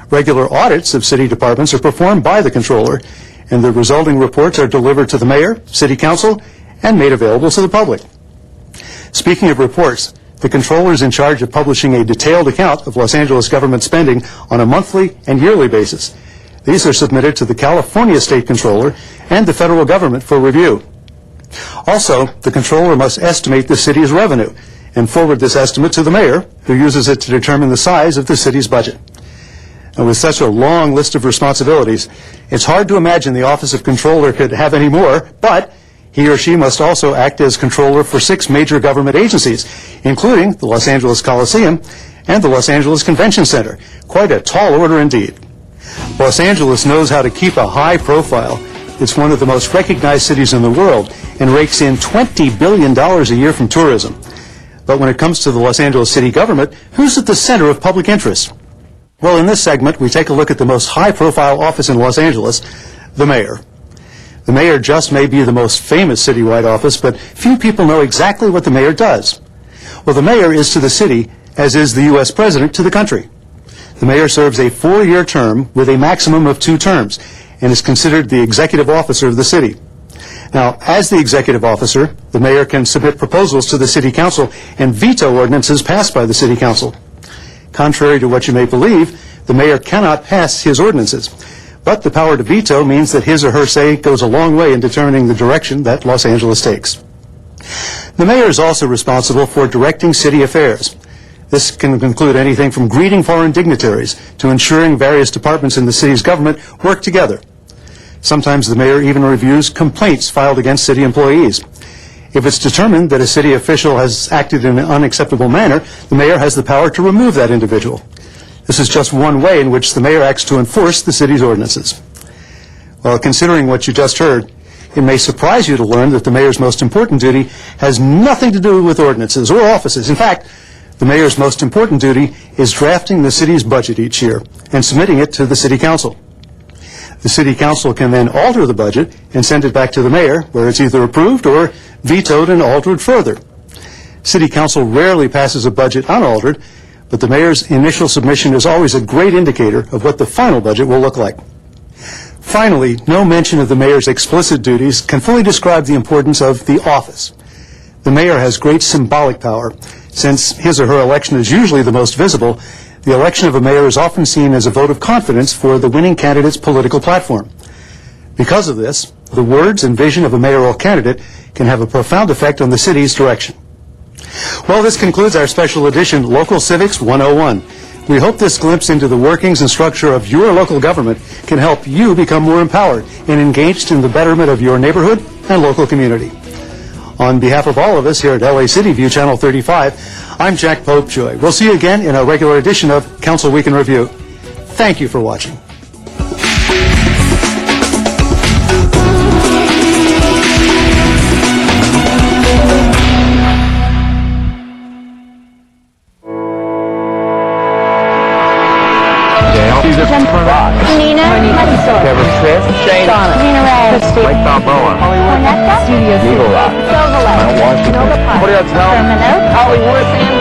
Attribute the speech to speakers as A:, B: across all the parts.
A: Regular audits of city departments are performed by the controller, and the resulting reports are delivered to the mayor, city council, and made available to the public. Speaking of reports, the controller is in charge of publishing a detailed account of Los Angeles government spending on a monthly and yearly basis. These are submitted to the California State Controller and the federal government for review. Also, the controller must estimate the city's revenue and forward this estimate to the mayor, who uses it to determine the size of the city's budget. And with such a long list of responsibilities, it's hard to imagine the Office of Controller could have any more, but he or she must also act as controller for 6 major government agencies, including the Los Angeles Coliseum and the Los Angeles Convention Center. Quite a tall order indeed. Los Angeles knows how to keep a high profile. It's one of the most recognized cities in the world and rakes in $20 billion a year from tourism. But when it comes to the Los Angeles city government, who's at the center of public interest? Well, in this segment, we take a look at the most high-profile office in Los Angeles, the mayor. The mayor just may be the most famous citywide office, but few people know exactly what the mayor does. Well, the mayor is to the city as is the U.S. president to the country. The mayor serves a 4-year term with a maximum of 2 terms and is considered the executive officer of the city. Now, as the executive officer, the mayor can submit proposals to the city council and veto ordinances passed by the city council. Contrary to what you may believe, the mayor cannot pass his ordinances. But the power to veto means that his or her say goes a long way in determining the direction that Los Angeles takes. The mayor is also responsible for directing city affairs. This can include anything from greeting foreign dignitaries to ensuring various departments in the city's government work together. Sometimes the mayor even reviews complaints filed against city employees. If it's determined that a city official has acted in an unacceptable manner, the mayor has the power to remove that individual. This is just one way in which the mayor acts to enforce the city's ordinances. Well, considering what you just heard, it may surprise you to learn that the mayor's most important duty has nothing to do with ordinances or offices. In fact, the mayor's most important duty is drafting the city's budget each year and submitting it to the city council. The city council can then alter the budget and send it back to the mayor, where it's either approved or vetoed and altered further. City council rarely passes a budget unaltered, but the mayor's initial submission is always a great indicator of what the final budget will look like. Finally, no mention of the mayor's explicit duties can fully describe the importance of the office. The mayor has great symbolic power. Since his or her election is usually the most visible, the election of a mayor is often seen as a vote of confidence for the winning candidate's political platform. Because of this, the words and vision of a mayoral candidate can have a profound effect on the city's direction. Well, this concludes our special edition, Local Civics 101. We hope this glimpse into the workings and structure of your local government can help you become more empowered and engaged in the betterment of your neighborhood and local community. On behalf of all of us here at LA City View Channel 35, I'm Jack Popejoy. We'll see you again in our regular edition of Council Week in Review. Thank you for watching.
B: Nina,
C: Kevin Smith, Shane,
B: Nina Ray,
C: Mike Balboa,
B: Cornetta,
C: Studio Eagle Rock,
B: Silverlake,
C: Mount Washington,
B: Nova Park, Terminal, Hollywood, San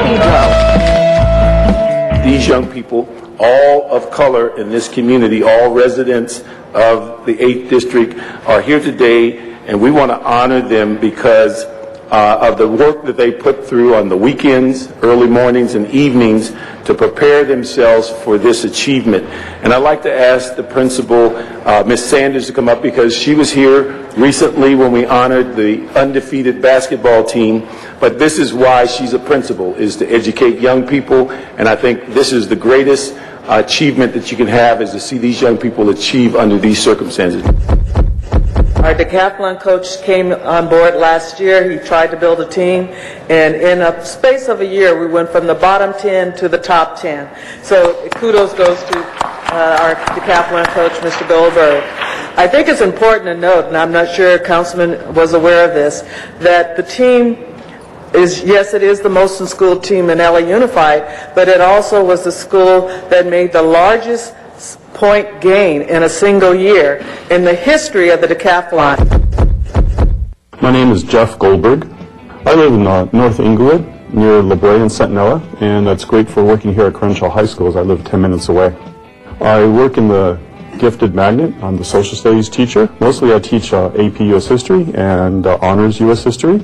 B: Pedro.
D: These young people, all of color in this community, all residents of the 8th District, are here today, and we want to honor them because of the work that they put through on the weekends, early mornings, and evenings to prepare themselves for this achievement. And I'd like to ask the principal, Ms. Sanders, to come up because she was here recently when we honored the undefeated basketball team. But this is why she's a principal, is to educate young people. And I think this is the greatest achievement that you can have, is to see these young people achieve under these circumstances.
E: Our decathlon coach came on board last year. He tried to build a team, and in a space of a year, we went from the bottom 10 to the top 10. So kudos goes to our decathlon coach, Mr. Goldberg. I think it's important to note, and I'm not sure Councilman was aware of this, that the team is, yes, it is the Molson School team in LA Unified, but it also was the school that made the largest point gain in a single year in the history of the decathlon.
F: My name is Jeff Goldberg. I live in North Inglewood, near La Brea and Centinela, and that's great for working here at Crenshaw High School, as I live 10 minutes away. I work in the Gifted Magnet. I'm the social studies teacher. Mostly I teach AP U.S. History and Honors U.S. History.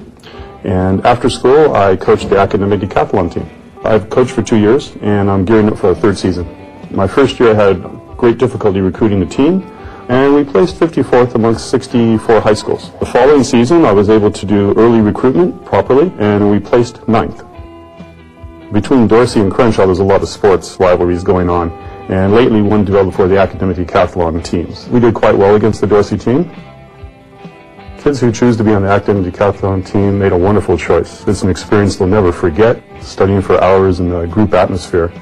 F: And after school, I coach the academic decathlon team. I've coached for 2 years, and I'm gearing up for a third season. My first year, I had great difficulty recruiting the team, and we placed 54th amongst 64 high schools. The following season, I was able to do early recruitment properly, and we placed 9th. Between Dorsey and Crenshaw, there's a lot of sports rivalries going on, and lately one developed for the academic decathlon teams. We did quite well against the Dorsey team. Kids who choose to be on the academic decathlon team made a wonderful choice. It's an experience they'll never forget. Studying for hours in the group atmosphere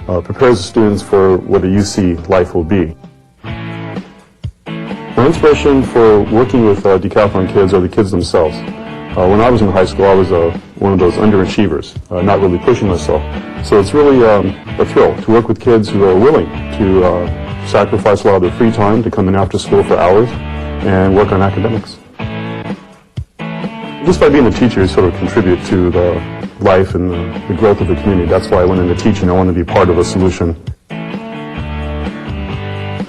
F: prepares the students for what a UC life will be. My inspiration for working with decathlon kids are the kids themselves. When I was in high school, I was one of those underachievers, not really pushing myself. So it's really a thrill to work with kids who are willing to sacrifice a lot of their free time to come in after school for hours and work on academics. Just by being a teacher, you sort of contribute to the life and the growth of the community. That's why I went into teaching. I want to be part of a solution.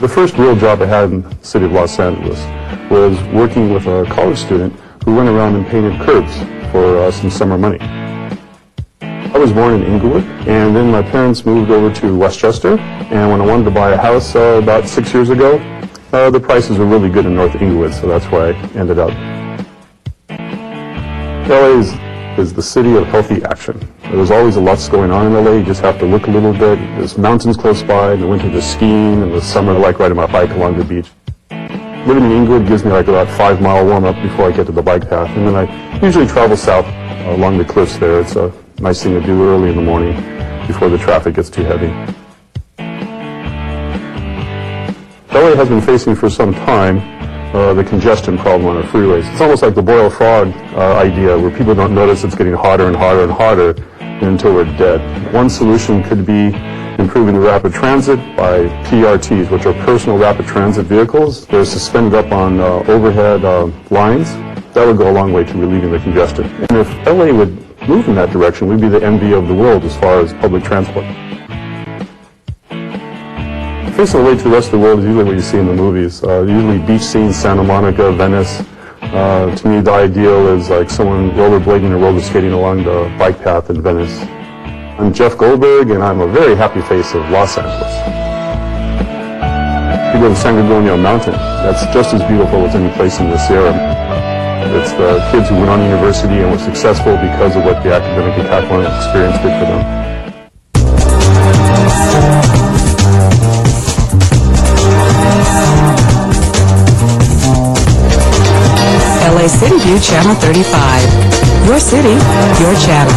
F: The first real job I had in the city of Los Angeles was working with a college student who went around and painted curbs for some summer money. I was born in Inglewood, and then my parents moved over to Westchester, and when I wanted to buy a house about 6 years ago, the prices were really good in North Inglewood, so that's where I ended up. LA is the city of healthy action. There's always a lot going on in LA. You just have to look a little bit. There's mountains close by. In the winter, there's skiing. In the summer, I like riding my bike along the beach. Living in Inglewood gives me like about 5-mile warm-up before I get to the bike path. And then I usually travel south along the cliffs there. It's a nice thing to do early in the morning before the traffic gets too heavy. LA has been facing for some time the congestion problem on our freeways. It's almost like the boil frog idea, where people don't notice it's getting hotter and hotter and hotter until we're dead. One solution could be improving the rapid transit by PRTs, which are personal rapid transit vehicles. They're suspended up on overhead lines. That would go a long way to relieving the congestion. And if LA would move in that direction, we'd be the envy of the world as far as public transport. Facing away to the rest of the world is usually what you see in the movies. Usually beach scenes, Santa Monica, Venice. To me, the ideal is like someone rollerblading or roller skating along the bike path in Venice. I'm Jeff Goldberg, and I'm a very happy face of Los Angeles. You go to San Gorgonio Mountain. That's just as beautiful as any place in the Sierra. It's the kids who went on university and were successful because of what the academic decathlon experience did for them.
G: LA City View Channel 35. Your city, your channel.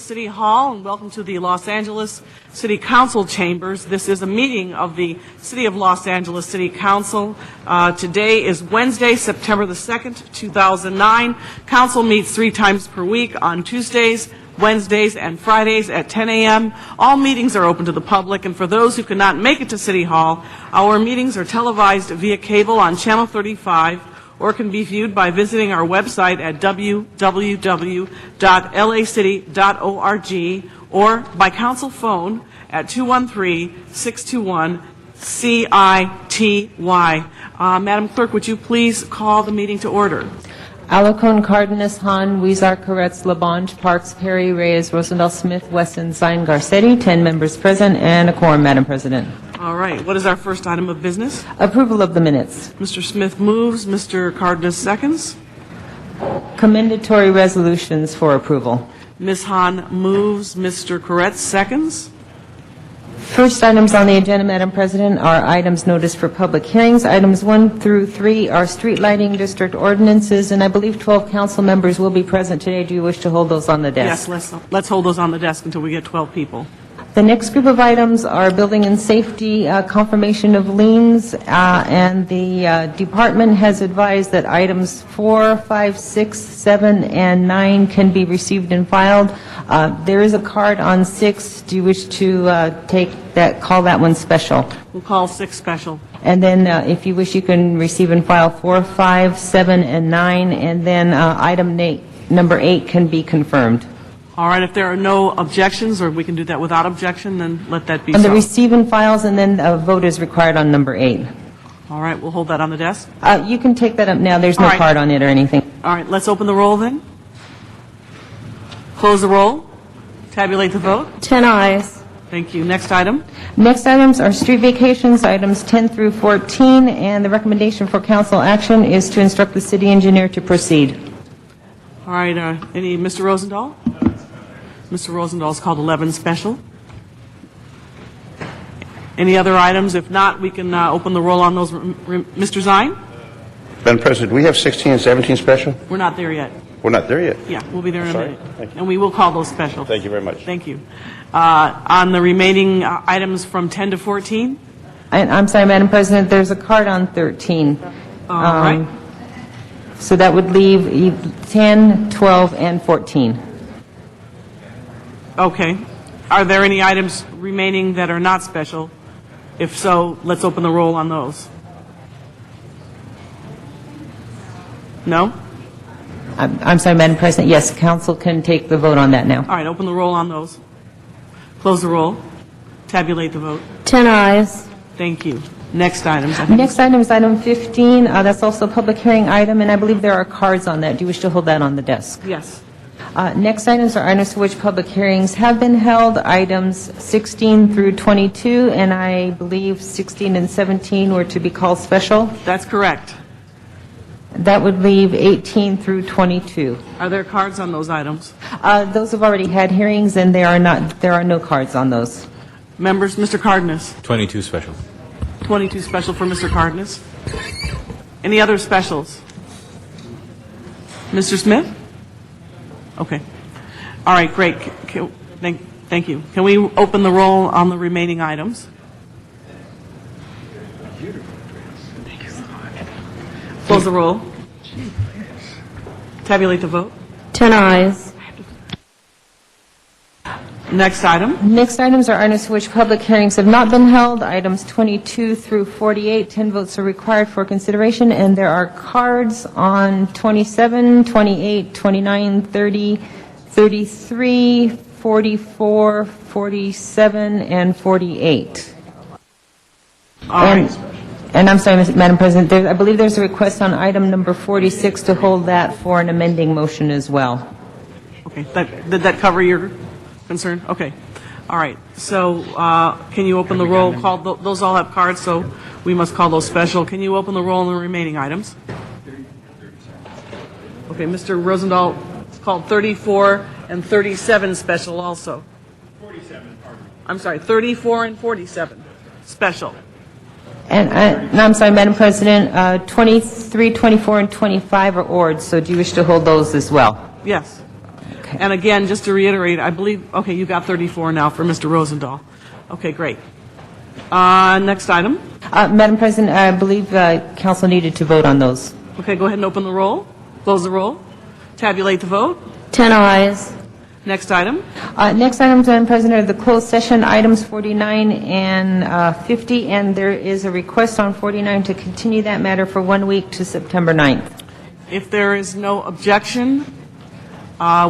H: City Hall, and welcome to the Los Angeles City Council chambers. This is a meeting of the City of Los Angeles City Council. Today is Wednesday, September the 2nd, 2009. Council meets 3 times per week on Tuesdays, Wednesdays, and Fridays at 10 a.m. All meetings are open to the public, and for those who cannot make it to City Hall, our meetings are televised via cable on Channel 35, or can be viewed by visiting our website at www.lacity.org or by council phone at 213-621-CITY. Madam Clerk, would you please call the meeting to order?
I: Alarcon, Cardenas, Hahn, Weezer, Koretz, Labange, Parks, Perry, Reyes, Rosendahl, Smith, Wesson, Zine, Garcetti, 10 members present, and a quorum, Madam President.
H: All right. What is our first item of business?
I: Approval of the minutes.
H: Mr. Smith moves. Mr. Cardenas seconds.
I: Commendatory resolutions for approval.
H: Ms. Hahn moves. Mr. Koretz seconds.
I: First items on the agenda, Madam President, are items noticed for public hearings. Items 1 through 3 are street lighting district ordinances, and I believe 12 council members will be present today. Do you wish to hold those on the desk?
H: Yes, let's hold those on the desk until we get 12 people.
I: The next group of items are building and safety, confirmation of liens, and the department has advised that items 4, 5, 6, 7, and 9 can be received and filed. There is a card on 6. Do you wish to call that one special?
H: We'll call 6 special.
I: And then if you wish, you can receive and file 4, 5, 7, and 9, and then item number 8 can be confirmed.
H: All right, if there are no objections, or we can do that without objection, then let that be
I: And
H: so.
I: the receive and files, and then a vote is required on number 8.
H: All right, we'll hold that on the desk.
I: You can take that up now. There's no
H: All right.
I: card on it or anything.
H: All right, let's open the roll then. Close the roll. Tabulate the vote.
B: 10 ayes.
H: Thank you. Next item.
I: Next items are street vacations, items 10 through 14, and the recommendation for council action is to instruct the city engineer to proceed.
H: All right, Mr. Rosendahl? Mr. Rosendahl's called 11 special. Any other items? If not, we can open the roll on those. Mr. Zine?
C: Madam President, do we have 16 and 17 special?
H: We're not there yet.
C: We're not there yet.
H: Yeah, we'll be there in a
C: Sorry.
H: minute.
C: Thank you.
H: And we will call those special.
C: Thank you very much.
H: Thank you. On the remaining items from 10 to 14?
I: I'm sorry, Madam President, there's a card on 13.
H: All right.
I: So that would leave 10, 12, and 14.
H: Okay. Are there any items remaining that are not special? If so, let's open the roll on those. No?
I: I'm sorry, Madam President, yes, council can take the vote on that now.
H: All right, open the roll on those. Close the roll. Tabulate the vote.
B: 10 ayes.
H: Thank you. Next items.
I: Next item is item 15. That's also a public hearing item, and I believe there are cards on that. Do you wish to hold that on the desk?
H: Yes.
I: Next items are items for which public hearings have been held, items 16 through 22, and I believe 16 and 17 were to be called special.
H: That's correct.
I: That would leave 18 through 22.
H: Are there cards on those items?
I: Those have already had hearings, and there are no cards on those.
H: Members, Mr. Cardenas.
J: 22 special.
H: 22 special for Mr. Cardenas. Any other specials? Mr. Smith? Okay. All right, great. Thank you. Can we open the roll on the remaining items? Close the roll. Tabulate the vote.
B: 10 ayes.
H: Next item.
I: Next items are items for which public hearings have not been held. Items 22 through 48, 10 votes are required for consideration, and there are cards on 27, 28, 29, 30, 33, 44, 47, and 48.
H: All right.
I: And I'm sorry, Madam President, I believe there's a request on item number 46 to hold that for an amending motion as well.
H: Okay, did that cover your concern? Okay. All right. So can you open the roll? Those all have cards, so we must call those special. Can you open the roll on the remaining items? Okay, Mr. Rosendahl called 34 and 37 special also. 47, pardon me. I'm sorry, 34 and 47 special.
I: And I'm sorry, Madam President, 23, 24, and 25 are ordered, so do you wish to hold those as well?
H: Yes. And again, just to reiterate, I believe, okay, you got 34 now for Mr. Rosendahl. Okay, great. Next item.
I: Madam President, I believe council needed to vote on those.
H: Okay, go ahead and open the roll. Close the roll. Tabulate the vote.
B: 10 ayes.
H: Next item.
I: Next items, Madam President, are the closed session items 49 and 50, and there is a request on 49 to continue that matter for 1 week to September 9th.
H: If there is no objection,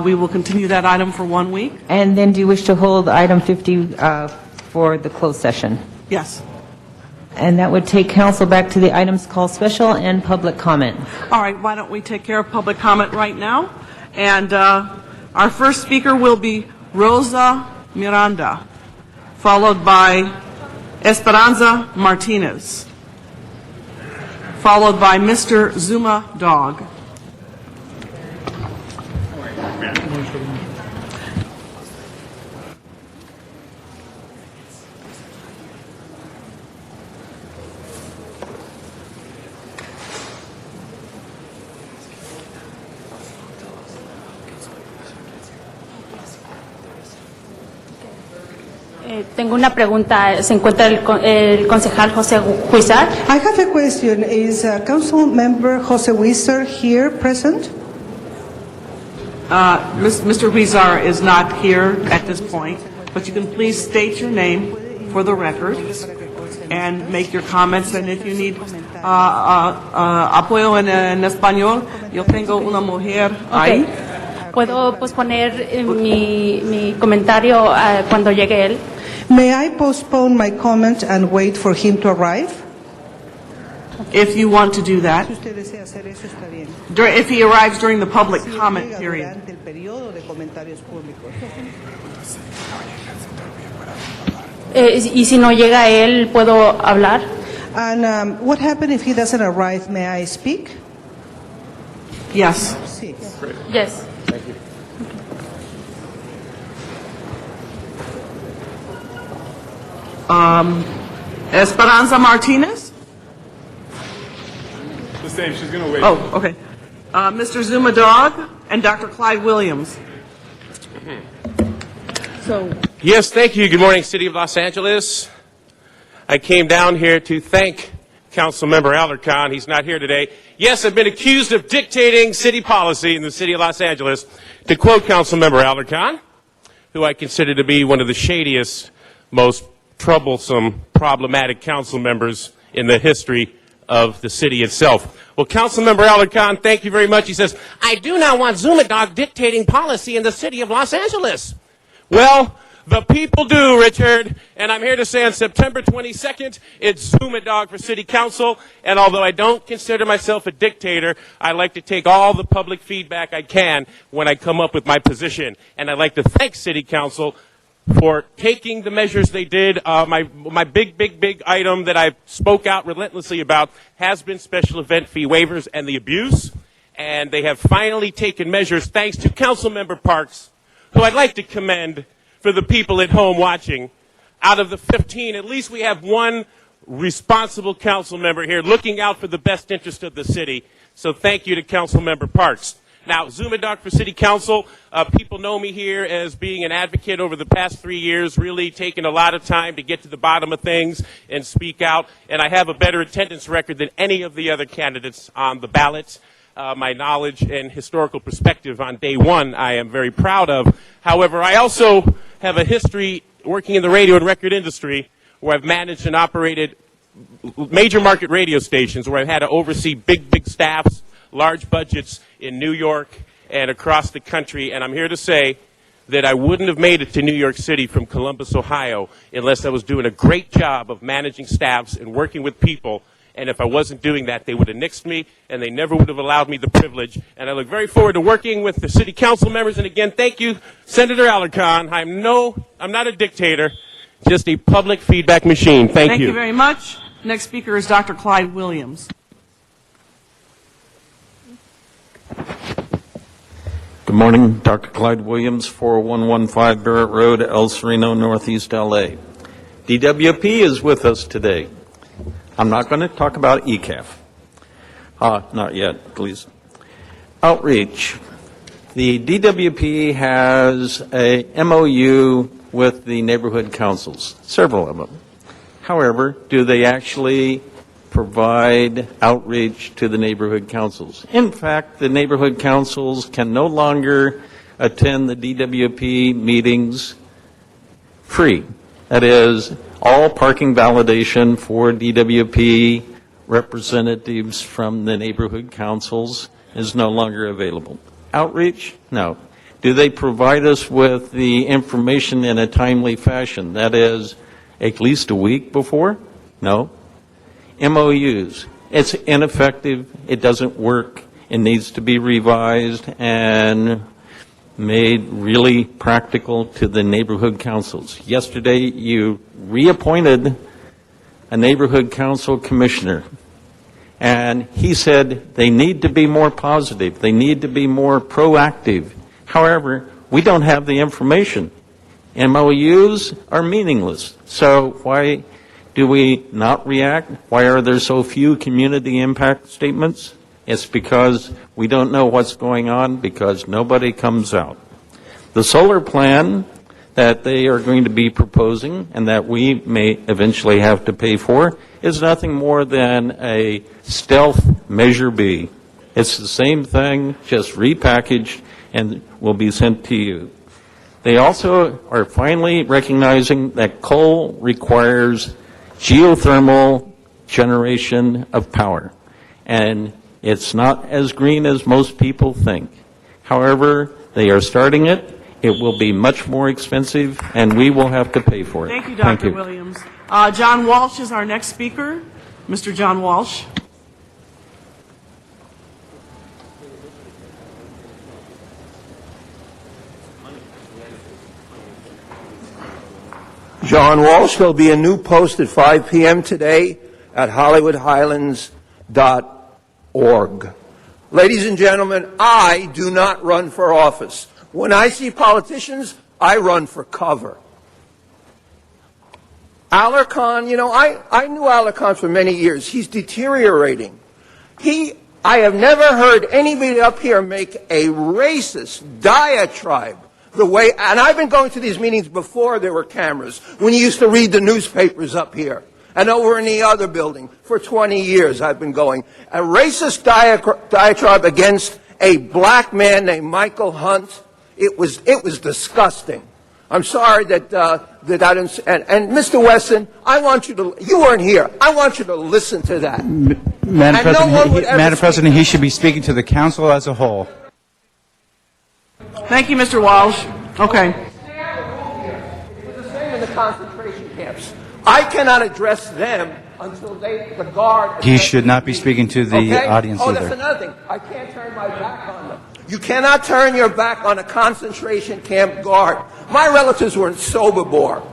H: we will continue that item for 1 week.
I: And then do you wish to hold item 50 for the closed session?
H: Yes.
I: And that would take council back to the items called special and public comment.
H: All right, why don't we take care of public comment right now? And our first speaker will be Rosa Miranda, followed by Esperanza Martinez, followed by Mr. Zuma Dog.
J: Tengo una pregunta. ¿Se encuentra el concejal José Huizar?
K: I have a question. Is Council Member Jose Huizar here present?
H: Mr. Huizar is not here at this point, but you can please state your name for the record and make your comments. And if you need apoyo en español, yo tengo una mujer ahí.
J: ¿Puedo posponer mi comentario cuando llegue él?
K: May I postpone my comment and wait for him to arrive?
H: If you want to do that.
K: Si usted desea hacer eso, está bien.
H: If he arrives during the public comment period.
K: Durante el periodo de comentarios públicos.
J: Y si no llega él, ¿puedo hablar?
K: And what happens if he doesn't arrive? May I speak?
H: Yes.
K: Sí.
J: Yes.
H: Esperanza Martinez?
F: The same. She's going to wait.
H: Oh, okay. Mr. Zuma Dog and Dr. Clyde Williams. So,
L: Yes, thank you. Good morning, City of Los Angeles. I came down here to thank Councilmember Alarcon. He's not here today. Yes, I've been accused of dictating city policy in the City of Los Angeles. To quote Councilmember Alarcon, who I consider to be one of the shadiest, most troublesome, problematic council members in the history of the city itself. Well, Councilmember Alarcon, thank you very much. He says, I do not want Zuma Dog dictating policy in the City of Los Angeles. Well, the people do, Richard, and I'm here to say on September 22nd, it's Zuma Dog for City Council, and although I don't consider myself a dictator, I like to take all the public feedback I can when I come up with my position, and I'd like to thank City Council for taking the measures they did. My big item that I spoke out relentlessly about has been special event fee waivers and the abuse, and they have finally taken measures thanks to Councilmember Parks, who I'd like to commend for the people at home watching. Out of the 15, at least we have one responsible council member here looking out for the best interest of the city. So thank you to Councilmember Parks. Now, Zuma Dog for City Council, people know me here as being an advocate over the past 3 years, really taking a lot of time to get to the bottom of things and speak out. And I have a better attendance record than any of the other candidates on the ballot. my knowledge and historical perspective on day one, I am very proud of. However, I also have a history working in the radio and record industry where I've managed and operated major market radio stations, where I've had to oversee big staffs, large budgets in New York and across the country. And I'm here to say that I wouldn't have made it to New York City from Columbus, Ohio, unless I was doing a great job of managing staffs and working with people. And if I wasn't doing that, they would have nixed me, and they never would have allowed me the privilege. And I look very forward to working with the city council members. And again, thank you, Senator Alarcon. I'm not a dictator, just a public feedback machine. Thank you.
H: Thank you very much. Next speaker is Dr. Clyde Williams.
M: Good morning, Dr. Clyde Williams, 4115 Barrett Road, El Sereno, Northeast LA. DWP is with us today. I'm not going to talk about ECAF. Not yet, please. Outreach. The DWP has a MOU with the neighborhood councils, several of them. However, do they actually provide outreach to the neighborhood councils? In fact, the neighborhood councils can no longer attend the DWP meetings free. That is, all parking validation for DWP representatives from the neighborhood councils is no longer available. Outreach? No. Do they provide us with the information in a timely fashion? That is, at least a week before? No. MOUs. It's ineffective. It doesn't work. It needs to be revised and made really practical to the neighborhood councils. Yesterday, you reappointed a neighborhood council commissioner, and he said they need to be more positive. They need to be more proactive. However, we don't have the information. MOUs are meaningless. So why do we not react? Why are there so few community impact statements? It's because we don't know what's going on, because nobody comes out. The solar plan that they are going to be proposing and that we may eventually have to pay for is nothing more than a stealth Measure B. It's the same thing, just repackaged, and will be sent to you. They also are finally recognizing that coal requires geothermal generation of power, and it's not as green as most people think. However, they are starting it. It will be much more expensive, and we will have to pay for it.
H: Thank you, Dr. Williams. John Walsh is our next speaker. Mr. John Walsh.
N: John Walsh. There'll be a new post at 5 p.m. today at HollywoodHighlands.org. Ladies and gentlemen, I do not run for office. When I see politicians, I run for cover. Alarcon, I knew Alarcon for many years. He's deteriorating. I have never heard anybody up here make a racist diatribe the way, and I've been going to these meetings before there were cameras, when you used to read the newspapers up here, and over in the other building. For 20 years I've been going. A racist diatribe against a black man named Michael Hunt. It was disgusting. I'm sorry that I didn't, and Mr. Wesson, you weren't here. I want you to listen to that.
O: Madam President, he should be speaking to the council as a whole.
H: Thank you, Mr. Walsh. Okay.
N: It was the same in the concentration camps. I cannot address them until the guard...
O: He should not be speaking to the audience either.
N: That's another thing. I can't turn my back on them. You cannot turn your back on a concentration camp guard. My relatives were in Sobibor,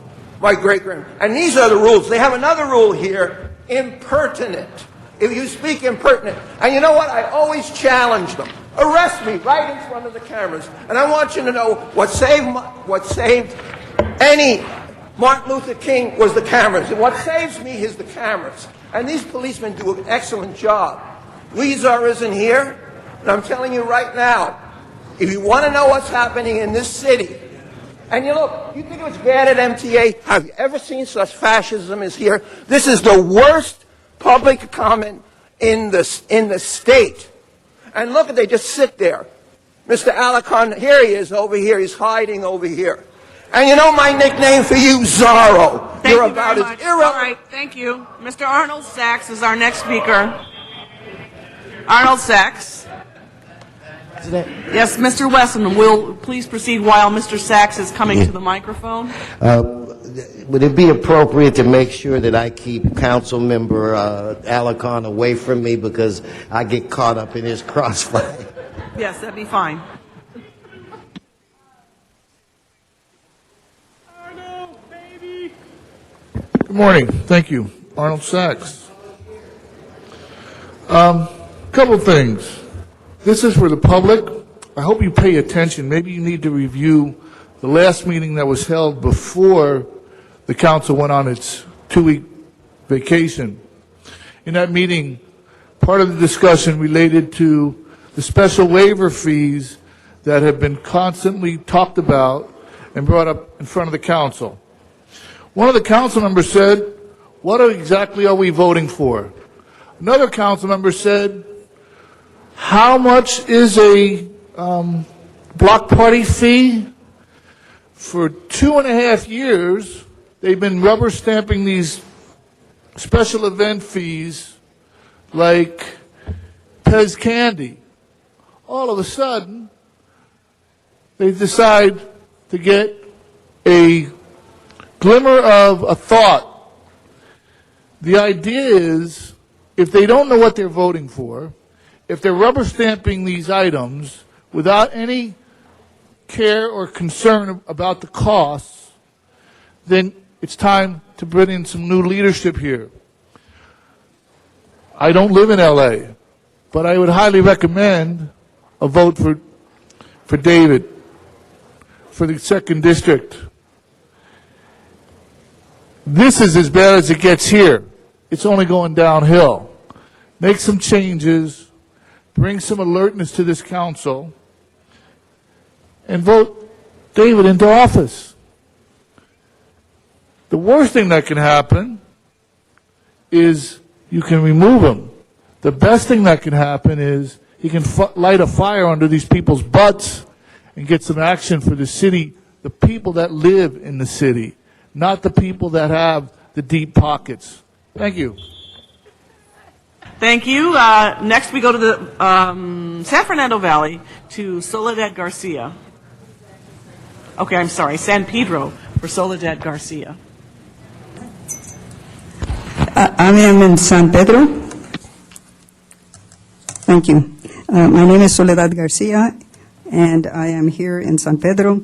N: my great-grandmother. And these are the rules. They have another rule here, impertinent. If you speak impertinent. And you know what? I always challenge them. Arrest me right in front of the cameras. And I want you to know what saved any Martin Luther King was the cameras. And what saves me is the cameras. And these policemen do an excellent job. Weezer isn't here. And I'm telling you right now, if you want to know what's happening in this city, and you think it was bad at MTA, have you ever seen such fascism as here? This is the worst public comment in the state. And look, they just sit there. Mr. Alarcon, here he is over here. He's hiding over here. And you know my nickname for you? Zorro.
H: Thank
N: You're
H: you
N: about
H: very
N: as
H: much.
N: irrelevant.
H: All right, thank you. Mr. Arnold Sachs is our next speaker. Arnold Sachs. Yes, Mr. Wesson, will please proceed while Mr. Sachs is coming to the microphone.
P: Would it be appropriate to make sure that I keep Council Member Alarcon away from me because I get caught up in his crossfire?
H: Yes, that'd be fine.
Q: Good morning. Thank you. Arnold Sachs. Couple things. This is for the public. I hope you pay attention. Maybe you need to review the last meeting that was held before the council went on its 2-week vacation. In that meeting, part of the discussion related to the special waiver fees that have been constantly talked about and brought up in front of the council. One of the council members said, what exactly are we voting for? Another council member said, how much is a block party fee? For 2.5 years, they've been rubber stamping these special event fees like Pez candy. All of a sudden, they decide to get a glimmer of a thought. The idea is, if they don't know what they're voting for, if they're rubber stamping these items without any care or concern about the costs, then it's time to bring in some new leadership here. I don't live in LA, but I would highly recommend a vote for David for the 2nd District. This is as bad as it gets here. It's only going downhill. Make some changes, bring some alertness to this council, and vote David into office. The worst thing that can happen is you can remove him. The best thing that can happen is he can light a fire under these people's butts and get some action for the city, the people that live in the city, not the people that have the deep pockets. Thank you.
H: Thank you. Next we go to the San Fernando Valley to Soledad Garcia. Okay, I'm sorry, San Pedro for Soledad Garcia.
R: I am in San Pedro. Thank you. My name is Soledad Garcia, and I am here in San Pedro.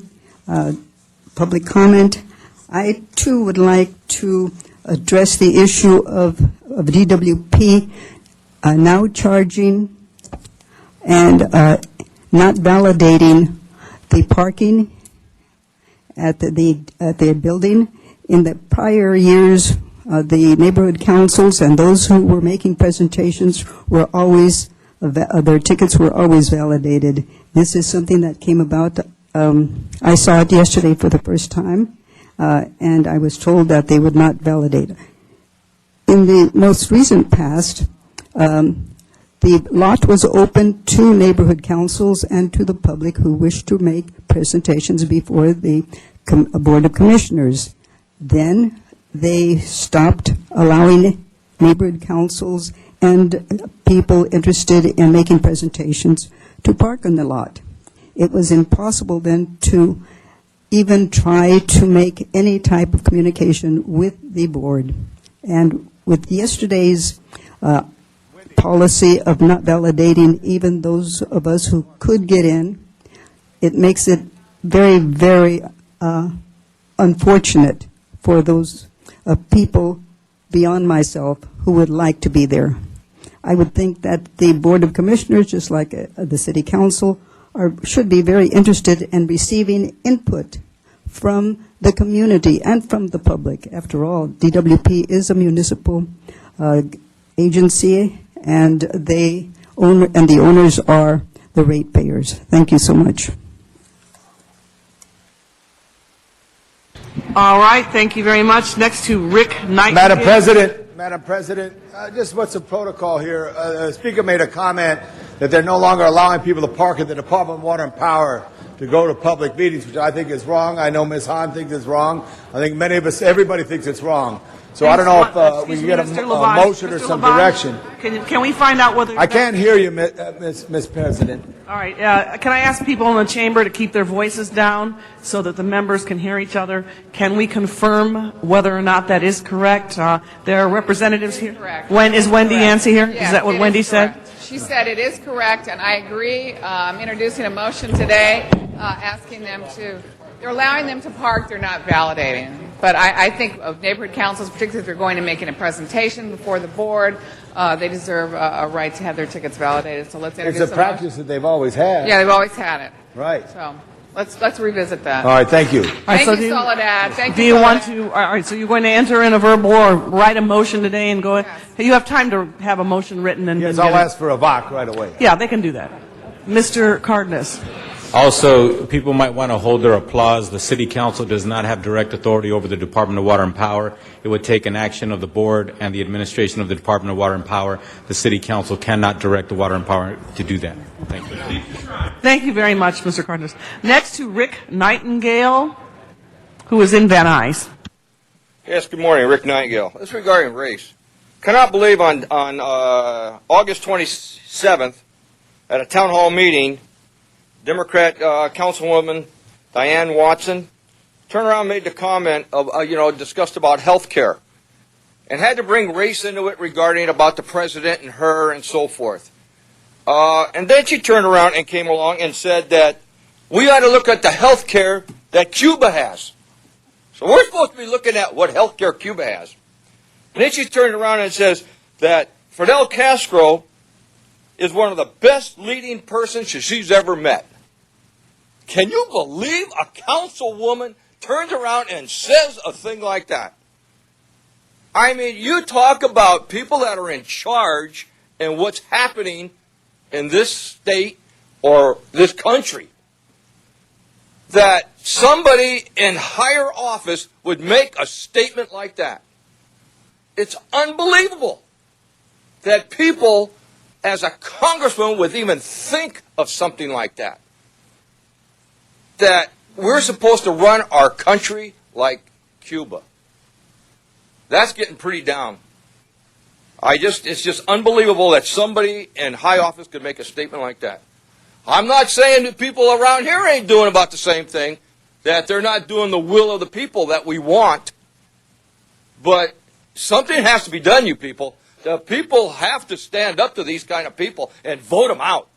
R: Public comment. I, too, would like to address the issue of DWP now charging and not validating the parking at the building. In the prior years, the neighborhood councils and those who were making presentations were always, their tickets were always validated. This is something that came about. I saw it yesterday for the first time, and I was told that they would not validate. In the most recent past, the lot was open to neighborhood councils and to the public who wished to make presentations before the Board of Commissioners. Then they stopped allowing neighborhood councils and people interested in making presentations to park on the lot. It was impossible then to even try to make any type of communication with the board. And with yesterday's policy of not validating even those of us who could get in, it makes it very, very unfortunate for those people beyond myself who would like to be there. I would think that the Board of Commissioners, just like the City Council, should be very interested in receiving input from the community and from the public. After all, DWP is a municipal agency, and the owners are the ratepayers. Thank you so much.
H: All right, thank you very much. Next to Rick Knight.
S: Madam President, just what's the protocol here? The Speaker made a comment that they're no longer allowing people to park at the Department of Water and Power to go to public meetings, which I think is wrong. I know Ms. Hahn thinks it's wrong. I think many of us, everybody thinks it's wrong. So I don't know if we can get a motion or some direction.
H: Can we find out whether...
S: I can't hear you, Ms. President.
H: All right. Can I ask people in the chamber to keep their voices down so that the members can hear each other? Can we confirm whether or not that is correct? There are representatives here.
T: Correct.
H: Is Wendy Yancey here?
T: Yes,
H: is that what Wendy said?
T: She said it is correct, and I agree. I'm introducing a motion today asking them to... They're allowing them to park. They're not validating. But I think of neighborhood councils, particularly if they're going and making a presentation before the board, they deserve a right to have their tickets validated. So let's introduce
S: It's a practice that they've always had.
T: Yeah, they've always had it.
S: Right.
T: So let's revisit that.
S: All right, thank you.
T: Thank you, Soledad. Thank you.
H: Do you want to? All right. So you're going to enter in a verbal or write a motion today and go. Yes. You have time to have a motion written and.
S: Yes, I'll ask for a VOC right away.
H: Yeah, they can do that. Mr. Cardenas.
U: Also, people might want to hold their applause. The City Council does not have direct authority over the Department of Water and Power. It would take an action of the board and the administration of the Department of Water and Power. The City Council cannot direct the Water and Power to do that. Thank you.
H: Thank you very much, Mr. Cardenas. Next to Rick Nightingale, who is in Van Nuys.
V: Yes, good morning, Rick Nightingale. This is regarding race. Cannot believe on August 27th at a town hall meeting, Democrat Councilwoman Diane Watson turned around and made the comment of, discussed about health care and had to bring race into it regarding about the president and her and so forth. And then she turned around and came along and said that we ought to look at the health care that Cuba has. So we're supposed to be looking at what health care Cuba has. And then she turned around and says that Fidel Castro is one of the best leading persons she's ever met. Can you believe a councilwoman turns around and says a thing like that? I mean, you talk about people that are in charge and what's happening in this state or this country. That somebody in higher office would make a statement like that. It's unbelievable that people, as a congressman, would even think of something like that. That we're supposed to run our country like Cuba. That's getting pretty down. It's just unbelievable that somebody in high office could make a statement like that. I'm not saying that people around here ain't doing about the same thing, that they're not doing the will of the people that we want, but something has to be done, you people. The people have to stand up to these kind of people and vote them out.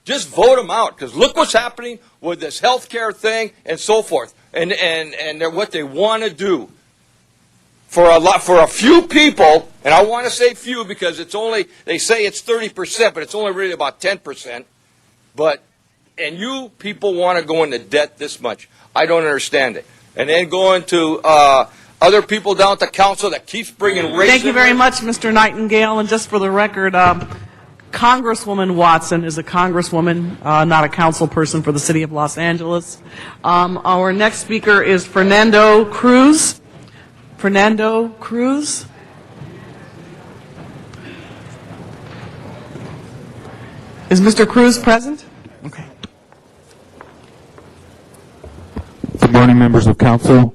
V: Just vote them out, because look what's happening with this health care thing and so forth, and what they want to do. For a few people, and I want to say few because they say it's 30%, but it's only really about 10%. And you people want to go into debt this much. I don't understand it. And then going to other people down at the council that keeps bringing race.
H: Thank you very much, Mr. Nightingale. And just for the record, Congresswoman Watson is a congresswoman, not a council person for the city of Los Angeles. Our next speaker is Fernando Cruz. Fernando Cruz. Is Mr. Cruz present? Okay.
W: Good morning, members of council.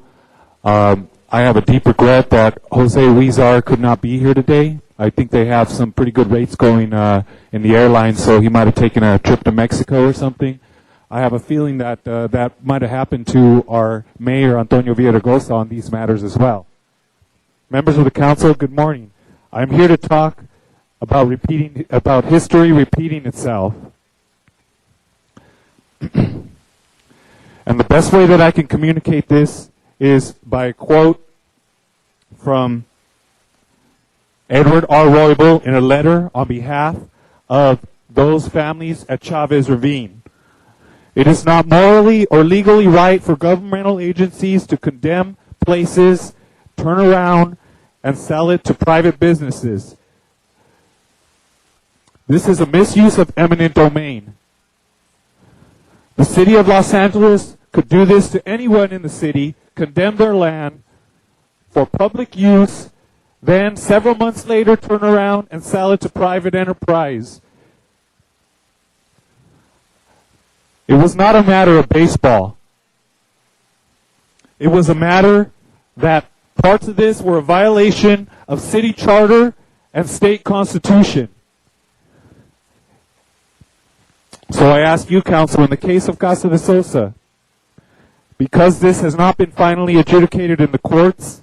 W: I have a deep regret that Jose Huizar could not be here today. I think they have some pretty good rates going in the airline, so he might have taken a trip to Mexico or something. I have a feeling that that might have happened to our mayor, Antonio Villaraigosa, on these matters as well. Members of the council, good morning. I'm here to talk about history repeating itself. And the best way that I can communicate this is by a quote from Edward R. Roybal in a letter on behalf of those families at Chavez Ravine. It is not morally or legally right for governmental agencies to condemn places, turn around, and sell it to private businesses. This is a misuse of eminent domain. The city of Los Angeles could do this to anyone in the city, condemn their land for public use, then several months later turn around and sell it to private enterprise. It was not a matter of baseball. It was a matter that parts of this were a violation of city charter and state constitution. So I ask you, council, in the case of Casa de Sosa, because this has not been finally adjudicated in the courts,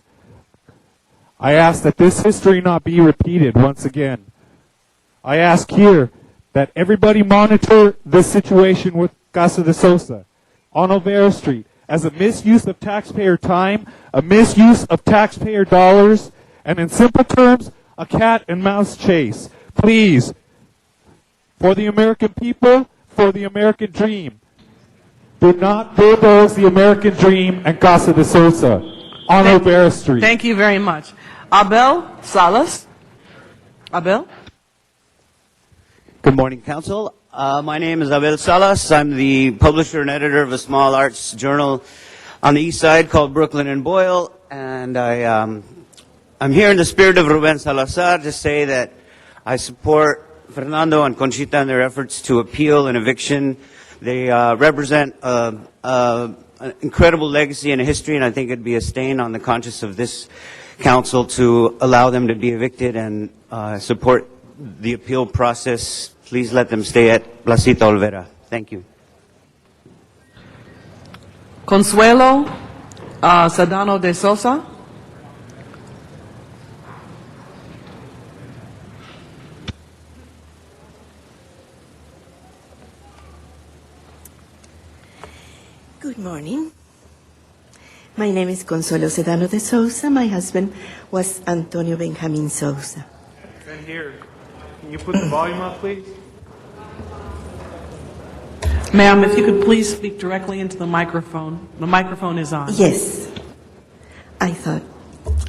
W: I ask that this history not be repeated once again. I ask here that everybody monitor the situation with Casa de Sosa on Olvera Street as a misuse of taxpayer time, a misuse of taxpayer dollars, and in simple terms, a cat and mouse chase. Please, for the American people, for the American dream, do not bulldoze the American dream and Casa de Sosa on Olvera Street.
H: Thank you very much. Abel Salas. Abel?
A: Good morning, Council. My name is Abel Salas. I'm the publisher and editor of a small arts journal on the east side called Brooklyn and Boyle. And I'm here in the spirit of Ruben Salazar to say that I support Fernando and Conchita in their efforts to appeal an eviction. They represent an incredible legacy and a history, and I think it'd be a stain on the conscience of this council to allow them to be evicted, and support the appeal process. Please let them stay at Placita Olvera. Thank you.
H: Consuelo Sedano de Sosa.
D: Good morning. My name is Consuelo Sedano de Sousa. My husband was Antonio Benjamin Sousa.
W: And here, can you put the volume up, please?
H: Ma'am, if you could please speak directly into the microphone. The microphone is on.
D: Yes. I thought.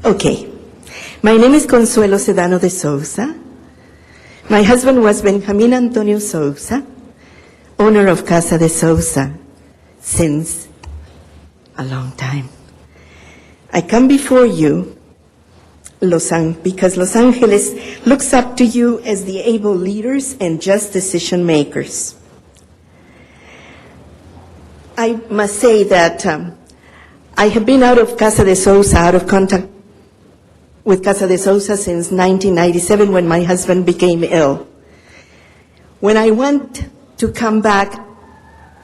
D: Okay. My name is Consuelo Sedano de Sousa. My husband was Benjamin Antonio Sousa, owner of Casa de Sousa, since a long time. I come before you, because Los Angeles looks up to you as the able leaders and just decision makers. I must say that I have been out of Casa de Sousa, out of contact with Casa de Sousa since 1997 when my husband became ill. When I want to come back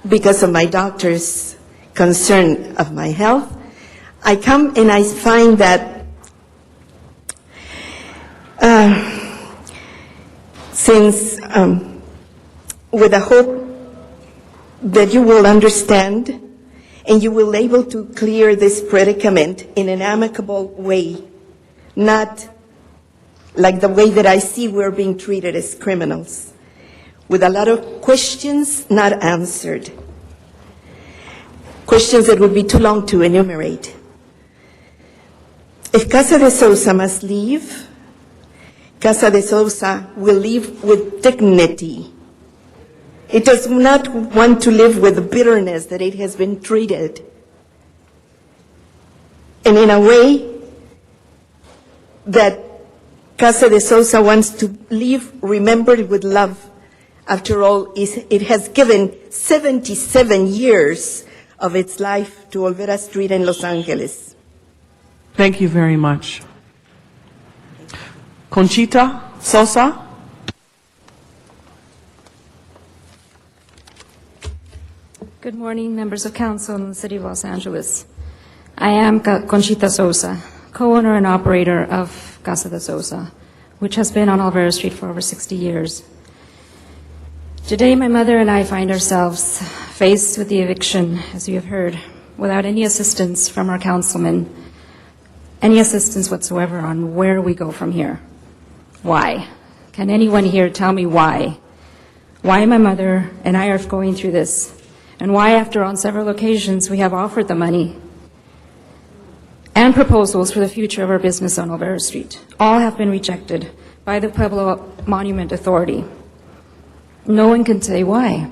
D: because of my doctor's concern of my health, I come and I find that with the hope that you will understand and you will be able to clear this predicament in an amicable way, not like the way that I see we're being treated as criminals, with a lot of questions not answered, questions that would be too long to enumerate. If Casa de Sousa must leave, Casa de Sousa will leave with dignity. It does not want to live with the bitterness that it has been treated. And in a way that Casa de Sousa wants to leave remembered with love. After all, it has given 77 years of its life to Olvera Street in Los Angeles.
H: Thank you very much. Conchita Sosa.
E: Good morning, members of council in the city of Los Angeles. I am Conchita Sosa, co-owner and operator of Casa de Sosa, which has been on Olvera Street for over 60 years. Today, my mother and I find ourselves faced with the eviction, as you have heard, without any assistance from our councilman, any assistance whatsoever on where we go from here. Why? Can anyone here tell me why? Why my mother and I are going through this? And why, after on several occasions, we have offered the money and proposals for the future of our business on Olvera Street, all have been rejected by the Pueblo Monument Authority. No one can say why.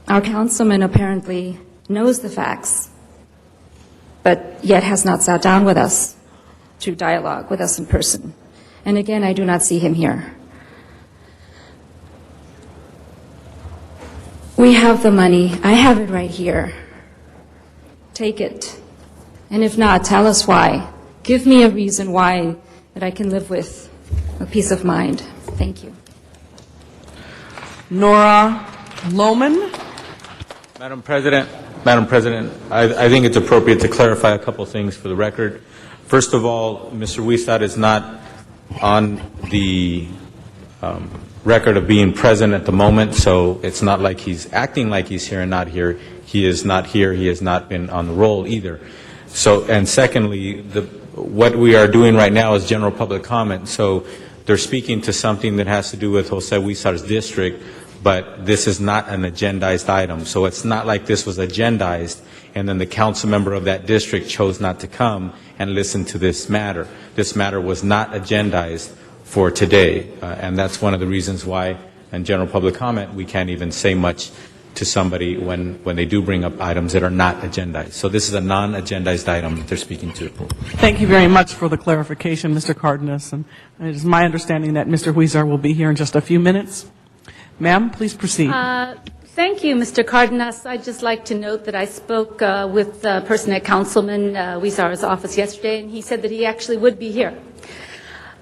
E: Our councilman apparently knows the facts, but yet has not sat down with us to dialogue with us in person. And again, I do not see him here. We have the money. I have it right here. Take it. And if not, tell us why. Give me a reason why that I can live with a peace of mind. Thank you.
H: Nora Lohman.
U: Madam President, I think it's appropriate to clarify a couple things for the record. First of all, Mr. Huizar is not on the record of being present at the moment, so it's not like he's acting like he's here and not here. He is not here. He has not been on the roll either. So, and secondly, what we are doing right now is general public comment. So they're speaking to something that has to do with Jose Huizar's district, but this is not an agendized item. So it's not like this was agendized and then the council member of that district chose not to come and listen to this matter. This matter was not agendized for today, and that's one of the reasons why in general public comment we can't even say much to somebody when they do bring up items that are not agendized. So this is a non-agendized item that they're speaking to.
H: Thank you very much for the clarification, Mr. Cardenas. And it is my understanding that Mr. Huizar will be here in just a few minutes. Ma'am, please proceed.
J: Thank you, Mr. Cardenas. I'd just like to note that I spoke with the person at Councilman Huizar's office yesterday, and he said that he actually would be here.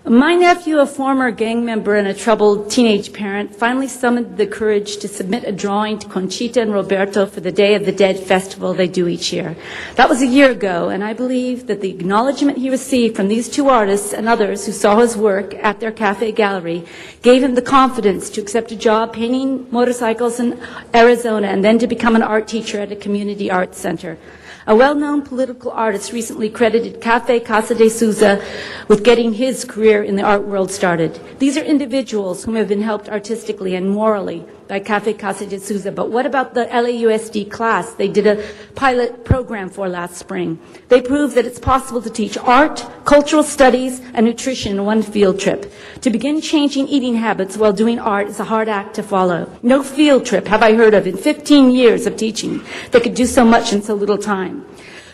J: My nephew, a former gang member and a troubled teenage parent, finally summoned the courage to submit a drawing to Conchita and Roberto for the Day of the Dead festival they do each year. That was a year ago, and I believe that the acknowledgement he received from these two artists and others who saw his work at their cafe gallery gave him the confidence to accept a job painting motorcycles in Arizona and then to become an art teacher at a community arts center. A well-known political artist recently credited Cafe Casa de Souza with getting his career in the art world started. These are individuals whom have been helped artistically and morally by Cafe Casa de Souza. But what about the LAUSD class they did a pilot program for last spring? They proved that it's possible to teach art, cultural studies, and nutrition in one field trip. To begin changing eating habits while doing art is a hard act to follow. No field trip have I heard of in 15 years of teaching that could do so much in so little time.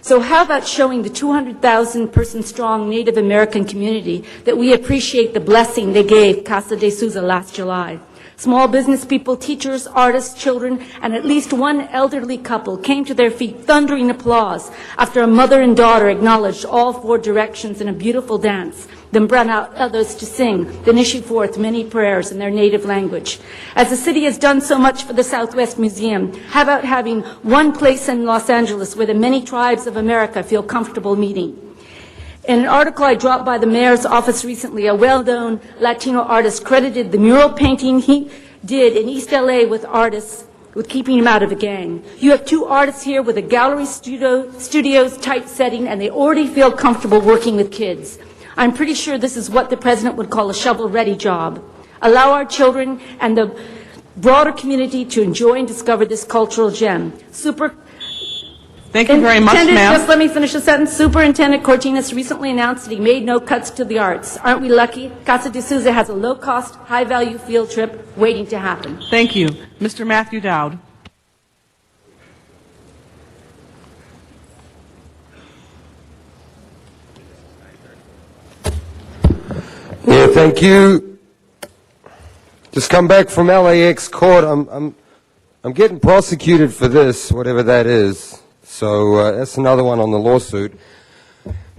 J: So how about showing the 200,000 person strong Native American community that we appreciate the blessing they gave Casa de Souza last July? Small business people, teachers, artists, children, and at least one elderly couple came to their feet thundering applause after a mother and daughter acknowledged all four directions in a beautiful dance, then brought out others to sing, then issued forth many prayers in their native language. As the city has done so much for the Southwest Museum, how about having one place in Los Angeles where the many tribes of America feel comfortable meeting? In an article I dropped by the mayor's office recently, a well-known Latino artist credited the mural painting he did in East LA with keeping him out of a gang. You have two artists here with a gallery studio's tight setting, and they already feel comfortable working with kids. I'm pretty sure this is what the president would call a shovel-ready job. Allow our children and the broader community to enjoy and discover this cultural gem.
H: Thank you very much, ma'am.
J: Just let me finish the sentence. Superintendent Cortinas recently announced that he made no cuts to the arts. Aren't we lucky? Casa de Souza has a low-cost, high-value field trip waiting to happen.
H: Thank you. Mr. Matthew Dowd.
B: Yeah, thank you. Just come back from LAX court. I'm getting prosecuted for this, whatever that is. So that's another one on the lawsuit.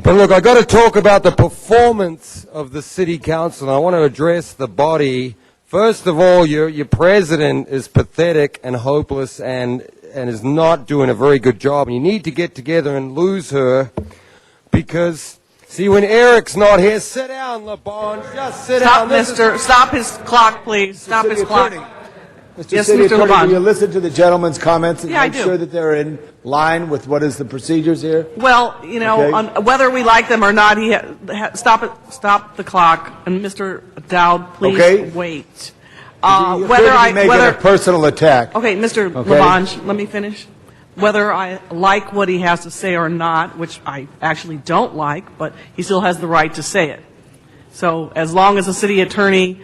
B: But look, I got to talk about the performance of the city council. I want to address the body. First of all, your president is pathetic and hopeless and is not doing a very good job. And you need to get together and lose her because, see, when Eric's not here, sit down, LeBon. Just sit down.
H: Stop his clock, please. Stop his clock.
S: Yes, City Attorney, will you listen to the gentleman's comments and make sure that they're in line with what is the procedures here?
H: Well, you know, on whether we like them or not, stop the clock. And Mr. Dowd, please wait.
S: Whether a personal attack.
H: Okay, Mr. Labange, let me finish. Whether I like what he has to say or not, which I actually don't like, but he still has the right to say it. So as long as the city attorney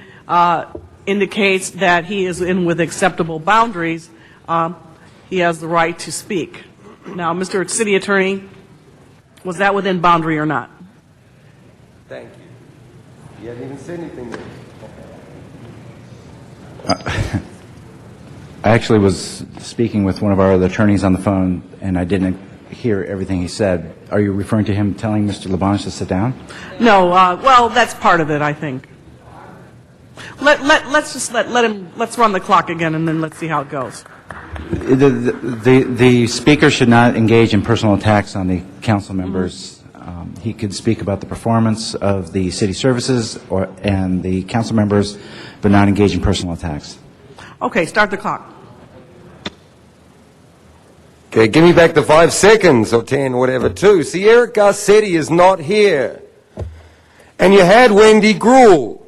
H: indicates that he is in with acceptable boundaries, he has the right to speak. Now, Mr. City Attorney, was that within boundary or not?
B: Thank you. You haven't even said anything
O: I actually was speaking with one of our other attorneys on the phone, and I didn't hear everything he said. Are you referring to him telling Mr. Labange to sit down?
H: No, well, that's part of it, I think. Let's run the clock again, and then let's see how it goes.
O: The speaker should not engage in personal attacks on the council members. He could speak about the performance of the city services and the council members, but not engage in personal attacks.
H: Okay, start the clock.
B: Okay, give me back the 5 seconds or 10, whatever, too. See, Eric Garcetti is not here. And you had Wendy Gruhl.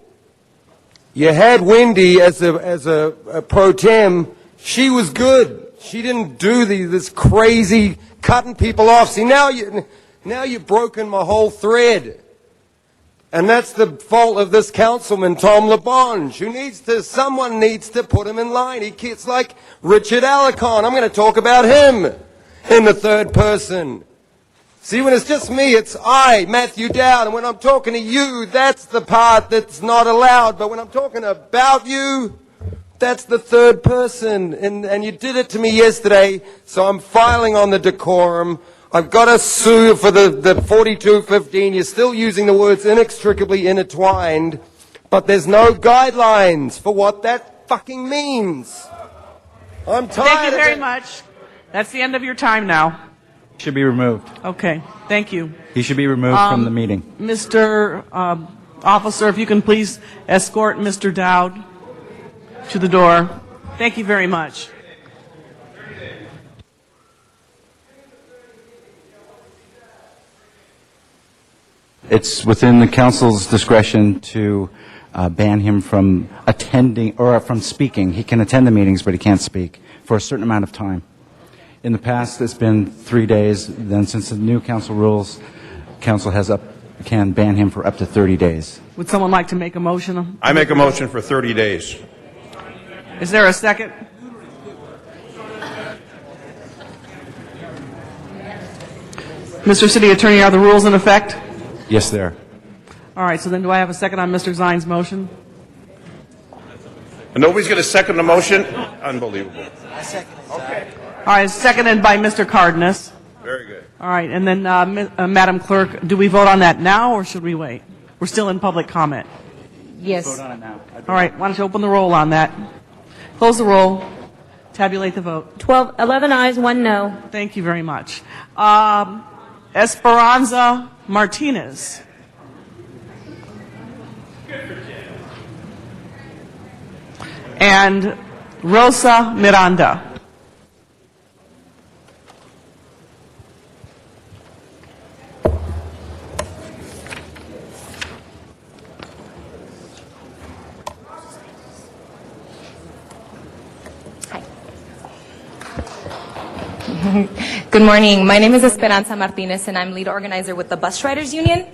B: You had Wendy as a pro tem. She was good. She didn't do this crazy cutting people off. See, now you've broken my whole thread. And that's the fault of this councilman, Tom Labange, someone needs to put him in line. It's like Richard Alarcon. I'm going to talk about him in the third person. See, when it's just me, it's I, Matthew Dowd. And when I'm talking to you, that's the part that's not allowed. But when I'm talking about you, that's the third person. And you did it to me yesterday, so I'm filing on the decorum. I've got to sue for the 4215. You're still using the words inextricably intertwined, but there's no guidelines for what that fucking means. I'm tired.
H: Thank you very much. That's the end of your time now.
O: Should be removed.
H: Okay, thank you.
O: He should be removed from the meeting.
H: Mr. Officer, if you can please escort Mr. Dowd to the door. Thank you very much.
O: It's within the council's discretion to ban him from attending or from speaking. He can attend the meetings, but he can't speak for a certain amount of time. In the past, it's been 3 days. Then, since the new council rules, council can ban him for up to 30 days.
H: Would someone like to make a motion?
V: I make a motion for 30 days.
H: Is there a second? Mr. City Attorney, are the rules in effect?
O: Yes, there.
H: All right, so then do I have a second on Mr. Zine's motion?
V: And nobody's going to second the motion? Unbelievable.
H: All right, seconded by Mr. Cardenas.
V: Very good.
H: All right, and then, Madam Clerk, do we vote on that now or should we wait? We're still in public comment.
E: Yes.
H: All right, why don't you open the roll on that? Close the roll. Tabulate the vote.
E: 11 ayes, 1 no.
H: Thank you very much. Esperanza Martinez. And Rosa Miranda.
C: Good morning. My name is Esperanza Martinez, and I'm lead organizer with the Bus Riders Union.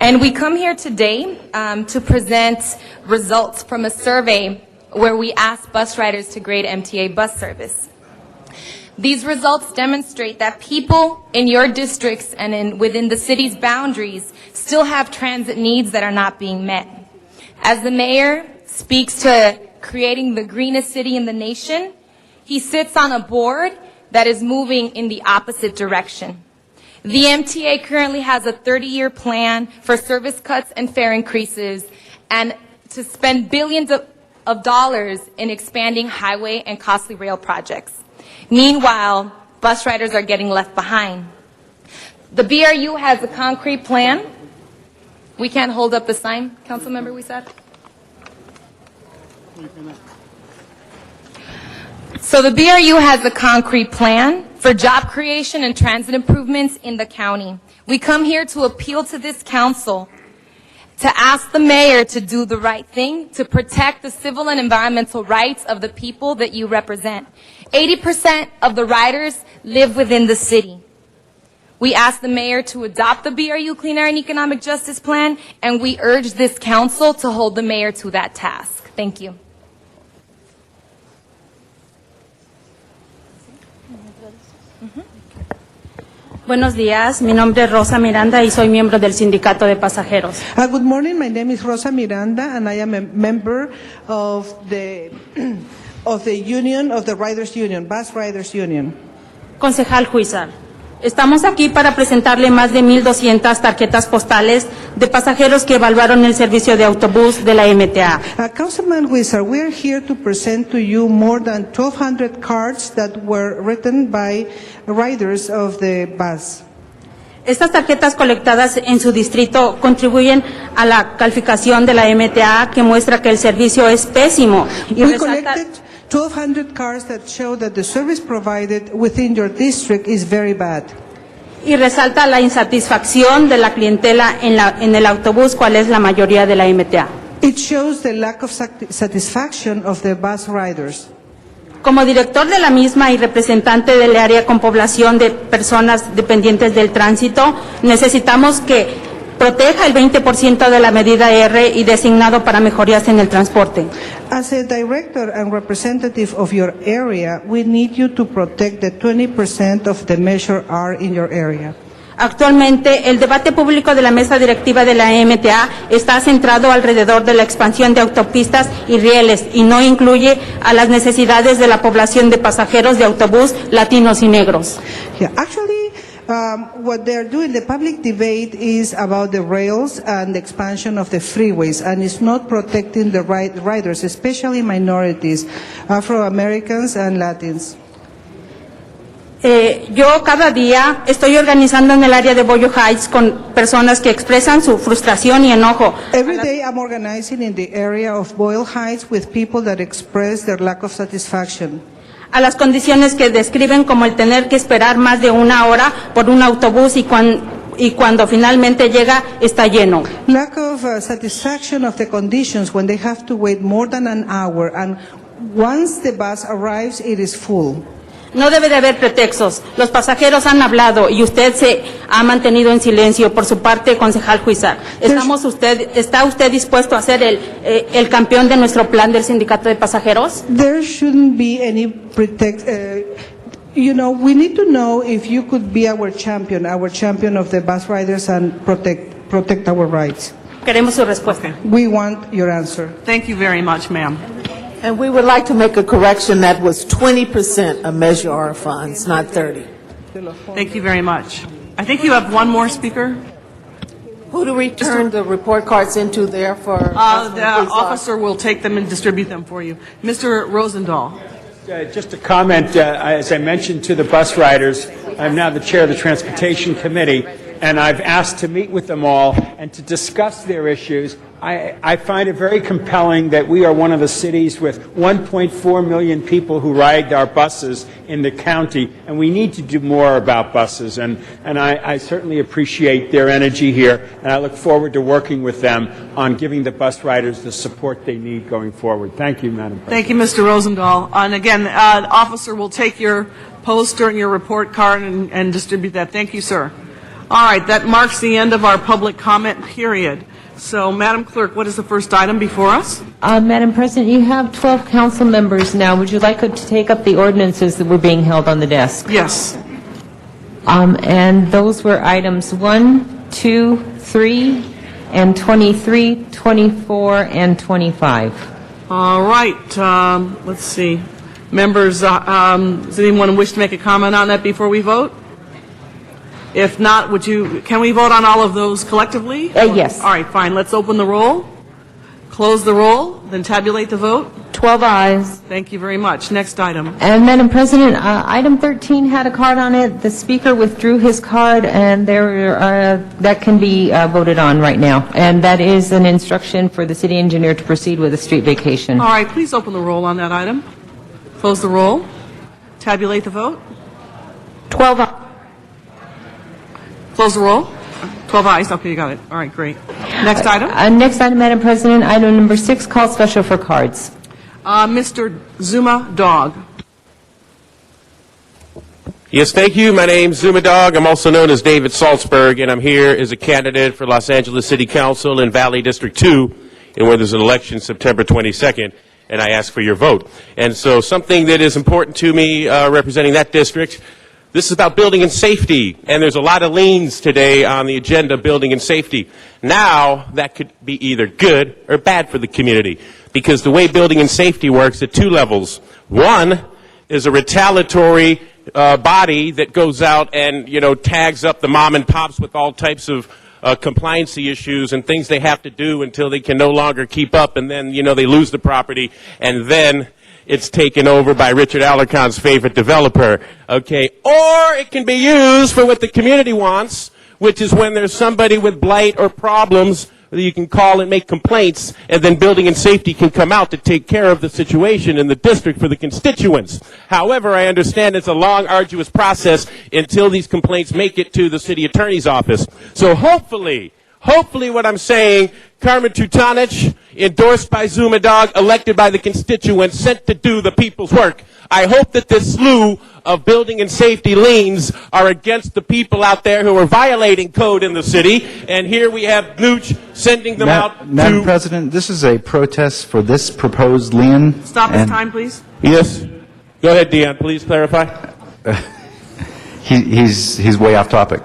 C: And we come here today to present results from a survey where we asked bus riders to grade MTA bus service. These results demonstrate that people in your districts and within the city's boundaries still have transit needs that are not being met. As the mayor speaks to creating the greenest city in the nation, he sits on a board that is moving in the opposite direction. The MTA currently has a 30-year plan for service cuts and fare increases and to spend billions of dollars in expanding highway and costly rail projects. Meanwhile, bus riders are getting left behind. The BRU has a concrete plan. We can't hold up the sign, council member, we said? So the BRU has a concrete plan for job creation and transit improvements in the county. We come here to appeal to this council to ask the mayor to do the right thing, to protect the civil and environmental rights of the people that you represent. 80% of the riders live within the city. We ask the mayor to adopt the BRU Clean Air and Economic Justice Plan, and we urge this council to hold the mayor to that task. Thank you.
E: Buenos días, mi nombre es Rosa Miranda y soy miembro del Sindicato de Pasajeros.
K: Good morning, my name is Rosa Miranda and I am a member of the of the union, of the Riders Union, Bus Riders Union.
J: Concejal Huizar, estamos aquí para presentarle más de 1,200 tarjetas postales de pasajeros que evaluaron el servicio de autobús de la MTA.
K: Councilman Huizar, we are here to present to you more than 1,200 cards that were written by riders of the bus.
J: Estas tarjetas colectadas en su distrito contribuyen a la calificación de la MTA que muestra que el servicio es pésimo. Y
K: We collected 1,200 cards that show that the service provided within your district is very bad.
J: Y resalta la insatisfacción de la clientela en el autobús, cual es la mayoría de la MTA.
K: It shows the lack of satisfaction of the bus riders.
J: Como director de la misma y representante del área con población de personas dependientes del tránsito, necesitamos que proteja el 20% de la medida R y designado para mejorías en el transporte.
K: As a director and representative of your area, we need you to protect the 20% of the measure R in your area.
J: Actualmente, el debate público de la mesa directiva de la MTA está centrado alrededor de la expansión de autopistas y rieles y no incluye a las necesidades de la población de pasajeros de autobús latinos y negros.
K: Yeah, actually, what they're doing, the public debate is about the rails and the expansion of the freeways, and it's not protecting the riders, especially minorities, Afro-Americans and Latins.
J: Yo cada día estoy organizando en el área de Boyle Heights con personas que expresan su frustración y enojo.
K: Every day I'm organizing in the area of Boyle Heights with people that express their lack of satisfaction.
J: A las condiciones que describen como el tener que esperar más de 1 hora por un autobús y cuando finalmente llega está lleno.
K: Lack of satisfaction of the conditions when they have to wait more than an hour, and once the bus arrives it is full.
J: No debe de haber pretextos. Los pasajeros han hablado y usted se ha mantenido en silencio. Por su parte, concejal Huizar, ¿está usted dispuesto a ser el campeón de nuestro plan del sindicato de pasajeros?
K: There shouldn't be any pretext. You know, we need to know if you could be our champion of the bus riders, and protect our rights.
J: Queremos su respuesta.
K: We want your answer.
H: Thank you very much, ma'am.
F: And we would like to make a correction that was 20% of Measure R funds, not 30.
H: Thank you very much. I think you have one more speaker.
F: Who do we turn the report cards into there for?
H: The officer will take them and distribute them for you. Mr. Rosendahl.
G: Just a comment, as I mentioned to the bus riders, I'm now the chair of the Transportation Committee, and I've asked to meet with them all and to discuss their issues. I find it very compelling that we are one of the cities with 1.4 million people who ride our buses in the county, and we need to do more about buses, and I certainly appreciate their energy here, and I look forward to working with them on giving the bus riders the support they need going forward. Thank you, Madam President.
H: Thank you, Mr. Rosendahl. And again, the officer will take your poster and your report card and distribute that. Thank you, sir. All right, that marks the end of our public comment period. So, Madam Clerk, what is the first item before us?
I: Madam President, you have 12 council members now. Would you like to take up the ordinances that were being held on the desk?
H: Yes.
I: And those were items 1, 2, 3, and 23, 24, and 25.
H: All right. Let's see. Members, does anyone wish to make a comment on that before we vote? If not, can we vote on all of those collectively?
I: Yes.
H: All right, fine. Let's open the roll, close the roll, then tabulate the vote.
I: 12 ayes.
H: Thank you very much. Next item.
I: And Madam President, item 13 had a card on it. The speaker withdrew his card, and that can be voted on right now. And that is an instruction for the city engineer to proceed with a street vacation.
H: All right, please open the roll on that item. Close the roll. Tabulate the vote.
I: 12 ayes.
H: Close the roll. 12 ayes. Okay, you got it. All right, great. Next item.
I: Next item, Madam President, item number 6, call special for cards.
H: Mr. Zuma Dog.
L: Yes, thank you. My name's Zuma Dog. I'm also known as David Salzberg, and I'm here as a candidate for Los Angeles City Council in Valley District 2, and where there's an election September 22nd, and I ask for your vote. And so something that is important to me representing that district, this is about building and safety, and there's a lot of lanes today on the agenda, building and safety. Now, that could be either good or bad for the community. because the way building and safety works at two levels. One is a retaliatory body that goes out and, tags up the mom and pops with all types of compliancy issues and things they have to do until they can no longer keep up, and then, they lose the property, and then it's taken over by Richard Alarcon's favorite developer, okay? Or it can be used for what the community wants, which is when there's somebody with blight or problems that you can call and make complaints, and then building and safety can come out to take care of the situation in the district for the constituents. However, I understand it's a long, arduous process until these complaints make it to the city attorney's office. So hopefully what I'm saying, Carmen Tutanich, endorsed by Zumadog, elected by the constituents, sent to do the people's work. I hope that this slew of building and safety liens are against the people out there who are violating code in the city. And here we have Nooch sending them out
O: Madam President, this is a protest for this proposed lien.
H: Stop this time, please.
L: Yes. Go ahead, Dion. Please clarify.
O: He's way off topic.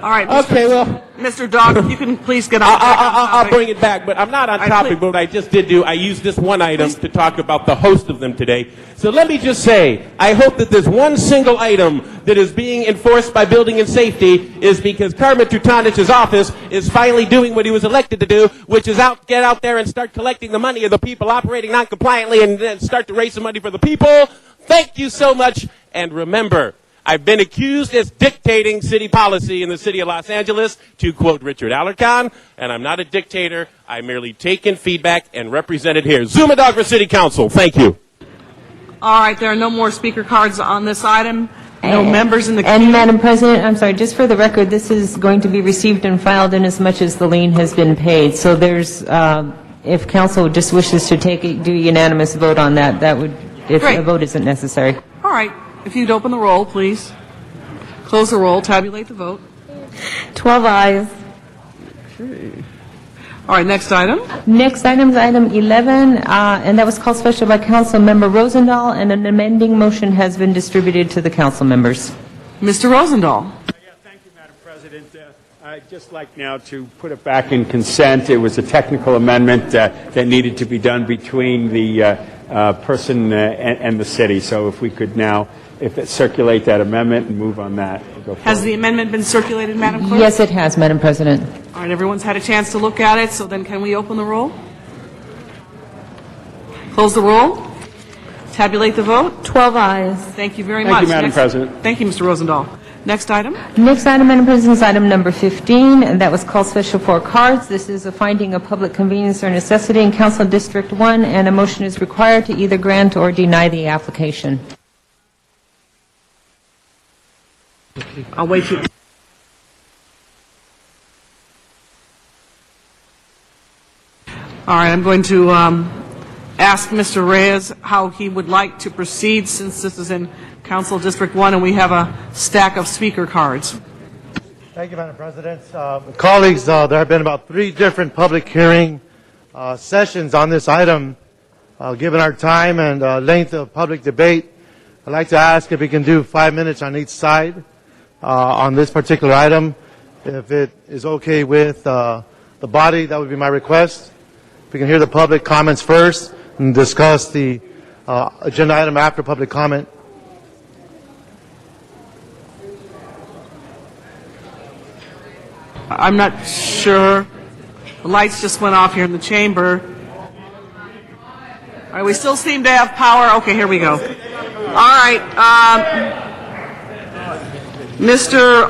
H: All right.
L: Okay, well.
H: Mr. Dog, you can please get on.
L: I'll bring it back, but I'm not on topic, but what I just did I used this one item to talk about the host of them today. So let me just say, I hope that this one single item that is being enforced by building and safety is because Carmen Tutanich's office is finally doing what he was elected to do, which is get out there and start collecting the money of the people operating non-compliantly and then start to raise some money for the people. Thank you so much, and remember, I've been accused as dictating city policy in the city of Los Angeles, to quote Richard Alarcon, and I'm not a dictator. I merely take in feedback and represent it here. Zumadog for City Council. Thank you.
H: All right, there are no more speaker cards on this item. No members in the queue.
I: And Madam President, I'm sorry, just for the record, this is going to be received and filed in as much as the lien has been paid. So there's, if council just wishes to do a unanimous vote on that would, if a vote isn't necessary.
H: All right. If you'd open the roll, please. Close the roll. Tabulate the vote.
I: 12 ayes.
H: Okay. All right, next item.
I: Next item is item 11, and that was called special by Council Member Rosendahl, and an amending motion has been distributed to the council members.
H: Mr. Rosendahl.
G: Thank you, Madam President. I'd just like now to put it back in consent. It was a technical amendment that needed to be done between the person and the city. So if we could now circulate that amendment and move on that.
H: Has the amendment been circulated, Madam Clerk?
I: Yes, it has, Madam President.
H: All right, everyone's had a chance to look at it, so then can we open the roll? Close the roll. Tabulate the vote.
I: 12 ayes.
H: Thank you very much.
G: Thank you, Madam President.
H: Thank you, Mr. Rosendahl. Next item.
I: Next item, Madam President, is item number 15, and that was called special for cards. This is a finding of public convenience or necessity in Council District 1, and a motion is required to either grant or deny the application.
H: I'll wait for you. All right, I'm going to ask Mr. Reyes how he would like to proceed, since this is in Council District 1 and we have a stack of speaker cards.
M: Thank you, Madam President. Colleagues, there have been about 3 different public hearing sessions on this item. Given our time and length of public debate, I'd like to ask if we can do 5 minutes on each side on this particular item. If it is okay with the body, that would be my request. If we can hear the public comments first and discuss the agenda item after public comment.
H: I'm not sure. The lights just went off here in the chamber. All right, we still seem to have power. Okay, here we go. All right. Mr.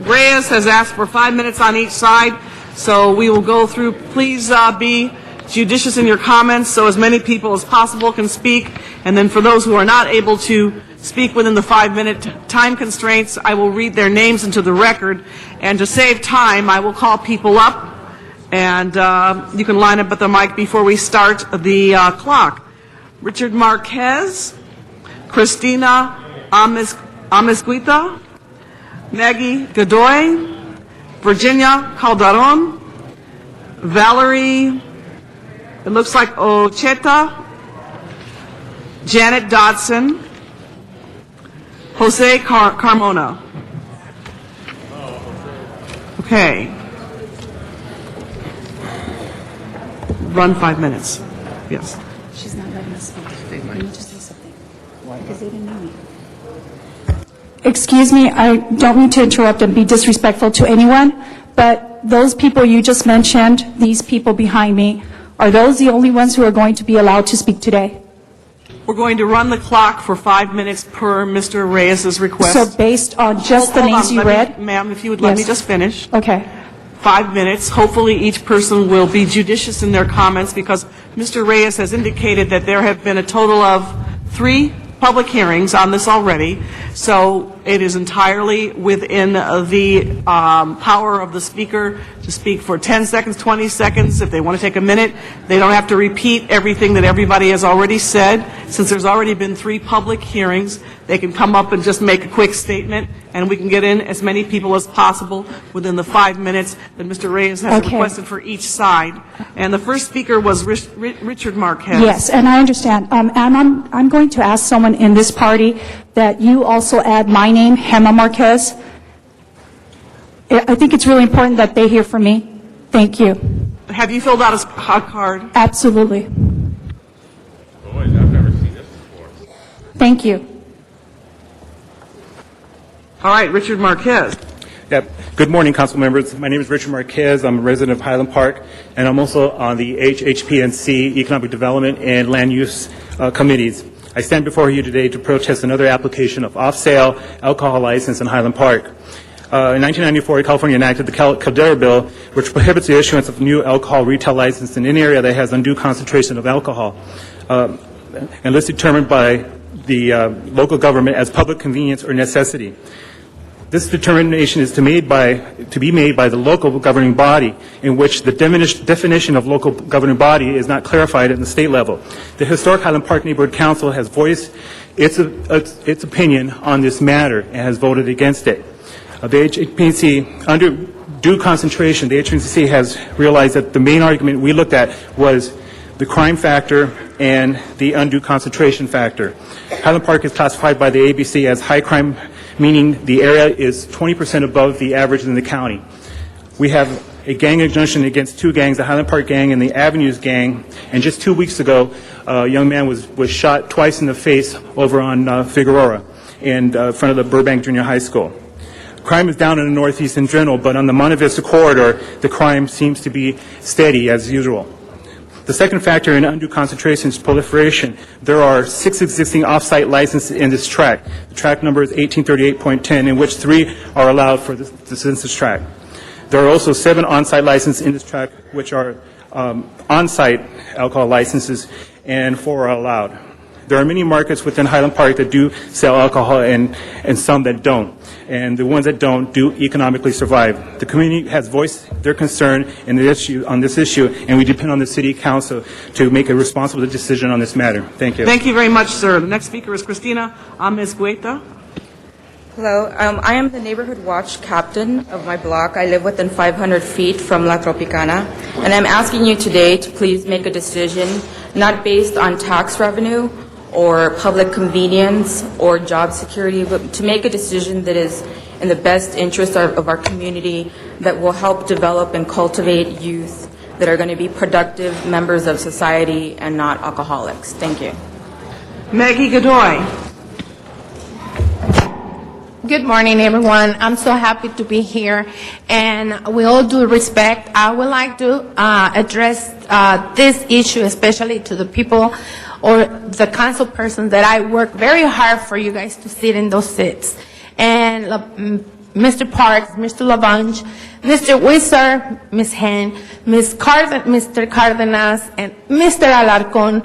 H: Reyes has asked for 5 minutes on each side, so we will go through. Please be judicious in your comments so as many people as possible can speak. And then for those who are not able to speak within the 5-minute time constraints, I will read their names into the record. And to save time, I will call people up, and you can line up at the mic before we start the clock. Richard Marquez, Christina Amezquita, Maggie Godoy, Virginia Calderon, Valerie, it looks like Ocheta, Janet Dodson, Jose Carmona. Okay. Run 5 minutes. Yes.
E: She's not letting us speak. Can you just say something? Because they didn't know me.
N: Excuse me, I don't mean to interrupt and be disrespectful to anyone, but those people you just mentioned, these people behind me, are those the only ones who are going to be allowed to speak today?
H: We're going to run the clock for 5 minutes per Mr. Reyes's request.
N: So based on just the
H: Hold
N: names
H: on,
N: you
H: let me-
N: read?
H: Ma'am, if you would let me
N: Yes.
H: just finish.
N: Okay.
H: 5 minutes. Hopefully, each person will be judicious in their comments because Mr. Reyes has indicated that there have been a total of 3 public hearings on this already. So it is entirely within the power of the speaker to speak for 10 seconds, 20 seconds. If they want to take a minute, they don't have to repeat everything that everybody has already said. Since there's already been 3 public hearings, they can come up and just make a quick statement, and we can get in as many people as possible within the 5 minutes that Mr. Reyes has
N: Okay.
H: requested for each side. And the first speaker was Richard Marquez.
N: Yes, and I understand. And I'm going to ask someone in this party that you also add my name, Hema Marquez. I think it's really important that they hear from me. Thank you.
H: Have you filled out a card?
N: Absolutely.
L: Boys, I've never seen this before.
N: Thank you.
H: All right, Richard Marquez.
P: Yep. Good morning, council members. My name is Richard Marquez. I'm a resident of Highland Park, and I'm also on the HHPNC Economic Development and Land Use Committees. I stand before you today to protest another application of off-sale alcohol license in Highland Park. In 1994, California enacted the Caldera Bill, which prohibits the issuance of new alcohol retail license in any area that has undue concentration of alcohol, and this determined by the local government as public convenience or necessity. This determination is to be made by the local governing body, in which the definition of local governing body is not clarified at the state level. The Historic Highland Park Neighborhood Council has voiced its opinion on this matter and has voted against it. The HHPNC, under due concentration, the HHPNC has realized that the main argument we looked at was the crime factor and the undue concentration factor. Highland Park is classified by the ABC as high crime, meaning the area is 20% above the average in the county. We have a gang injunction against 2 gangs, the Highland Park gang and the Avenues gang, and just 2 weeks ago, a young man was shot twice in the face over on Figueroa in front of the Burbank Junior High School. Crime is down in the northeast in general, but on the Monte Vista corridor, the crime seems to be steady as usual. The second factor in undue concentration is proliferation. There are 6 existing off-site licenses in this tract. The tract number is 1838.10, in which 3 are allowed for the census tract. There are also 7 on-site licenses in this tract, which are on-site alcohol licenses, and 4 are allowed. There are many markets within Highland Park that do sell alcohol and some that don't. And the ones that don't do economically survive. The community has voiced their concern on this issue, and we depend on the City Council to make a responsible decision on this matter. Thank you.
H: Thank you very much, sir. The next speaker is Cristina Amezgueta.
Q: Hello, I am the neighborhood watch captain of my block. I live within 500 feet from La Tropicana, and I'm asking you today to please make a decision not based on tax revenue or public convenience or job security, but to make a decision that is in the best interest of our community, that will help develop and cultivate youth that are going to be productive members of society and not alcoholics. Thank you.
H: Maggie Godoy.
X: Good morning, everyone. I'm so happy to be here. And with all due respect, I would like to address this issue, especially to the people or the council persons that I work very hard for you guys to sit in those seats. And Mr. Parks, Mr. Lavange, Mr. Wizard, Ms. Hen, Mr. Cardenas, and Mr. Alarcon,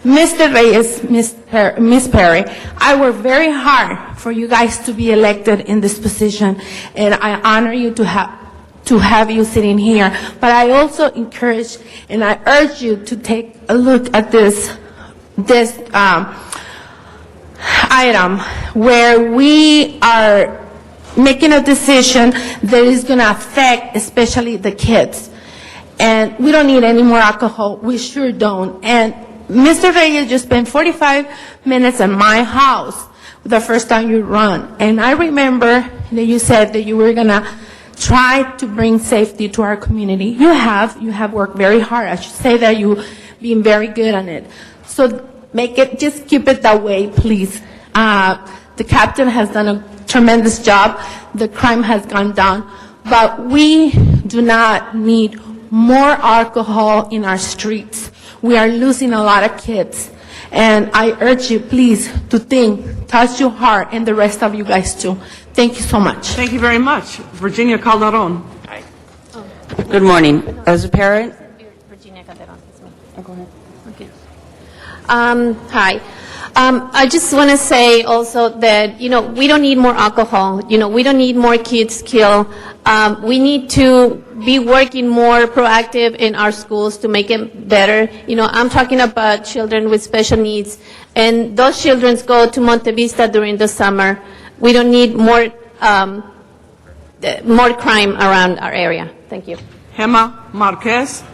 X: Mr. Reyes, Ms. Perry. I work very hard for you guys to be elected in this position, and I honor you to have you sitting here. But I also encourage and I urge you to take a look at this item where we are making a decision that is going to affect especially the kids. And we don't need any more alcohol. We sure don't. And Mr. Reyes just spent 45 minutes at my house the first time you run. And I remember that you said that you were going to try to bring safety to our community. You have worked very hard. I should say that you've been very good on it. So just keep it that way, please. The captain has done a tremendous job. The crime has gone down. But we do not need more alcohol in our streets. We are losing a lot of kids. And I urge you, please, to think, touch your heart, and the rest of you guys too. Thank you so much.
H: Thank you very much. Virginia Calderon.
A: Good morning. As a parent,
J: Virginia Calderon. Go ahead. Okay. Hi. I just want to say also that, we don't need more alcohol. We don't need more kids killed. We need to be working more proactive in our schools to make it better. I'm talking about children with special needs, and those children go to Monte Vista during the summer. We don't need more crime around our area. Thank you.
H: Gemma Marquez.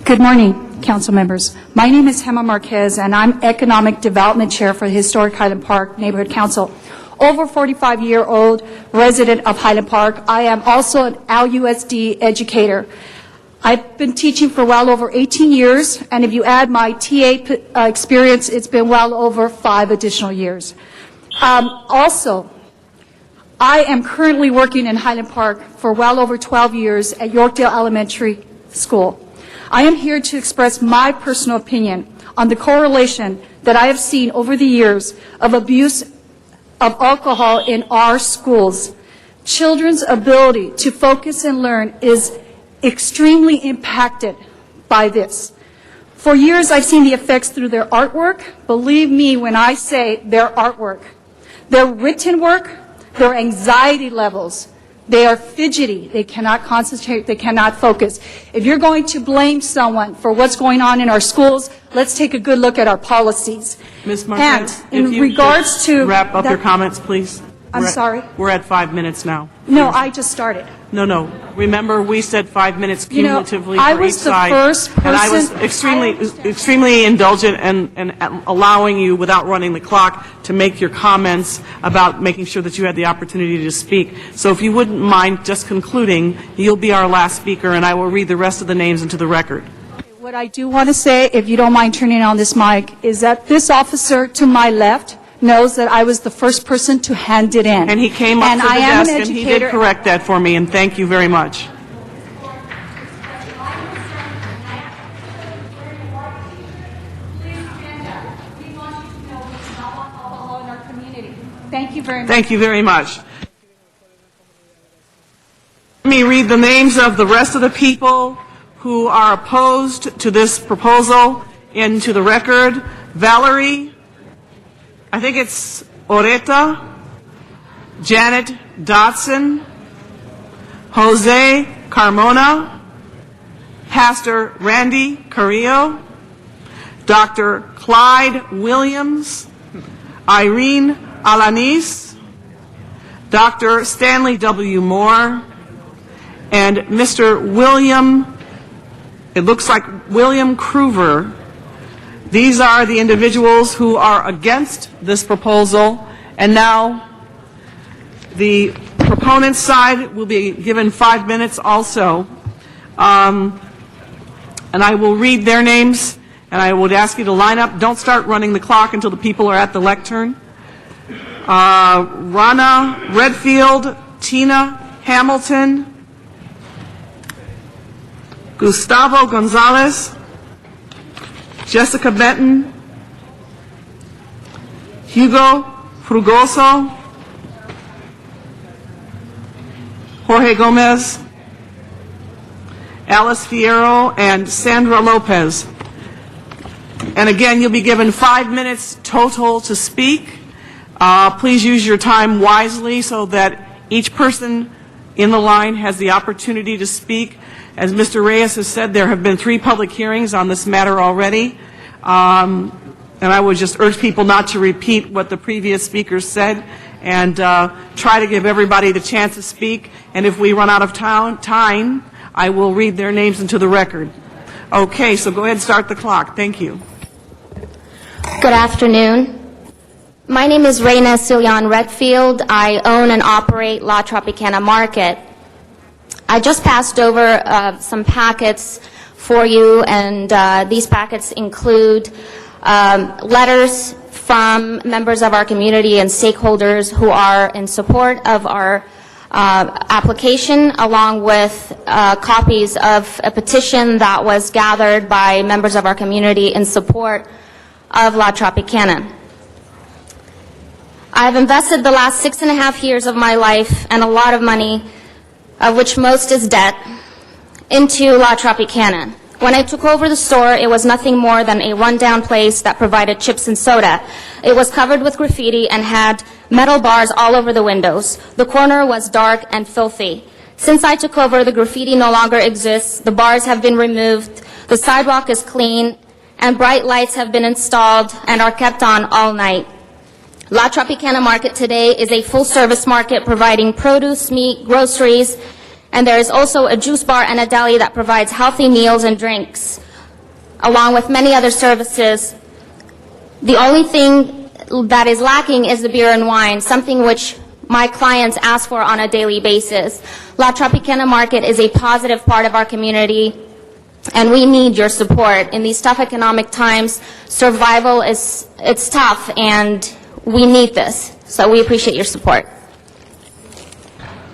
N: Good morning, council members. My name is Gemma Marquez, and I'm Economic Development Chair for the Historic Highland Park Neighborhood Council. Over 45-year-old resident of Highland Park, I am also an LUSD educator. I've been teaching for well over 18 years, and if you add my TA experience, it's been well over 5 additional years. Also, I am currently working in Highland Park for well over 12 years at Yorkdale Elementary School. I am here to express my personal opinion on the correlation that I have seen over the years of abuse of alcohol in our schools. Children's ability to focus and learn is extremely impacted by this. For years, I've seen the effects through their artwork. Believe me when I say their artwork. Their written work, their anxiety levels. They are fidgety. They cannot concentrate. They cannot focus. If you're going to blame someone for what's going on in our schools, let's take a good look at our policies.
H: Ms. Marquez,
N: and in regards to
H: wrap up your comments, please.
N: I'm sorry?
H: We're at 5 minutes now.
N: No, I just started.
H: No. Remember, we said 5 minutes cumulatively
N: I
H: for
N: was
H: each
N: the
H: side.
N: first
H: And I was
N: person-
H: extremely indulgent and allowing you, without running the clock, to make your comments about making sure that you had the opportunity to speak. So if you wouldn't mind just concluding, you'll be our last speaker, and I will read the rest of the names into the record.
N: What I do want to say, if you don't mind turning on this mic, is that this officer to my left knows that I was the first person to hand it in.
H: And he came up
N: and
H: to the
N: I am
H: desk
N: an
H: and he
N: educator.
H: did correct that for me, and thank you very much.
N: Thank you very much.
H: Thank you very much. Let me read the names of the rest of the people who are opposed to this proposal into the record. Valerie, I think it's Oreta, Janet Dotson, Jose Carmona, Pastor Randy Carrillo, Dr. Clyde Williams, Irene Alanis, Dr. Stanley W. Moore, and Mr. William, it looks like William Kruver. These are the individuals who are against this proposal, and now the proponent's side will be given 5 minutes also. And I will read their names, and I would ask you to line up. Don't start running the clock until the people are at the lectern. Rana Redfield, Tina Hamilton, Gustavo Gonzalez, Jessica Benton, Hugo Frugoso, Jorge Gomez, Alice Fierro, and Sandra Lopez. And again, you'll be given 5 minutes total to speak. Please use your time wisely so that each person in the line has the opportunity to speak. As Mr. Reyes has said, there have been 3 public hearings on this matter already. And I would just urge people not to repeat what the previous speakers said, and try to give everybody the chance to speak. And if we run out of time, I will read their names into the record. Okay, so go ahead and start the clock. Thank you.
R: Good afternoon.
D: My name is Reina Cilian Redfield. I own and operate La Tropicana Market. I just passed over some packets for you, and these packets include letters from members of our community and stakeholders who are in support of our application, along with copies of a petition that was gathered by members of our community in support of La Tropicana. I've invested the last 6.5 years of my life and a lot of money, of which most is debt, into La Tropicana. When I took over the store, it was nothing more than a rundown place that provided chips and soda. It was covered with graffiti and had metal bars all over the windows. The corner was dark and filthy. Since I took over, the graffiti no longer exists, the bars have been removed, the sidewalk is clean, and bright lights have been installed and are kept on all night. La Tropicana Market today is a full-service market providing produce, meat, groceries, and there is also a juice bar and a deli that provides healthy meals and drinks, along with many other services. The only thing that is lacking is the beer and wine, something which my clients ask for on a daily basis. La Tropicana Market is a positive part of our community, and we need your support. In these tough economic times, survival it's tough, and we need this. So we appreciate your support.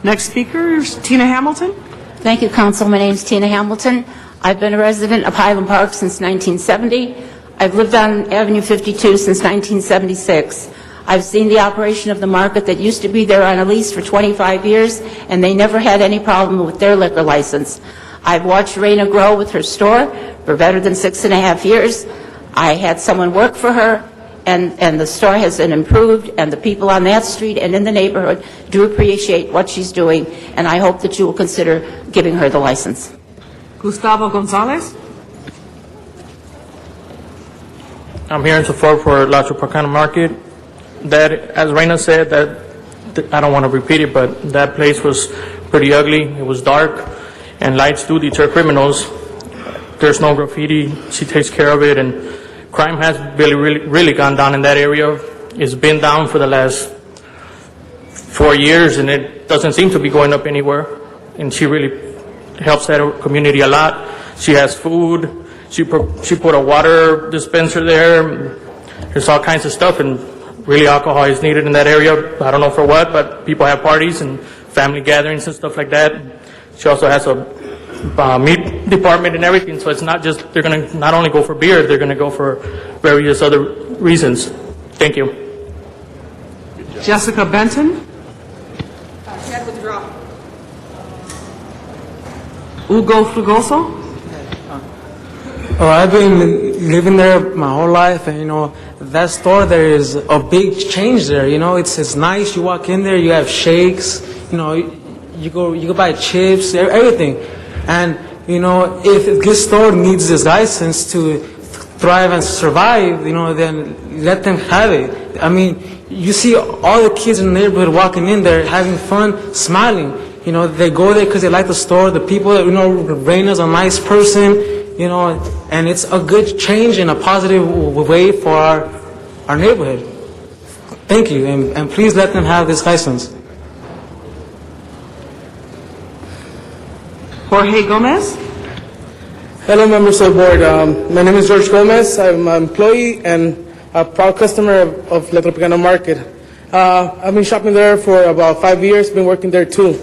H: Next speaker is Tina Hamilton.
R: Thank you, Council. My name is Tina Hamilton. I've been a resident of Highland Park since 1970. I've lived on Avenue 52 since 1976. I've seen the operation of the market that used to be there on a lease for 25 years, and they never had any problem with their liquor license. I've watched Reina grow with her store for better than 6.5 years. I had someone work for her, and the store has been improved, and the people on that street and in the neighborhood do appreciate what she's doing, and I hope that you will consider giving her the license.
H: Gustavo Gonzalez.
T: I'm here in support for La Tropicana Market. That, as Reina said, that I don't want to repeat it, but that place was pretty ugly. It was dark, and lights do deter criminals. There's no graffiti. She takes care of it, and crime has really gone down in that area. It's been down for the last 4 years, and it doesn't seem to be going up anywhere. And she really helps that community a lot. She has food. She put a water dispenser there. There's all kinds of stuff, and really alcohol is needed in that area. I don't know for what, but people have parties and family gatherings and stuff like that. She also has a meat department and everything, so it's not just, they're going to not only go for beer, they're going to go for various other reasons. Thank you.
H: Jessica Benton. Hugo Frugoso.
W: Oh, I've been living there my whole life, and that store, there is a big change there. It's nice. You walk in there, you have shakes. You go buy chips, everything. And if this store needs this license to thrive and survive, then let them have it. I mean, you see all the kids in the neighborhood walking in there, having fun, smiling. They go there because they like the store. The people, Reina's a nice person, and it's a good change in a positive way for our neighborhood. Thank you, and please let them have this license.
H: Jorge Gomez.
Y: Hello, members of the board. My name is George Gomez. I'm an employee and a proud customer of La Tropicana Market. I've been shopping there for about 5 years, been working there too.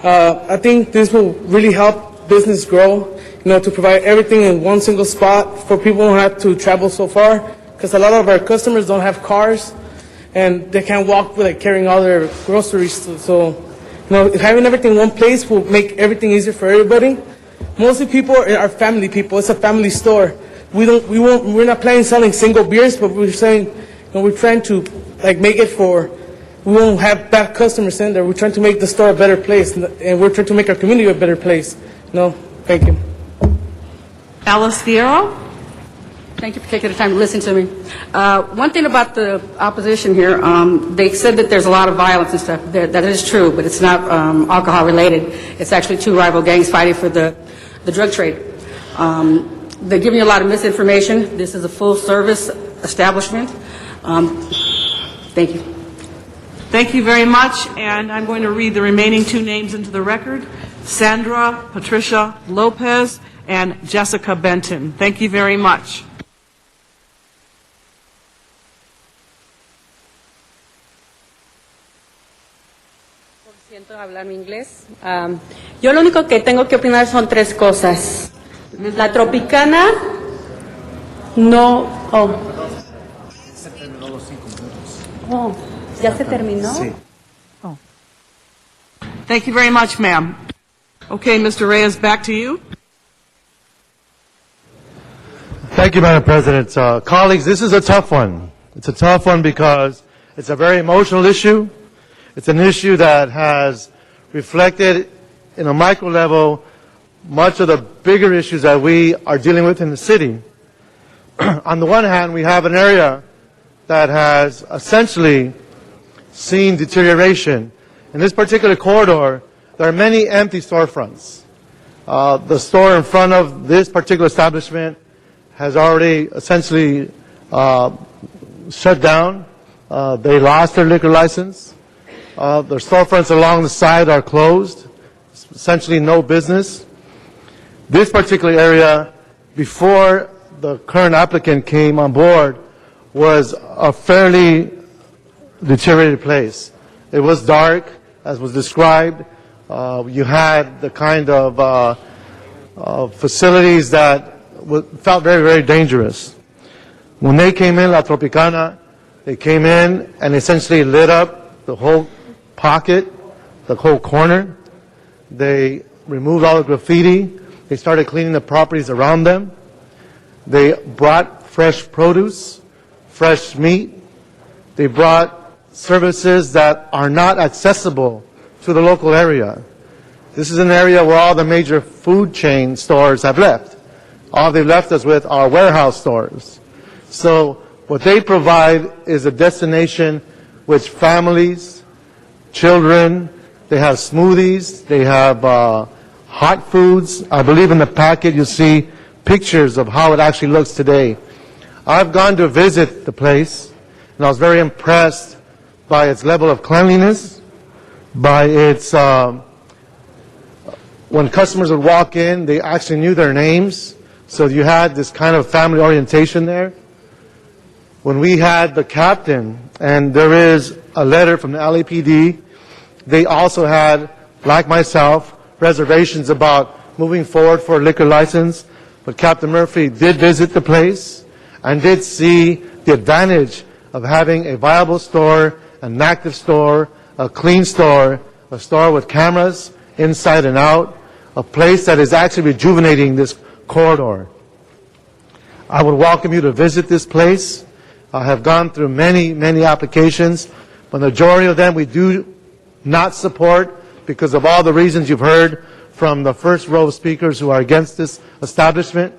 Y: I think this will really help business grow, to provide everything in one single spot for people who don't have to travel so far, because a lot of our customers don't have cars and they can't walk with carrying all their groceries. So having everything in one place will make everything easier for everybody. Mostly people are family people. It's a family store. We're not planning selling single beers, but we're saying, we're trying to make it for, we won't have bad customers in there. We're trying to make the store a better place, and we're trying to make our community a better place. Thank you.
H: Alice Fierro.
Z: Thank you for taking the time to listen to me. One thing about the opposition here, they said that there's a lot of violence and stuff. That is true, but it's not alcohol related. It's actually two rival gangs fighting for the drug trade. They're giving you a lot of misinformation. This is a full service establishment. Thank you.
H: Thank you very much, and I'm going to read the remaining 2 names into the record: Sandra Patricia Lopez and Jessica Benton. Thank you very much.
Z: Siento hablar mi inglés. Yo lo único que tengo que opinar son 3 cosas. La Tropicana no... ¿ya se terminó?
H: Sí. Thank you very much, ma'am. Okay, Mr. Reyes, back to you.
M: Thank you, Madam President. Colleagues, this is a tough one. It's a tough one because it's a very emotional issue. It's an issue that has reflected in a micro level much of the bigger issues that we are dealing with in the city. On the one hand, we have an area that has essentially seen deterioration. In this particular corridor, there are many empty storefronts. The store in front of this particular establishment has already essentially shut down. They lost their liquor license. Their storefronts along the side are closed, essentially no business. This particular area, before the current applicant came on board, was a fairly deteriorated place. It was dark, as was described. You had the kind of facilities that felt very, very dangerous. When they came in, La Tropicana, they came in and essentially lit up the whole pocket, the whole corner. They removed all the graffiti. They started cleaning the properties around them. They brought fresh produce, fresh meat. They brought services that are not accessible to the local area. This is an area where all the major food chain stores have left. All they've left us with are warehouse stores. So what they provide is a destination which families, children, they have smoothies, they have hot foods. I believe in the packet you'll see pictures of how it actually looks today. I've gone to visit the place, and I was very impressed by its level of cleanliness, by its, when customers would walk in, they actually knew their names, so you had this kind of family orientation there. When we had the captain, and there is a letter from the LAPD, they also had, like myself, reservations about moving forward for a liquor license, but Captain Murphy did visit the place and did see the advantage of having a viable store, an active store, a clean store, a store with cameras inside and out, a place that is actually rejuvenating this corridor. I would welcome you to visit this place. I have gone through many, many applications, but the majority of them we do not support because of all the reasons you've heard from the first row of speakers who are against this establishment.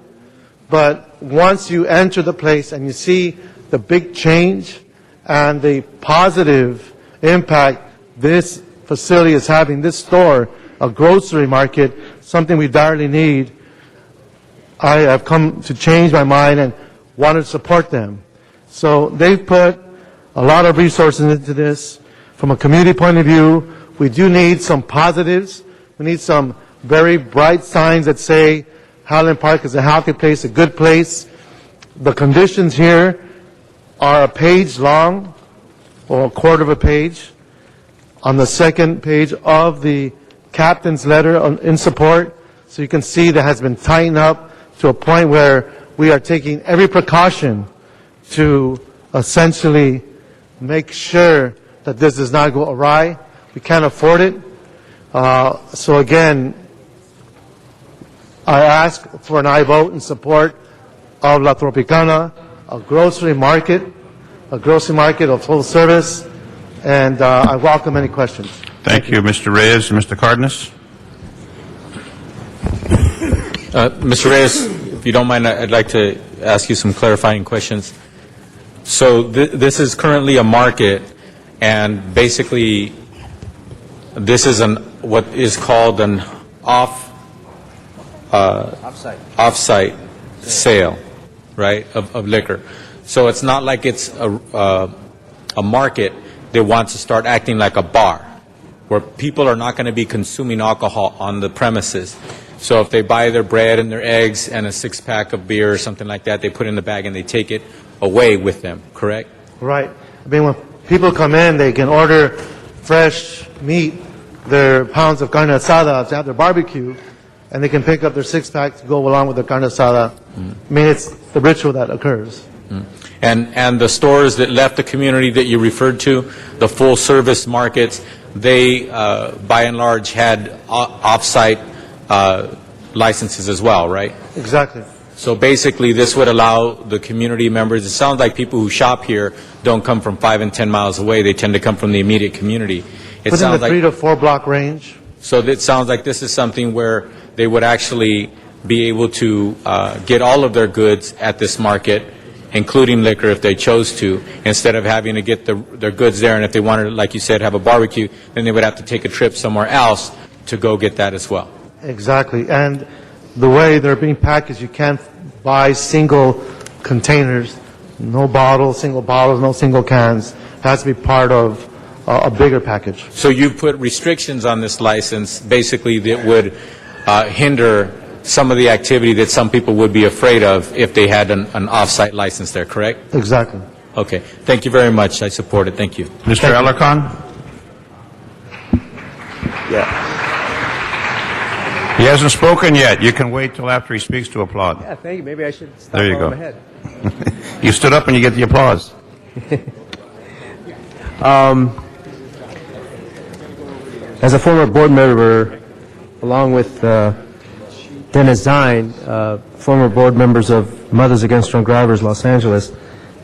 M: But once you enter the place and you see the big change and the positive impact this facility is having, this store, a grocery market, something we direly need, I have come to change my mind and want to support them. So they've put a lot of resources into this. From a community point of view, we do need some positives. We need some very bright signs that say Highland Park is a healthy place, a good place. The conditions here are a page long, or a quarter of a page, on the second page of the captain's letter in support. So you can see that has been tightened up to a point where we are taking every precaution to essentially make sure that this does not go awry. We can't afford it. So again, I ask for an aye vote in support of La Tropicana, a grocery market of full service, and I welcome any questions.
B: Thank you, Mr. Reyes. Mr. Cardenas?
C: Mr. Reyes, if you don't mind, I'd like to ask you some clarifying questions. So this is currently a market, and basically this is what is called an off-site sale, right, of liquor. So it's not like it's a market that wants to start acting like a bar, where people are not going to be consuming alcohol on the premises. So if they buy their bread and their eggs and a six-pack of beer or something like that, they put it in the bag and they take it away with them, correct?
M: Right. I mean, when people come in, they can order fresh meat, their pounds of carne asada to have their barbecue, and they can pick up their six-pack to go along with their carne asada. I mean, it's the ritual that occurs.
C: And the stores that left the community that you referred to, the full-service markets, they, by and large, had off-site licenses as well, right?
M: Exactly.
C: So basically, this would allow the community members, it sounds like people who shop here don't come from 5 and 10 miles away, they tend to come from the immediate community. It
M: Within the
C: sounds
M: 3 to 4 block range.
C: So it sounds like this is something where they would actually be able to get all of their goods at this market, including liquor if they chose to, instead of having to get their goods there, and if they wanted, like you said, have a barbecue, then they would have to take a trip somewhere else to go get that as well.
M: Exactly. And the way they're being packaged, you can't buy single containers, no bottles, single bottles, no single cans. It has to be part of a bigger package.
C: So you put restrictions on this license, basically, that would hinder some of the activity that some people would be afraid of if they had an off-site license there, correct?
M: Exactly.
C: Okay. Thank you very much. I support it. Thank you.
B: Mr. Alarcon?
F: Yeah.
B: He hasn't spoken yet. You can wait till after he speaks to applaud.
F: Yeah, thank you. Maybe I should stop
B: There you
F: while
B: go.
F: I'm ahead.
B: You stood up and you get the applause.
F: As a former board member, along with Dennis Zine, former board members of Mothers Against Drunk Drivers, Los Angeles,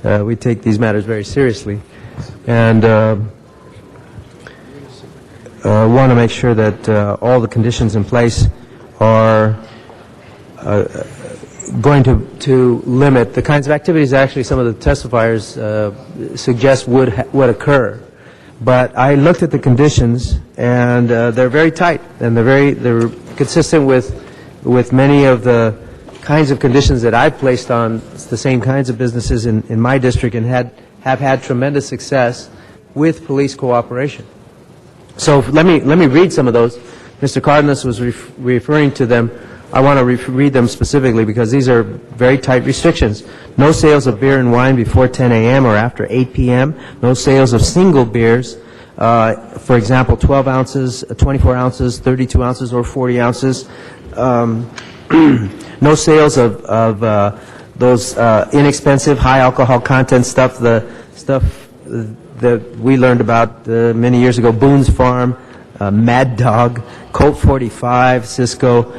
F: we take these matters very seriously, and want to make sure that all the conditions in place are going to limit the kinds of activities actually some of the testifiers suggest would occur. But I looked at the conditions, and they're very tight, and they're consistent with many of the kinds of conditions that I've placed on the same kinds of businesses in my district, and have had tremendous success with police cooperation. So let me read some of those. Mr. Cardenas was referring to them. I want to read them specifically because these are very tight restrictions. No sales of beer and wine before 10 a.m. or after 8 p.m. No sales of single beers, for example, 12 ounces, 24 ounces, 32 ounces, or 40 ounces. No sales of those inexpensive, high alcohol content stuff, the stuff that we learned about many years ago, Boone's Farm, Mad Dog, Colt 45, Cisco,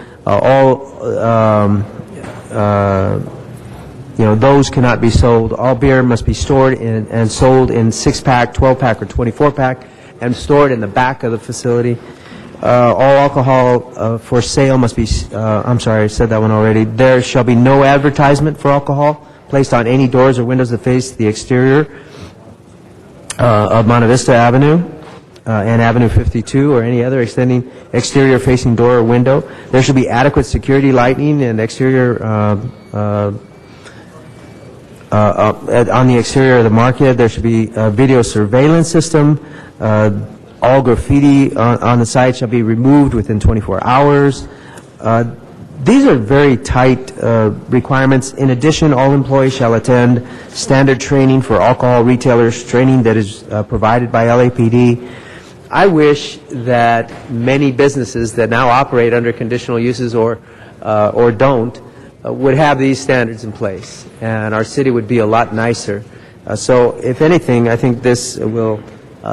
F: those cannot be sold. All beer must be stored and sold in 6-pack, 12-pack, or 24-pack, and stored in the back of the facility. All alcohol for sale must be, I'm sorry, I said that one already. There shall be no advertisement for alcohol placed on any doors or windows that face the exterior of Monte Vista Avenue and Avenue 52 or any other extending exterior facing door or window. There should be adequate security lighting and exterior on the exterior of the market. There should be a video surveillance system. All graffiti on the site shall be removed within 24 hours. These are very tight requirements. In addition, all employees shall attend standard training for alcohol retailers, training that is provided by LAPD. I wish that many businesses that now operate under conditional uses or don't would have these standards in place, and our city would be a lot nicer. So if anything, I think this will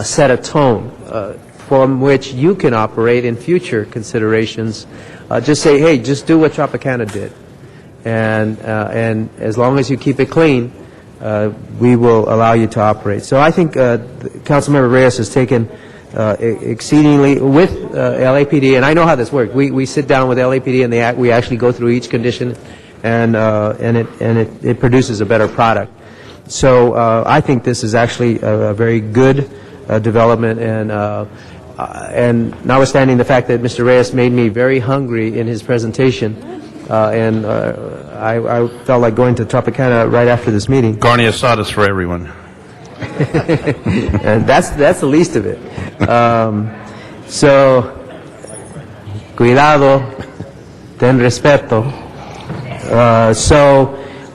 F: set a tone from which you can operate in future considerations. Just say, hey, just do what Tropicana did. And as long as you keep it clean, we will allow you to operate. So I think Councilmember Reyes has taken exceedingly with LAPD, and I know how this works. We sit down with LAPD and we actually go through each condition, and it produces a better product. So I think this is actually a very good development, and notwithstanding the fact that Mr. Reyes made me very hungry in his presentation, and I felt like going to Tropicana right after this meeting.
B: Carne asada is for everyone.
F: And that's the least of it. So, cuidado, ten respeto.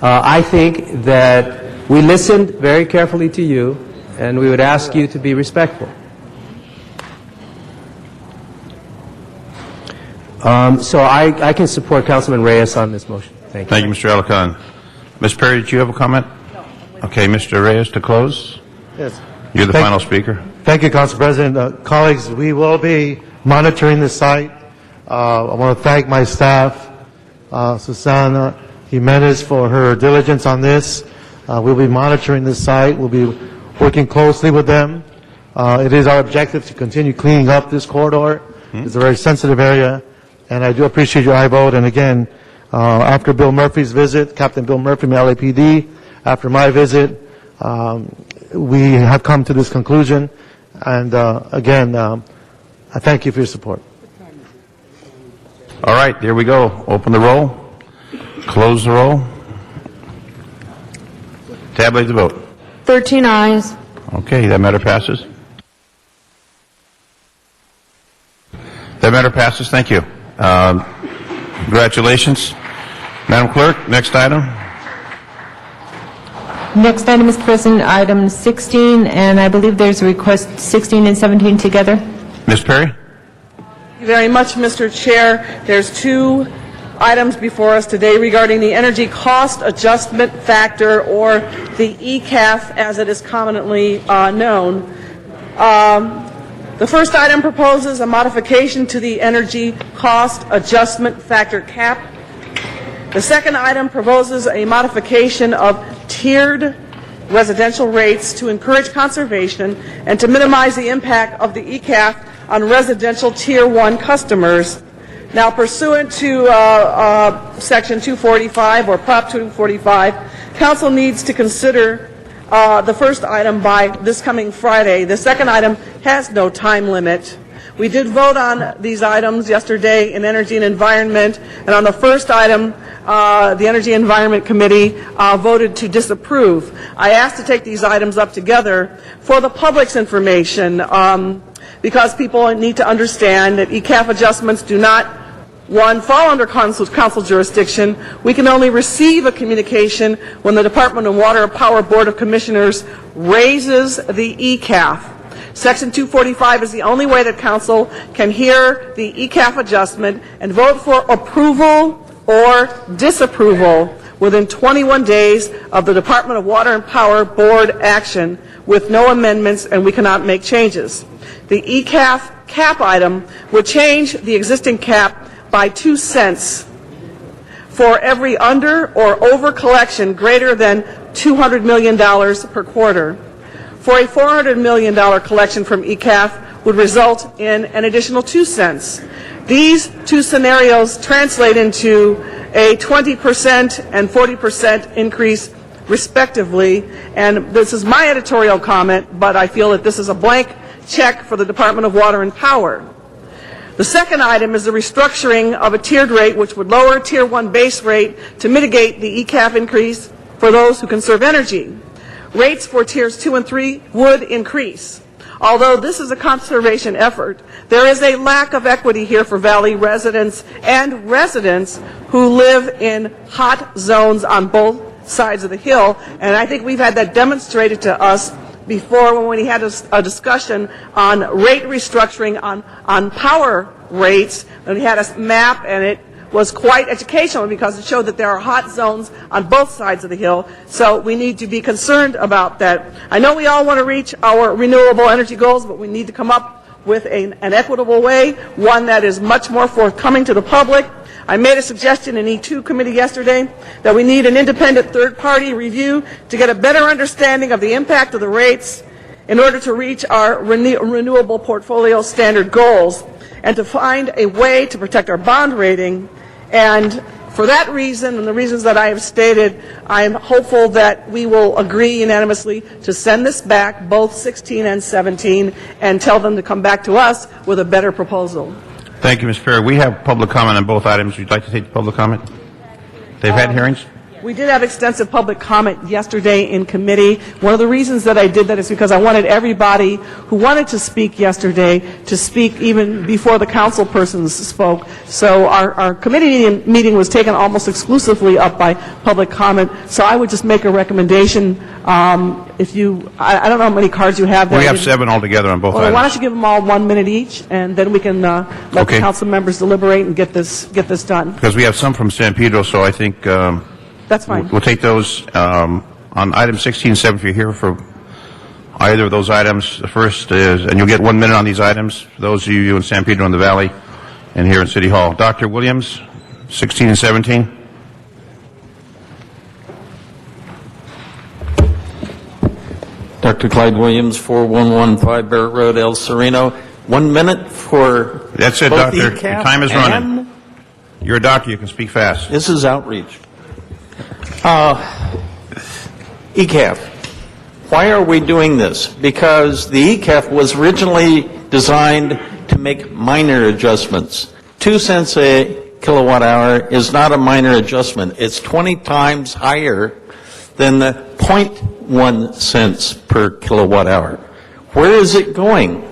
F: I think that we listened very carefully to you, and we would ask you to be respectful. So I can support Councilman Reyes on this motion. Thank you.
B: Thank you, Mr. Alarcon. Ms. Perry, did you have a comment? Okay, Mr. Reyes to close.
M: Yes.
B: You're the final speaker.
M: Thank you, Council President. Colleagues, we will be monitoring the site. I want to thank my staff, Susana Jimenez, for her diligence on this. We'll be monitoring the site. We'll be working closely with them. It is our objective to continue cleaning up this corridor. It's a very sensitive area, and I do appreciate your aye vote. And again, after Bill Murphy's visit, Captain Bill Murphy from LAPD, after my visit, we have come to this conclusion. And again, I thank you for your support.
B: All right, there we go. Open the roll. Close the roll. Tabulate the vote.
A: 13 ayes.
B: Okay, that matter passes. That matter passes. Thank you. Congratulations. Madam Clerk, next item.
I: Next item, Mr. President, item 16, and I believe there's a request 16 and 17 together.
B: Ms. Perry?
H: Thank you very much, Mr. Chair. There's two items before us today regarding the Energy Cost Adjustment Factor, or the ECAF as it is commonly known. The first item proposes a modification to the Energy Cost Adjustment Factor cap. The second item proposes a modification of tiered residential rates to encourage conservation and to minimize the impact of the ECAF on residential Tier 1 customers. Now, pursuant to Section 245 or Prop 245, Council needs to consider the first item by this coming Friday. The second item has no time limit. We did vote on these items yesterday in Energy and Environment, and on the first item, the Energy and Environment Committee voted to disapprove. I asked to take these items up together for the public's information, because people need to understand that ECAF adjustments do not, one, fall under council jurisdiction. We can only receive a communication when the Department of Water and Power Board of Commissioners raises the ECAF. Section 245 is the only way that council can hear the ECAF adjustment and vote for approval or disapproval within 21 days of the Department of Water and Power Board action with no amendments, and we cannot make changes. The ECAF cap item would change the existing cap by 2 cents for every under or over collection greater than $200 million per quarter. For a $400 million collection from ECAF would result in an additional 2 cents. These two scenarios translate into a 20% and 40% increase respectively, and this is my editorial comment, but I feel that this is a blank check for the Department of Water and Power. The second item is the restructuring of a tiered rate which would lower Tier 1 base rate to mitigate the ECAF increase for those who conserve energy. Rates for Tiers 2 and 3 would increase. Although this is a conservation effort, there is a lack of equity here for Valley residents and residents who live in hot zones on both sides of the hill, and I think we've had that demonstrated to us before when we had a discussion on rate restructuring on power rates, and we had a map, and it was quite educational because it showed that there are hot zones on both sides of the hill, so we need to be concerned about that. I know we all want to reach our renewable energy goals, but we need to come up with an equitable way, one that is much more forthcoming to the public. I made a suggestion in E2 committee yesterday that we need an independent third-party review to get a better understanding of the impact of the rates in order to reach our renewable portfolio standard goals and to find a way to protect our bond rating. And for that reason and the reasons that I have stated, I am hopeful that we will agree unanimously to send this back, both 16 and 17, and tell them to come back to us with a better proposal.
B: Thank you, Ms. Perry. We have public comment on both items. Would you like to take the public comment? They've had hearings?
H: We did have extensive public comment yesterday in committee. One of the reasons that I did that is because I wanted everybody who wanted to speak yesterday to speak even before the council persons spoke. So our committee meeting was taken almost exclusively up by public comment. So I would just make a recommendation. If you, I don't know how many cards you have there.
B: We have 7 altogether on both
H: Well,
B: items.
H: why don't you give them all 1 minute each, and then we can let the council members deliberate and get this done.
B: Because we have some from San Pedro, so I think
H: That's fine.
B: we'll take those on item 16 and 7 if you're here for either of those items. The first is, and you'll get 1 minute on these items, for those of you in San Pedro in the Valley and here in City Hall. Dr. Williams, 16 and 17.
G: Dr. Clyde Williams, 4115 Barrett Road, El Sereno. 1 minute for
B: That's it,
G: both
B: doctor.
G: ECAF
B: Your time is running.
G: and-
B: You're a doctor. You can speak fast.
G: This is outreach. ECAF. Why are we doing this? Because the ECAF was originally designed to make minor adjustments. 2 cents a kilowatt hour is not a minor adjustment. It's 20 times higher than the 0.1 cents per kilowatt hour. Where is it going?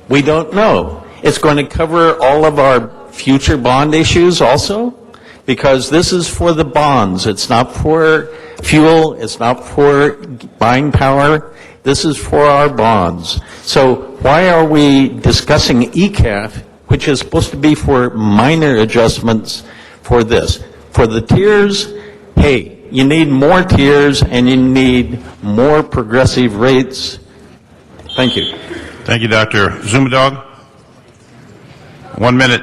G: We don't know. It's going to cover all of our future bond issues also, because this is for the bonds. It's not for fuel. It's not for buying power. This is for our bonds. So why are we discussing ECAF, which is supposed to be for minor adjustments for this? For the tiers, hey, you need more tiers and you need more progressive rates. Thank you.
B: Thank you, Dr. Zumadog. 1 minute.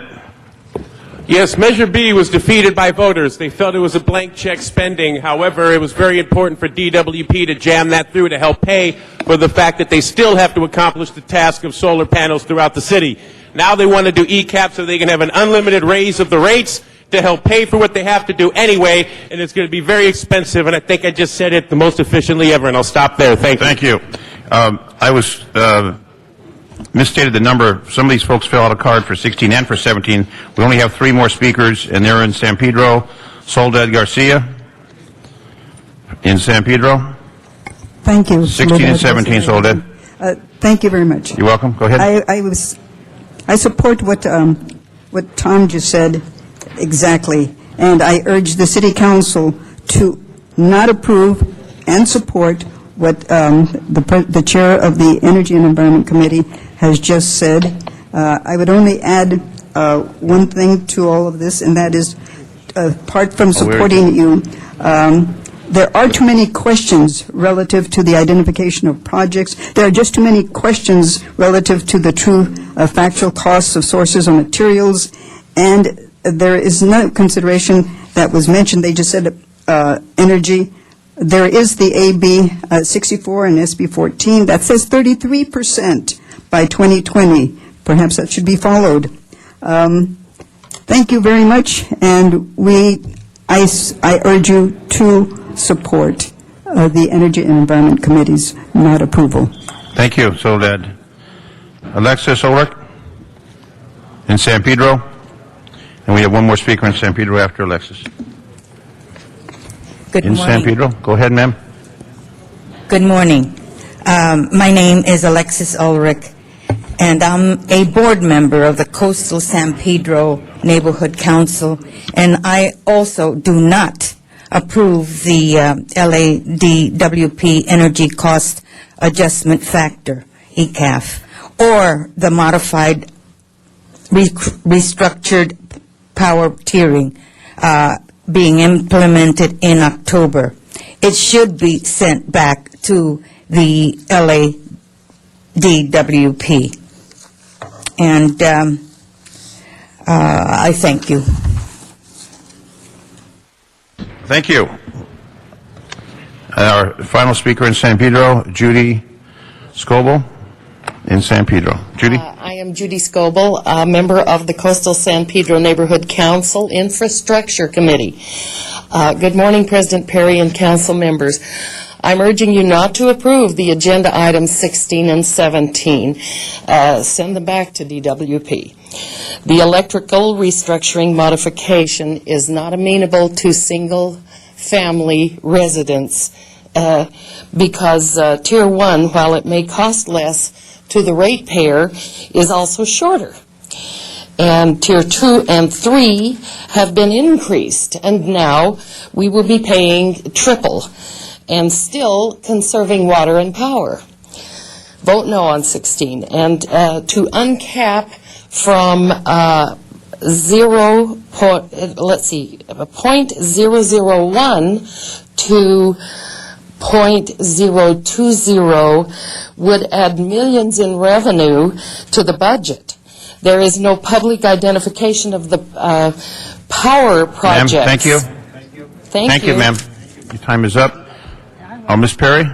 L: Yes, Measure B was defeated by voters. They felt it was a blank check spending. However, it was very important for DWP to jam that through to help pay for the fact that they still have to accomplish the task of solar panels throughout the city. Now they want to do ECAP so they can have an unlimited raise of the rates to help pay for what they have to do anyway, and it's going to be very expensive, and I think I just said it the most efficiently ever, and I'll stop there. Thank you.
B: Thank you. I was misstated the number. Some of these folks fill out a card for 16 and for 17. We only have 3 more speakers, and they're in San Pedro. Soledad Garcia in San Pedro.
K: Thank you.
B: 16 and 17, Soledad.
K: Thank you very much.
B: You're welcome. Go ahead.
K: I support what Tom just said exactly, and I urge the City Council to not approve and support what the Chair of the Energy and Environment Committee has just said. I would only add one thing to all of this, and that is, apart from supporting you, there are too many questions relative to the identification of projects. There are just too many questions relative to the true factual costs of sources or materials, and there is no consideration that was mentioned. They just said energy. There is the AB 64 and SB 14 that says 33% by 2020. Perhaps that should be followed. Thank you very much, and I urge you to support the Energy and Environment Committee's not approval.
B: Thank you, Soledad. Alexis Ulrich in San Pedro. And we have 1 more speaker in San Pedro after Alexis.
O: Good
B: in
O: morning.
B: San Pedro. Go ahead, ma'am.
O: Good morning. My name is Alexis Ulrich, and I'm a board member of the Coastal San Pedro Neighborhood Council, and I also do not approve the LADWP Energy Cost Adjustment Factor, ECAF, or the modified restructured power tiering being implemented in October. It should be sent back to the LADWP. And I thank you.
B: Thank you. Our final speaker in San Pedro, Judy Scoble in San Pedro. Judy?
S: I am Judy Scoble, a member of the Coastal San Pedro Neighborhood Council Infrastructure Committee. Good morning, President Perry and council members. I'm urging you not to approve the agenda items 16 and 17. Send them back to DWP. The electrical restructuring modification is not amenable to single family residents, because Tier 1, while it may cost less to the ratepayer, is also shorter. And Tier 2 and 3 have been increased, and now we will be paying triple and still conserving water and power. Vote no on 16. And to uncap from 0.001 to 0.020 would add millions in revenue to the budget. There is no public identification of the power projects.
B: Ma'am, thank you.
S: Thank you,
B: ma'am. Your time is up. Ms. Perry,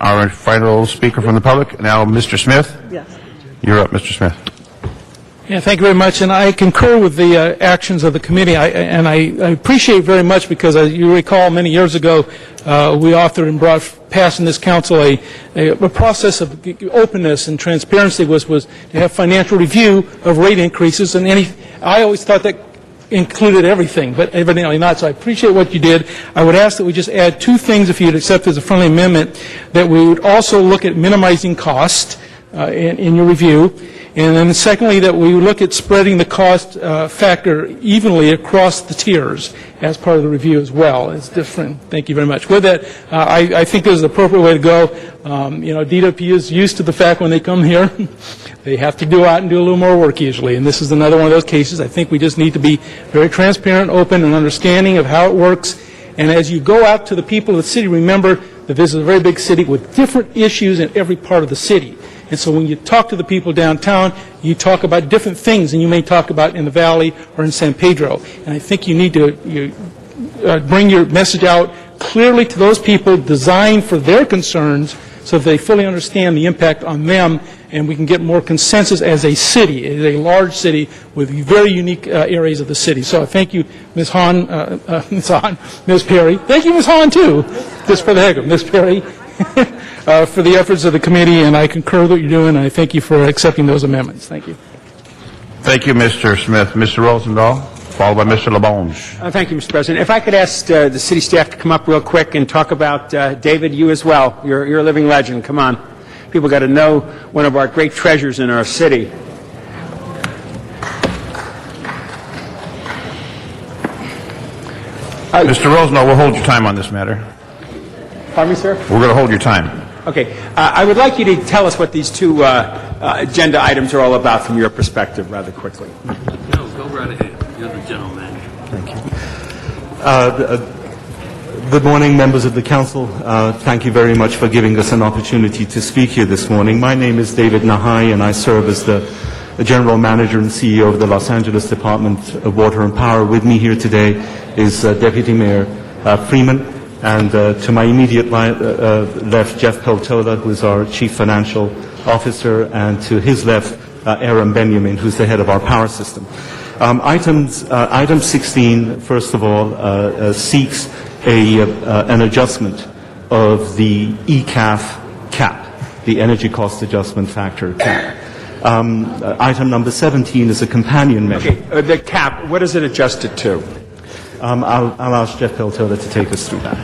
B: our final speaker from the public. Now, Mr. Smith.
E: Yes.
B: You're up, Mr. Smith.
E: Yeah, thank you very much, and I concur with the actions of the committee, and I appreciate very much because, as you recall, many years ago, we authored and passed in this council a process of openness and transparency was to have financial review of rate increases, and I always thought that included everything, but evidently not, so I appreciate what you did. I would ask that we just add two things, if you'd accept as a friendly amendment, that we would also look at minimizing cost in your review, and then secondly, that we look at spreading the cost factor evenly across the tiers as part of the review as well. It's different. Thank you very much. With that, I think this is the appropriate way to go. DWP is used to the fact when they come here, they have to go out and do a little more work usually, and this is another one of those cases. I think we just need to be very transparent, open, and understanding of how it works. And as you go out to the people of the city, remember that this is a very big city with different issues in every part of the city. And so when you talk to the people downtown, you talk about different things than you may talk about in the Valley or in San Pedro. And I think you need to bring your message out clearly to those people, designed for their concerns, so that they fully understand the impact on them, and we can get more consensus as a city, as a large city with very unique areas of the city. So thank you, Ms. Hahn, Ms. Perry. Thank you, Ms. Hahn, too, just for the heck of it, Ms. Perry. For the efforts of the committee, and I concur with what you're doing, and I thank you for accepting those amendments. Thank you.
B: Thank you, Mr. Smith. Mr. Rosendahl, followed by Mr. LaBonge.
P: Thank you, Mr. President. If I could ask the city staff to come up real quick and talk about David, you as well. You're a living legend. Come on. People got to know one of our great treasures in our city.
B: Mr. Rosendahl, we'll hold your time on this matter.
P: Pardon me, sir?
B: We're going to hold your time.
P: Okay. I would like you to tell us what these two agenda items are all about from your perspective rather quickly.
Q: No, go right ahead. You're the general manager.
U: Thank you. Good morning, members of the council. Thank you very much for giving us an opportunity to speak here this morning. My name is David Nahai, and I serve as the General Manager and CEO of the Los Angeles Department of Water and Power. With me here today is Deputy Mayor Freeman, and to my immediate left, Jeff Peltola, who is our Chief Financial Officer, and to his left, Aaron Benjamin, who's the head of our power system. Item 16, first of all, seeks an adjustment of the ECAF cap, the Energy Cost Adjustment Factor cap. Item number 17 is a companion measure.
P: Okay, the cap, what is it adjusted to?
U: I'll ask Jeff Peltola to take us through that.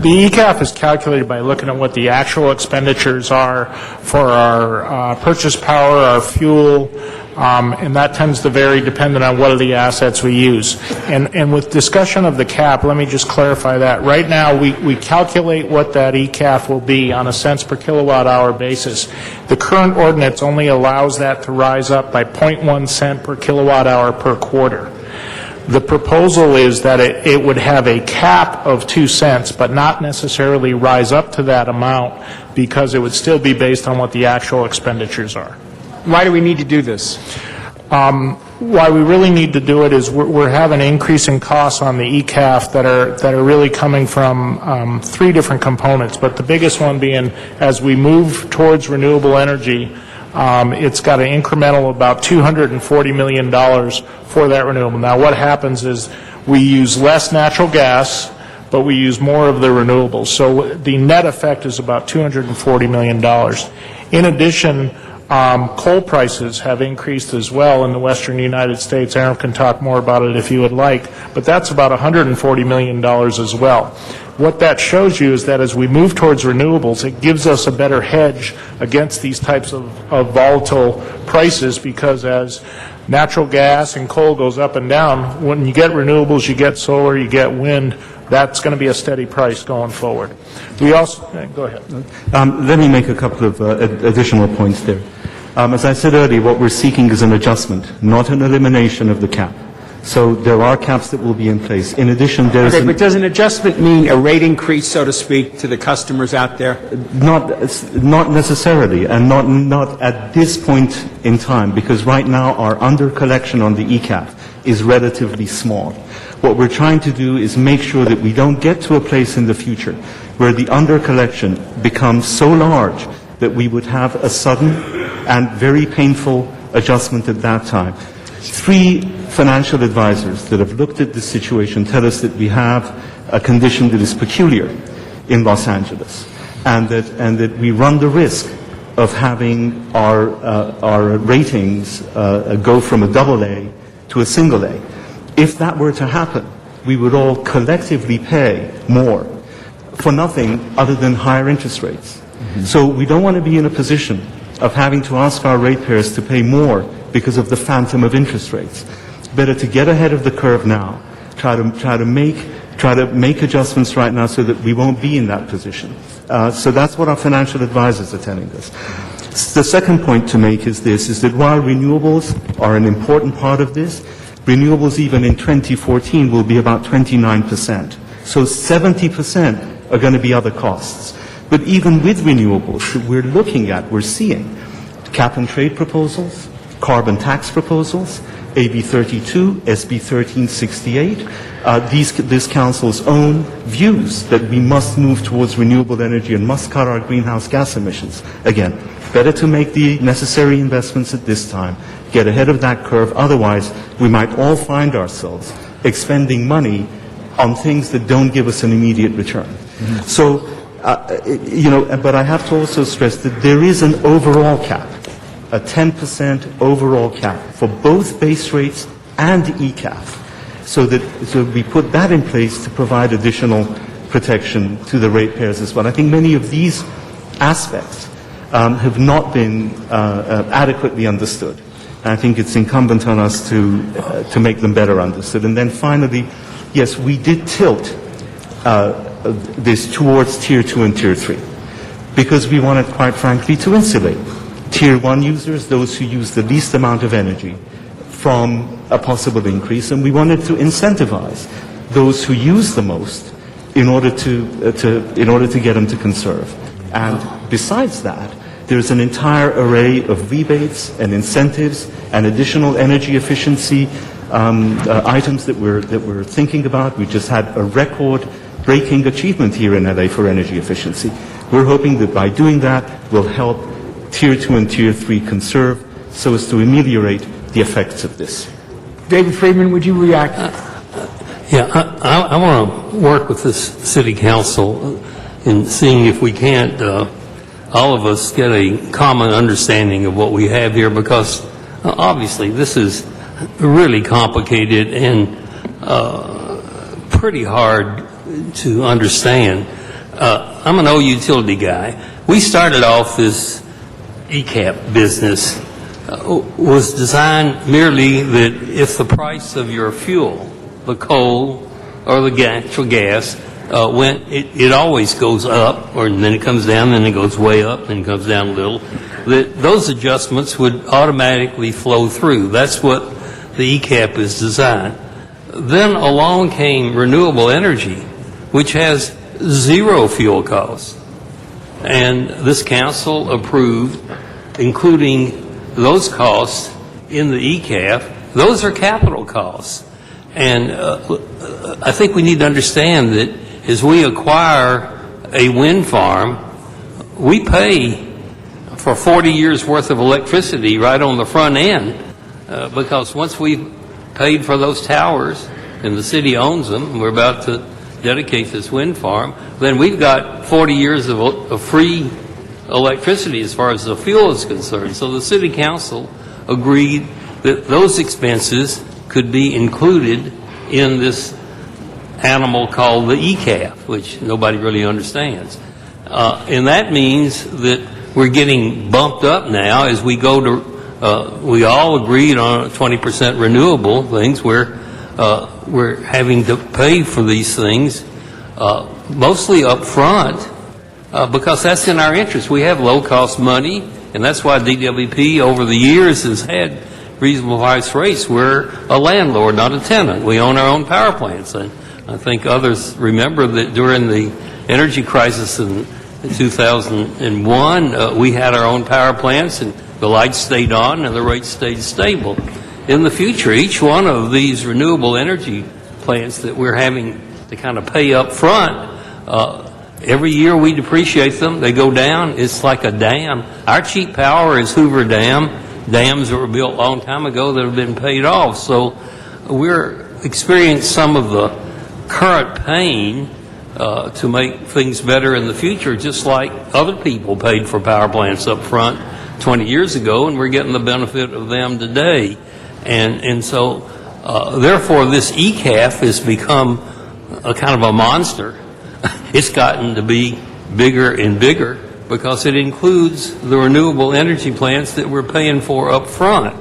V: The ECAF is calculated by looking at what the actual expenditures are for our purchase power, our fuel, and that tends to vary depending on what are the assets we use. And with discussion of the cap, let me just clarify that. Right now, we calculate what that ECAF will be on a cents per kilowatt hour basis. The current ordinance only allows that to rise up by 0.1 cent per kilowatt hour per quarter. The proposal is that it would have a cap of 2 cents, but not necessarily rise up to that amount, because it would still be based on what the actual expenditures are.
P: Why do we need to do this?
V: Why we really need to do it is we're having increasing costs on the ECAF that are really coming from three different components, but the biggest one being, as we move towards renewable energy, it's got an incremental about $240 million for that renewable. Now, what happens is we use less natural gas, but we use more of the renewables. So the net effect is about $240 million. In addition, Coal prices have increased as well in the western United States. Aaron can talk more about it if you would like, but that's about $140 million as well. What that shows you is that as we move towards renewables, it gives us a better hedge against these types of volatile prices, because as natural gas and coal goes up and down, when you get renewables, you get solar, you get wind, that's going to be a steady price going forward. We also, go ahead.
U: Let me make a couple of additional points there. As I said earlier, what we're seeking is an adjustment, not an elimination of the cap. So there are caps that will be in place. In addition, there is...
P: Okay, but does an adjustment mean a rate increase, so to speak, to the customers out there?
U: Not necessarily, and not at this point in time, because right now our under collection on the ECAF is relatively small. What we're trying to do is make sure that we don't get to a place in the future where the under collection becomes so large that we would have a sudden and very painful adjustment at that time. 3 financial advisors that have looked at this situation tell us that we have a condition that is peculiar in Los Angeles, and that we run the risk of having our ratings go from a AA to a single A. If that were to happen, we would all collectively pay more for nothing other than higher interest rates. So we don't want to be in a position of having to ask our ratepayers to pay more because of the phantom of interest rates. Better to get ahead of the curve now, try to make adjustments right now so that we won't be in that position. So that's what our financial advisors are telling us. The second point to make is this, is that while renewables are an important part of this, renewables even in 2014 will be about 29%. So 70% are going to be other costs. But even with renewables that we're looking at, we're seeing cap and trade proposals, carbon tax proposals, AB 32, SB 1368, this Council's own views that we must move towards renewable energy and must cut our greenhouse gas emissions. Again, better to make the necessary investments at this time, get ahead of that curve, otherwise we might all find ourselves expending money on things that don't give us an immediate return. So, but I have to also stress that there is an overall cap, a 10% overall cap for both base rates and ECAF, so we put that in place to provide additional protection to the ratepayers as well. I think many of these aspects have not been adequately understood. And I think it's incumbent on us to make them better understood. And then finally, yes, we did tilt this towards Tier 2 and Tier 3 because we wanted, quite frankly, to insulate Tier 1 users, those who use the least amount of energy, from a possible increase, and we wanted to incentivize those who use the most in order to get them to conserve. And besides that, there's an entire array of rebates and incentives and additional energy efficiency items that we're thinking about. We just had a record-breaking achievement here in LA for energy efficiency. We're hoping that by doing that, we'll help Tier 2 and Tier 3 conserve so as to ameliorate the effects of this.
P: David Friedman, would you react?
Q: I want to work with this city council in seeing if we can't, all of us, get a common understanding of what we have here, because obviously this is really complicated and pretty hard to understand. I'm an old utility guy. We started off this ECAP business was designed merely that if the price of your fuel, the coal or the natural gas, it always goes up, or then it comes down, then it goes way up, then it comes down a little, that those adjustments would automatically flow through. That's what the ECAP is designed. Then along came renewable energy, which has zero fuel costs. And this council approved including those costs in the ECAF. Those are capital costs. And I think we need to understand that as we acquire a wind farm, we pay for 40 years worth of electricity right on the front end, because once we've paid for those towers and the city owns them, and we're about to dedicate this wind farm, then we've got 40 years of free electricity as far as the fuel is concerned. So the city council agreed that those expenses could be included in this animal called the ECAF, which nobody really understands. And that means that we're getting bumped up now as we go to, we all agreed on 20% renewable things where we're having to pay for these things mostly up front because that's in our interest. We have low-cost money, and that's why DWP over the years has had reasonable price rates. We're a landlord, not a tenant. We own our own power plants. And I think others remember that during the energy crisis in 2001, we had our own power plants, and the lights stayed on and the rates stayed stable. In the future, each one of these renewable energy plants that we're having to kind of pay up front, every year we depreciate them, they go down. It's like a dam. Our cheap power is Hoover Dam, dams that were built a long time ago that have been paid off. So we're experiencing some of the current pain to make things better in the future, just like other people paid for power plants up front 20 years ago, and we're getting the benefit of them today. And so, therefore, this ECAF has become a kind of a monster. It's gotten to be bigger and bigger because it includes the renewable energy plants that we're paying for up front.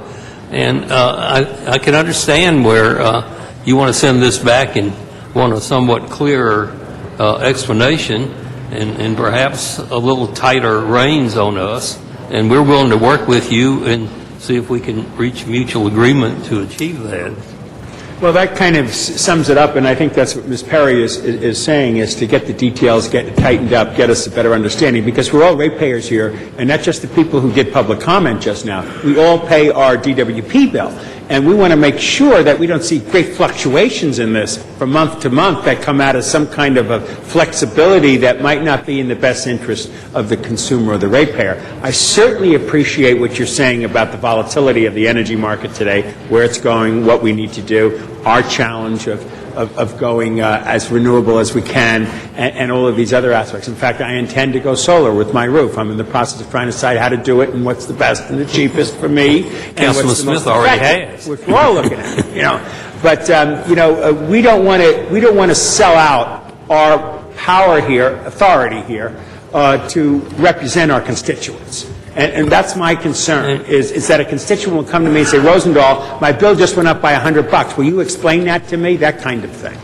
Q: And I can understand where you want to send this back and want a somewhat clearer explanation and perhaps a little tighter reins on us. And we're willing to work with you and see if we can reach mutual agreement to achieve that.
P: Well, that kind of sums it up, and I think that's what Ms. Perry is saying, is to get the details, get it tightened up, get us a better understanding, because we're all ratepayers here, and not just the people who did public comment just now. We all pay our DWP bill, and we want to make sure that we don't see great fluctuations in this from month to month that come out of some kind of a flexibility that might not be in the best interest of the consumer or the ratepayer. I certainly appreciate what you're saying about the volatility of the energy market today, where it's going, what we need to do, our challenge of going as renewable as we can, and all of these other aspects. In fact, I intend to go solar with my roof. I'm in the process of trying to decide how to do it and what's the best and the cheapest for me.
Q: Councilman Smith already has.
P: Which we're all looking at, you know. But we don't want to sell out our power here, authority here, to represent our constituents. And that's my concern, is that a constituent will come to me and say, Rosendahl, my bill just went up by $100. Will you explain that to me? That kind of thing.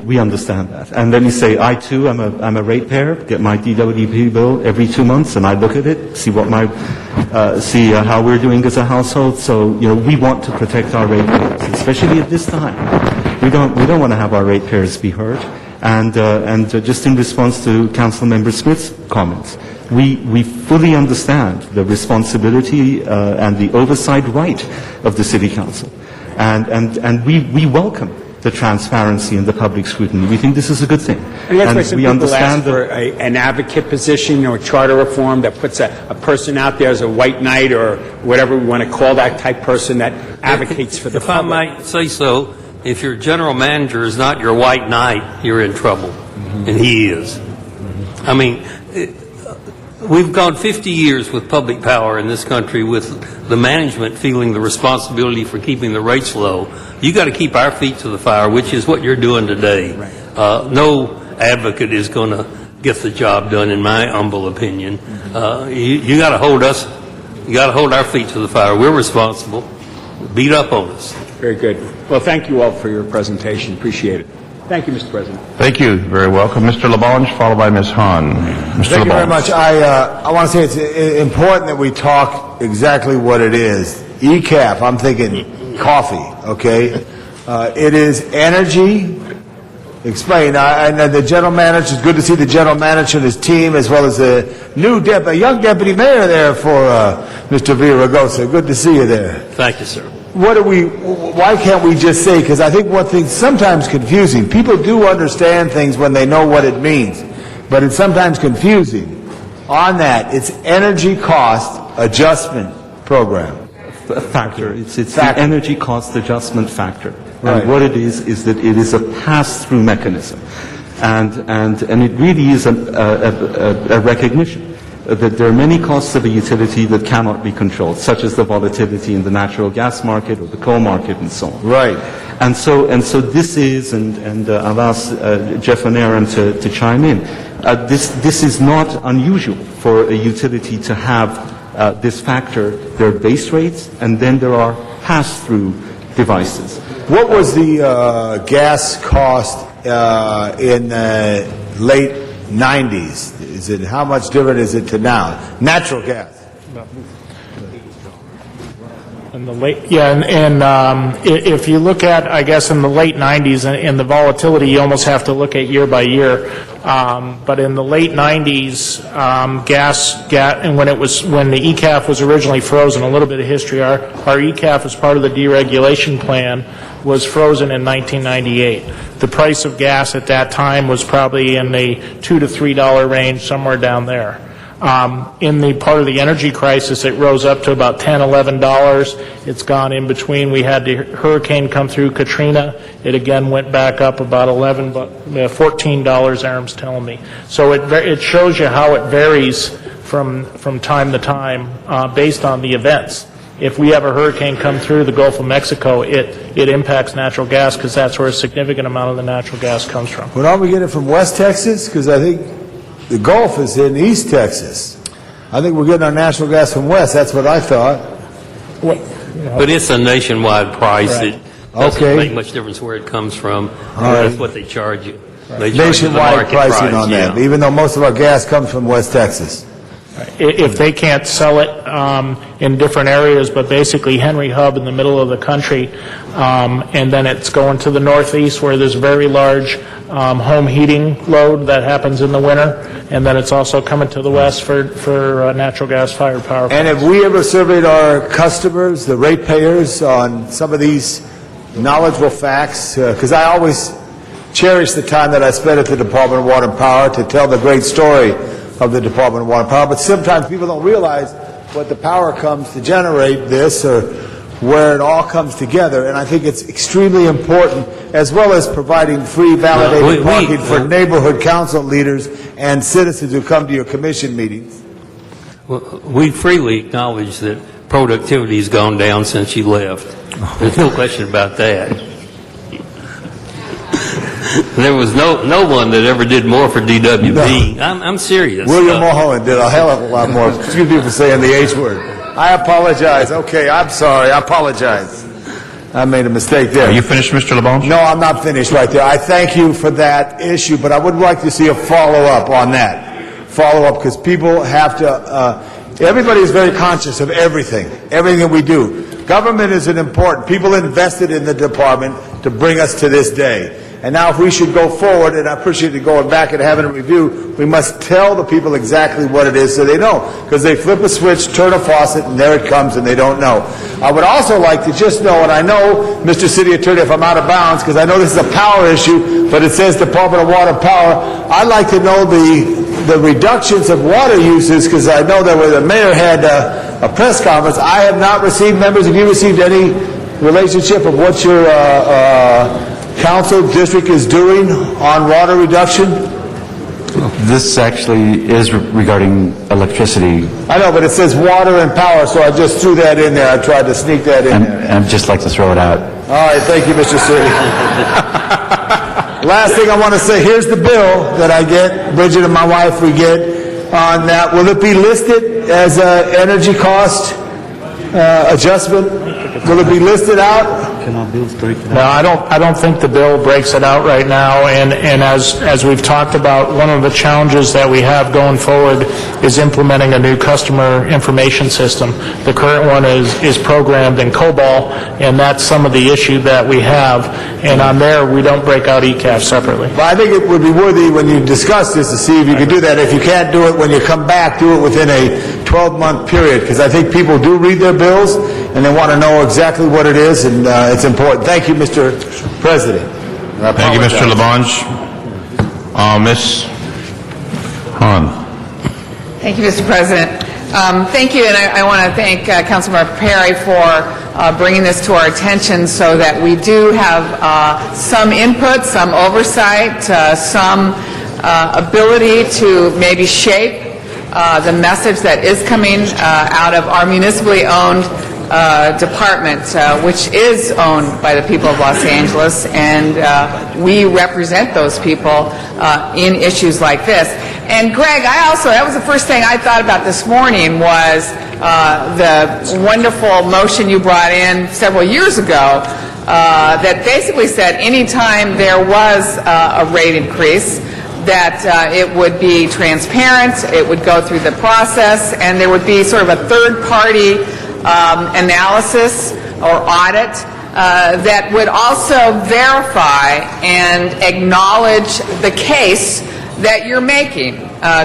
U: We understand that. And let me say, I too am a ratepayer, get my DWP bill every 2 months, and I look at it, see what see how we're doing as a household. So, we want to protect our ratepayers, especially at this time. We don't want to have our ratepayers be hurt. And just in response to Councilmember Smith's comments, we fully understand the responsibility and the oversight right of the City Council. And we welcome the transparency and the public scrutiny. We think this is a good thing.
P: And that's why some people ask for an advocate position or charter reform that puts a person out there as a white knight or whatever we want to call that type person that advocates for the public.
Q: If I might say so, if your general manager is not your white knight, you're in trouble. And he is. I mean, we've gone 50 years with public power in this country with the management feeling the responsibility for keeping the rates low. You got to keep our feet to the fire, which is what you're doing today.
P: Right.
Q: No advocate is going to get the job done, in my humble opinion. You got to hold us. You got to hold our feet to the fire. We're responsible. Beat up on us.
P: Very good. Well, thank you all for your presentation. Appreciate it. Thank you, Mr. President.
B: Thank you. Very welcome. Mr. Labange, followed by Ms. Hahn. Mr.
D: Thank you very
B: Labange.
D: much. I want to say it's important that we talk exactly what it is. ECAF, I'm thinking coffee, okay? It is energy. Explain. And the general manager, it's good to see the general manager and his team, as well as a young deputy mayor there for Mr. Villaraigosa. Good to see you there.
Q: Thank you, sir.
D: Why can't we just say, because I think one thing's sometimes confusing. People do understand things when they know what it means, but it's sometimes confusing. On that, it's energy cost adjustment program.
U: Factor. It's the energy cost adjustment factor.
D: Right.
U: And what it is that it is a pass-through mechanism. And it really is a recognition that there are many costs of a utility that cannot be controlled, such as the volatility in the natural gas market or the coal market and so on.
D: Right.
U: And so this is, and I'll ask Jeff and Aaron to chime in, this is not unusual for a utility to have this factor. There are base rates, and then there are pass-through devices.
D: What was the gas cost in the late 90s? Is it, how much different is it to now? Natural gas.
V: In the late, if you look at, I guess, in the late 90s and the volatility, you almost have to look at year by year. But in the late 90s, and when the ECAF was originally frozen, a little bit of history, our ECAF as part of the deregulation plan was frozen in 1998. The price of gas at that time was probably in the $2 to $3 range, somewhere down there. In the part of the energy crisis, it rose up to about $10, $11. It's gone in between. We had the hurricane come through, Katrina. It again went back up about $14, Aaron's telling me. So it shows you how it varies from time to time based on the events. If we have a hurricane come through the Gulf of Mexico, it impacts natural gas because that's where a significant amount of the natural gas comes from.
D: But aren't we getting it from West Texas? Because I think the Gulf is in East Texas. I think we're getting our natural gas from West. That's what I thought.
Q: But it's a nationwide price.
D: Right.
Q: It doesn't make much difference where it comes from. That's what they charge you. They charge
D: Nationwide
Q: you the market
D: pricing
Q: price,
D: on that, even though most of our gas comes from West Texas.
V: If they can't sell it in different areas, but basically Henry Hub in the middle of the country, and then it's going to the Northeast where there's very large home heating load that happens in the winter, and then it's also coming to the West for natural gas-fired power plants.
D: And have we ever surveyed our customers, the ratepayers, on some of these knowledgeable facts? Because I always cherish the time that I spent at the Department of Water and Power to tell the great story of the Department of Water and Power, but sometimes people don't realize what the power comes to generate this or where it all comes together, and I think it's extremely important, as well as providing free validated parking for neighborhood council leaders and citizens who come to your commission meetings.
Q: We freely acknowledge that productivity has gone down since you left. There's no question about that. There was no one that ever did more for DWP. No. I'm serious.
D: William Mulholland did a hell of a lot more. Excuse me for saying the H word. I apologize. Okay, I'm sorry. I apologize. I made a mistake there.
B: Are you finished, Mr. LeBon?
D: No, I'm not finished right there. I thank you for that issue, but I would like to see a follow-up on that. Follow-up, because people have to, everybody is very conscious of everything that we do. Government is important. People invested in the department to bring us to this day. And now if we should go forward, and I appreciate you going back and having a review, we must tell the people exactly what it is so they know. Because they flip a switch, turn a faucet, and there it comes, and they don't know. I would also like to just know, and I know, Mr. City Attorney, if I'm out of bounds, because I know this is a power issue, but it says Department of Water and Power, I'd like to know the reductions of water uses, because I know that when the mayor had a press conference, I have not received, members, have you received any relationship of what your council district is doing on water reduction?
J: This actually is regarding electricity.
D: I know, but it says water and power, so I just threw that in there. I tried to sneak that in there.
J: I'd just like to throw it out.
D: All right, thank you, Mr. City. Last thing I want to say, here's the bill that I get, Bridget and my wife, we get on that. Will it be listed as an energy cost adjustment? Will it be listed out?
J: Can our bills break it out?
V: No, I don't think the bill breaks it out right now, and as we've talked about, one of the challenges that we have going forward is implementing a new customer information system. The current one is programmed in COBOL, and that's some of the issue that we have, and on there, we don't break out ECAF separately.
D: But I think it would be worthy when you discuss this to see if you could do that. If you can't do it when you come back, do it within a 12-month period, because I think people do read their bills, and they want to know exactly what it is, and it's important. Thank you, Mr. President.
B: Thank you, Mr. LaBonge. Ms. Hahn.
N: Thank you, Mr. President. Thank you, and I want to thank Councilmember Perry for bringing this to our attention so that we do have some input, some oversight, some ability to maybe shape the message that is coming out of our municipally owned department, which is owned by the people of Los Angeles, and we represent those people in issues like this. And Greg, that was the first thing I thought about this morning was the wonderful motion you brought in several years ago that basically said anytime there was a rate increase, that it would be transparent, it would go through the process, and there would be sort of a third-party analysis or audit that would also verify and acknowledge the case that you're making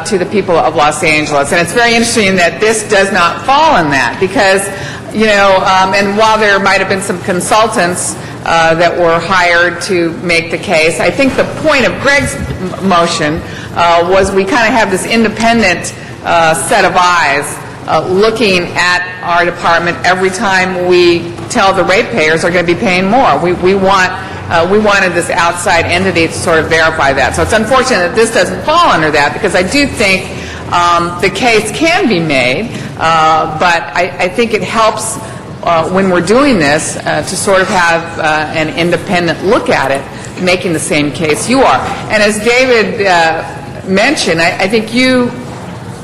N: to the people of Los Angeles. And it's very interesting that this does not fall in that because, and while there might have been some consultants that were hired to make the case, I think the point of Greg's motion was we kind of have this independent set of eyes looking at our department every time we tell the ratepayers are going to be paying more. We wanted this outside entity to sort of verify that. So it's unfortunate that this doesn't fall under that because I do think the case can be made, but I think it helps when we're doing this to sort of have an independent look at it, making the same case you are. And as David mentioned, I think you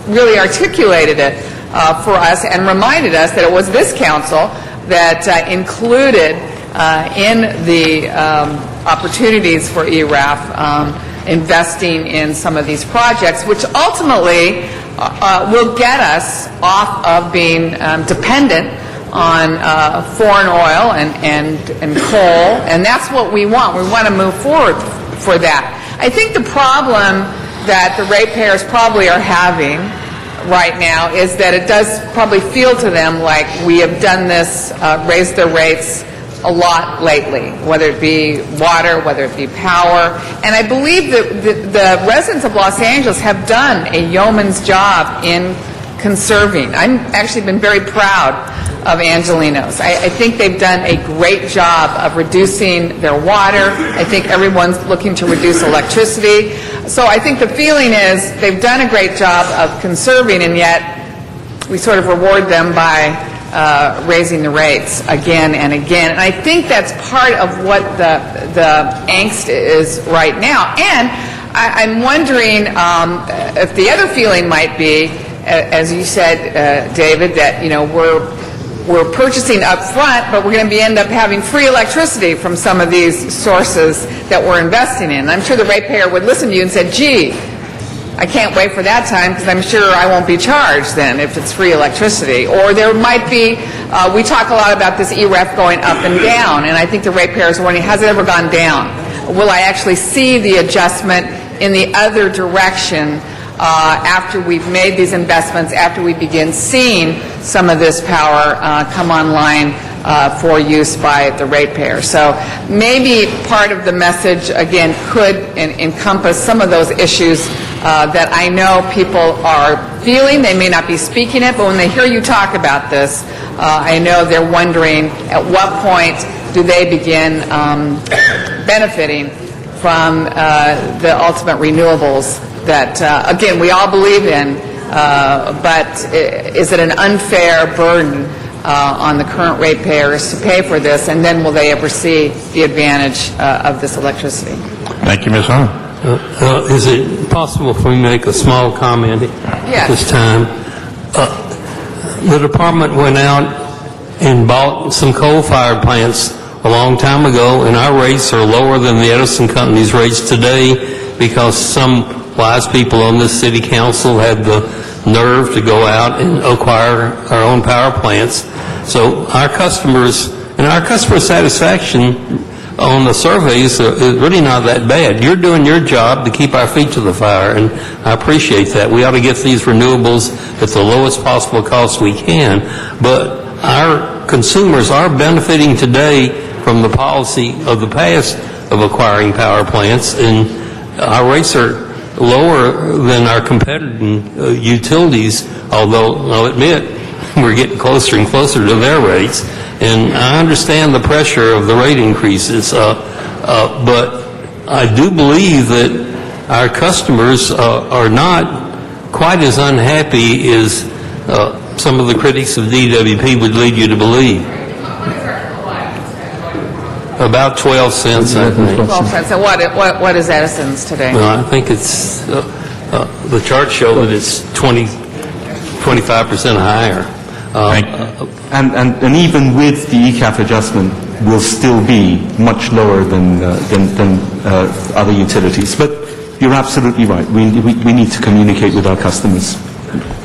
N: really articulated it for us and reminded us that it was this council that included in the opportunities for ERAF investing in some of these projects, which ultimately will get us off of being dependent on foreign oil and coal, and that's what we want. We want to move forward for that. I think the problem that the ratepayers probably are having right now is that it does probably feel to them like we have done this, raised their rates a lot lately, whether it be water, whether it be power. And I believe that the residents of Los Angeles have done a yeoman's job in conserving. I've actually been very proud of Angelenos. I think they've done a great job of reducing their water. I think everyone's looking to reduce electricity. So I think the feeling is they've done a great job of conserving, and yet we sort of reward them by raising the rates again and again. And I think that's part of what the angst is right now. And I'm wondering if the other feeling might be, as you said, David, that we're purchasing up front, but we're going to end up having free electricity from some of these sources that we're investing in. I'm sure the ratepayer would listen to you and say, gee, I can't wait for that time because I'm sure I won't be charged then if it's free electricity. Or there might be, we talk a lot about this ERAF going up and down, and I think the ratepayers are wondering, has it ever gone down? Will I actually see the adjustment in the other direction after we've made these investments, after we begin seeing some of this power come online for use by the ratepayer? So maybe part of the message, again, could encompass some of those issues that I know people are feeling. They may not be speaking it, but when they hear you talk about this, I know they're wondering at what point do they begin benefiting from the ultimate renewables that, again, we all believe in, but is it an unfair burden on the current ratepayers to pay for this, and then will they ever see the advantage of this electricity?
B: Thank you, Ms. Hahn.
Q: Is it possible for me to make a small comment at this time? The department went out and bought some coal-fired plants a long time ago, and our rates are lower than the Edison Company's rates today because some wise people on this city council had the nerve to go out and acquire our own power plants. So our customers, and our customer satisfaction on the surveys is really not that bad. You're doing your job to keep our feet to the fire, and I appreciate that. We ought to get these renewables at the lowest possible cost we can, but our consumers are benefiting today from the policy of the past of acquiring power plants, and our rates are lower than our competing utilities, although I'll admit we're getting closer and closer to their rates. And I understand the pressure of the rate increases, but I do believe that our customers are not quite as unhappy as some of the critics of DWP would lead you to believe. About 12 cents, I think.
N: 12 cents. And what is Edison's today?
Q: Well, I think it's, the charts show that it's 25% higher.
U: And even with the ECAF adjustment, will still be much lower than other utilities. But you're absolutely right. We need to communicate with our customers.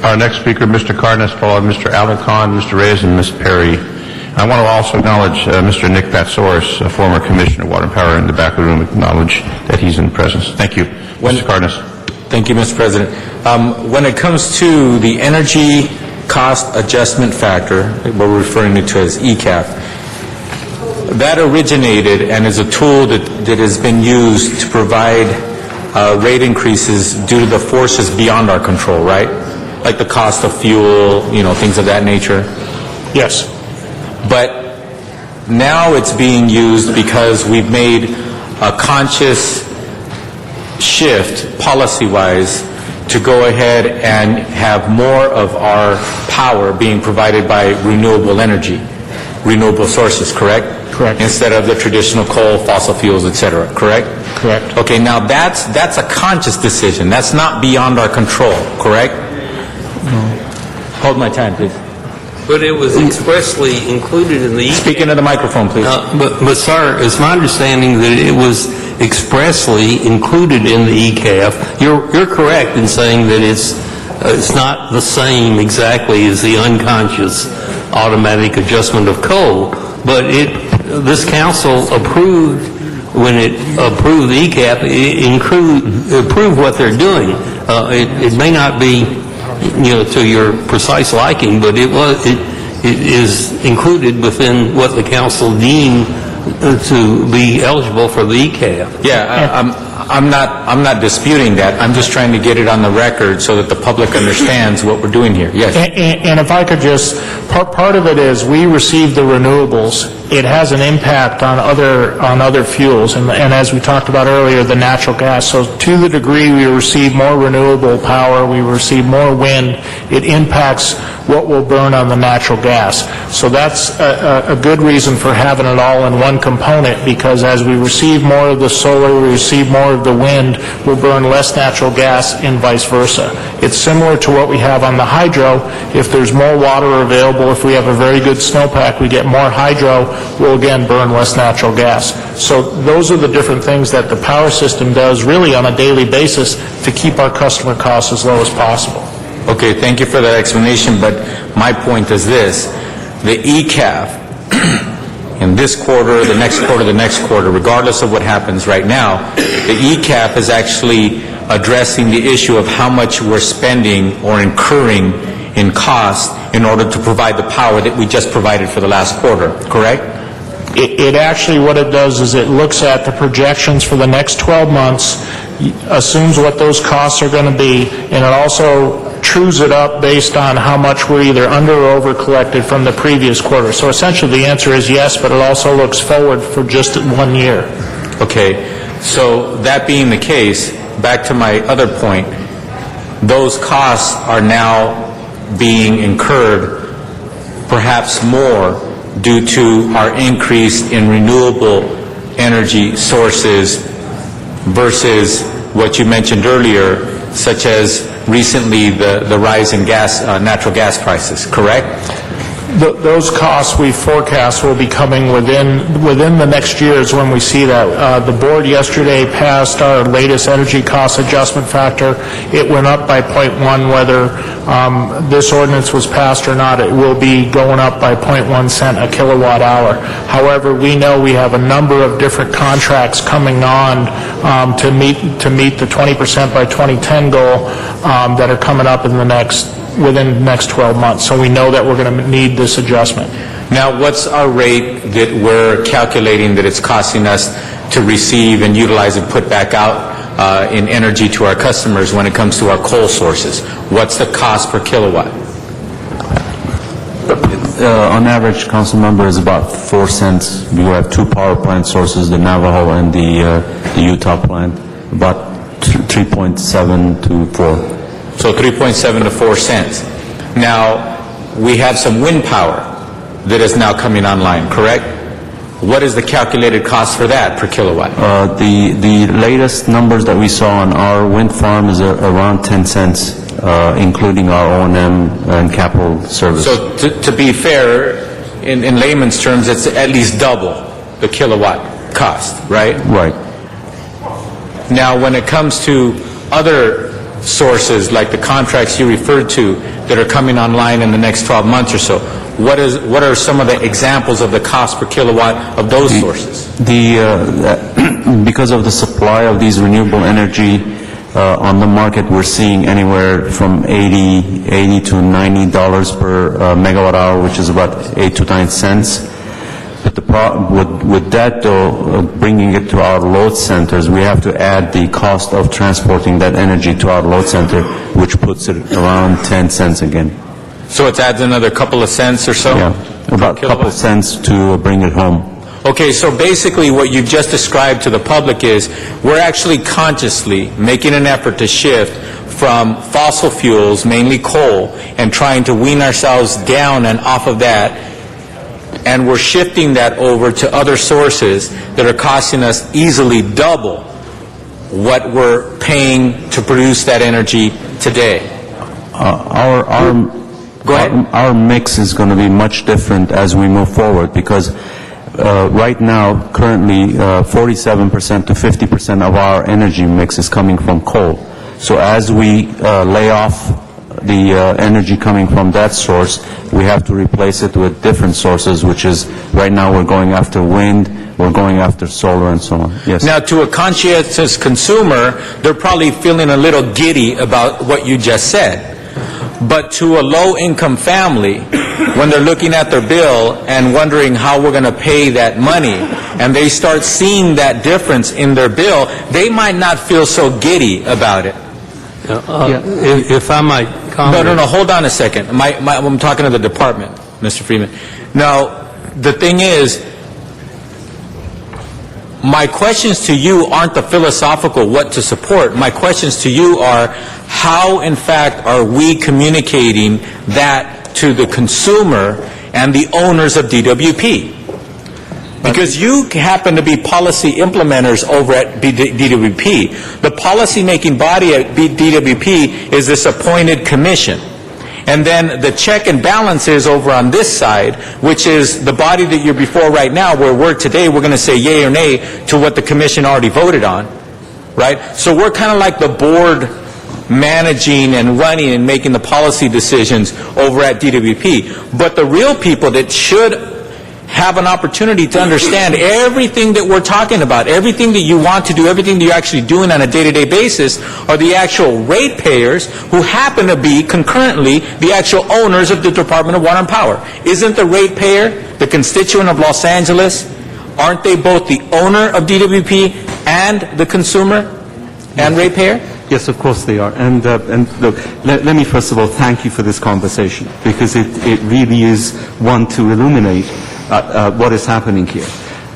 B: Our next speaker, Mr. Cardenas, followed by Mr. Alarcon, Mr. Reyes, and Ms. Perry. I want to also acknowledge Mr. Nick Patsoris, a former Commissioner of Water and Power in the back of the room, acknowledge that he's in presence. Thank you. Mr. Cardenas.
C: Thank you, Mr. President. When it comes to the energy cost adjustment factor, what we're referring to as ECAF, that originated and is a tool that has been used to provide rate increases due to the forces beyond our control, right? Like the cost of fuel, things of that nature.
V: Yes.
C: But now it's being used because we've made a conscious shift, policy-wise, to go ahead and have more of our power being provided by renewable energy, renewable sources, correct?
V: Correct.
C: Instead of the traditional coal, fossil fuels, etc., correct?
V: Correct.
C: Okay, now that's a conscious decision. That's not beyond our control, correct?
V: No.
C: Hold my time, please.
Q: But it was expressly included in the ECAF.
C: Speak into the microphone, please.
Q: But sir, it's my understanding that it was expressly included in the ECAF. You're correct in saying that it's not the same exactly as the unconscious automatic adjustment of coal, but this council approved, when it approved the ECAF, it approved what they're doing. It may not be to your precise liking, but it is included within what the council deemed to be eligible for the ECAF.
C: Yeah, I'm not disputing that. I'm just trying to get it on the record so that the public understands what we're doing here. Yes.
V: And if I could just, part of it is we receive the renewables. It has an impact on other fuels, and as we talked about earlier, the natural gas. So to the degree we receive more renewable power, we receive more wind, it impacts what will burn on the natural gas. So that's a good reason for having it all in one component, because as we receive more of the solar, we receive more of the wind, we'll burn less natural gas and vice versa. It's similar to what we have on the hydro. If there's more water available, if we have a very good snowpack, we get more hydro, we'll again burn less natural gas. So those are the different things that the power system does really on a daily basis to keep our customer costs as low as possible.
C: Okay, thank you for that explanation, but my point is this. The ECAF, in this quarter, the next quarter, regardless of what happens right now, the ECAF is actually addressing the issue of how much we're spending or incurring in cost in order to provide the power that we just provided for the last quarter, correct?
V: It actually, what it does is it looks at the projections for the next 12 months, assumes what those costs are going to be, and it also trues it up based on how much we're either under or over collected from the previous quarter. So essentially the answer is yes, but it also looks forward for just 1 year.
C: Okay, so that being the case, back to my other point, those costs are now being incurred perhaps more due to our increase in renewable energy sources versus what you mentioned earlier, such as recently the rise in natural gas prices, correct?
V: Those costs we forecast will be coming within the next year is when we see that. The board yesterday passed our latest energy cost adjustment factor. It went up by 0.1. Whether this ordinance was passed or not, it will be going up by 0.1 cent a kilowatt hour. However, we know we have a number of different contracts coming on to meet the 20% by 2010 goal that are coming up within the next 12 months. So we know that we're going to need this adjustment.
C: Now, what's our rate that we're calculating that it's costing us to receive and utilize and put back out in energy to our customers when it comes to our coal sources? What's the cost per kilowatt?
J: on average, council member, is about 4 cents. We have two power plant sources, the Navajo and the Utah plant, about 3.7 to 4.
C: So 3.7 to 4 cents. Now, we have some wind power that is now coming online, correct? What is the calculated cost for that per kilowatt?
J: The latest numbers that we saw on our wind farm is around 10 cents, including our O&M and capital service.
C: So to be fair, in layman's terms, it's at least double the kilowatt cost, right?
J: Right.
C: Now, when it comes to other sources, like the contracts you referred to that are coming online in the next 12 months or so, what are some of the examples of the cost per kilowatt of those sources?
J: Because of the supply of these renewable energy on the market, we're seeing anywhere from $80 to $90 per megawatt hour, which is about 8 to 9 cents. But with that, though, bringing it to our load centers, we have to add the cost of transporting that energy to our load center, which puts it around 10 cents again.
C: So it adds another couple of cents or so?
J: Yeah, about a couple cents to bring it home.
C: Okay, so basically what you just described to the public is we're actually consciously making an effort to shift from fossil fuels, mainly coal, and trying to wean ourselves down and off of that, and we're shifting that over to other sources that are costing us easily double what we're paying to produce that energy today.
J: Our mix is going to be much different as we move forward, because right now, currently, 47% to 50% of our energy mix is coming from coal. So as we lay off the energy coming from that source, we have to replace it with different sources, which is, right now we're going after wind, we're going after solar and so on. Yes.
C: Now, to a conscientious consumer, they're probably feeling a little giddy about what you just said. But to a low-income family, when they're looking at their bill and wondering how we're going to pay that money, and they start seeing that difference in their bill, they might not feel so giddy about it.
Q: If I might comment.
C: No, hold on a second. I'm talking to the department, Mr. Freeman. Now, the thing is, my questions to you aren't the philosophical what to support. My questions to you are, how, in fact, are we communicating that to the consumer and the owners of DWP? Because you happen to be policy implementers over at DWP. The policy-making body at DWP is this appointed commission. And then the check and balance is over on this side, which is the body that you're before right now, where we're going to say yay or nay to what the commission already voted on, right? So we're kind of like the board managing and running and making the policy decisions over at DWP. But the real people that should have an opportunity to understand everything that we're talking about, everything that you want to do, everything that you're actually doing on a day-to-day basis, are the actual ratepayers who happen to be concurrently the actual owners of the Department of Water and Power. Isn't the ratepayer the constituent of Los Angeles? Aren't they both the owner of DWP and the consumer and ratepayer?
U: Yes, of course they are. And look, let me first of all thank you for this conversation, because it really is one to illuminate what is happening here.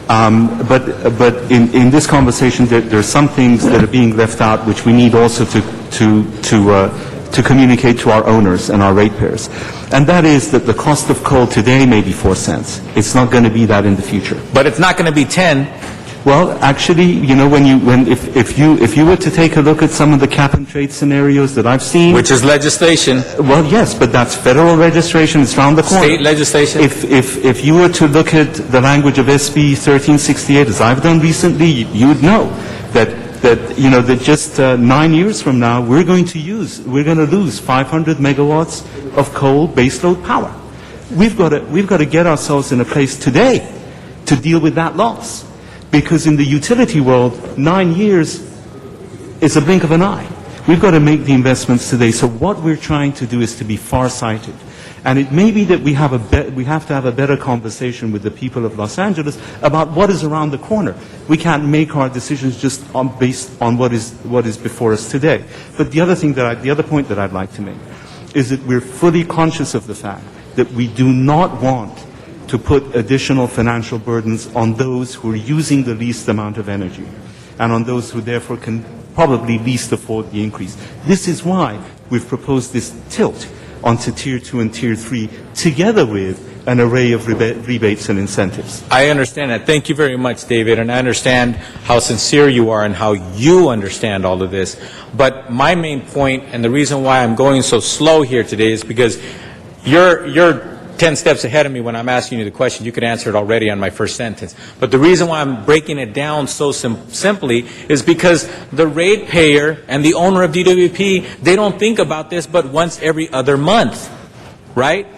U: But in this conversation, there are some things that are being left out, which we need also to communicate to our owners and our ratepayers. And that is that the cost of coal today may be 4 cents. It's not going to be that in the future.
C: But it's not going to be 10.
U: Well, actually, you know, if you were to take a look at some of the cap and trade scenarios that I've seen,
C: which is legislation.
U: Well, yes, but that's federal legislation. It's around the corner.
C: State legislation.
U: If you were to look at the language of SB 1368, as I've done recently, you'd know that just 9 years from now we're going to lose 500 megawatts of coal baseload power. We've got to get ourselves in a place today to deal with that loss. Because in the utility world, 9 years is a blink of an eye. We've got to make the investments today. So what we're trying to do is to be far-sighted. And it may be that we have to have a better conversation with the people of Los Angeles about what is around the corner. We can't make our decisions just based on what is before us today. But the other point that I'd like to make is that we're fully conscious of the fact that we do not want to put additional financial burdens on those who are using the least amount of energy and on those who therefore can probably least afford the increase. This is why we've proposed this tilt onto Tier 2 and Tier 3 together with an array of rebates and incentives.
C: I understand that. Thank you very much, David, and I understand how sincere you are and how you understand all of this. But my main point, and the reason why I'm going so slow here today, is because you're 10 steps ahead of me when I'm asking you the question. You could answer it already on my first sentence. But the reason why I'm breaking it down so simply is because the ratepayer and the owner of DWP, they don't think about this but once every other month, right?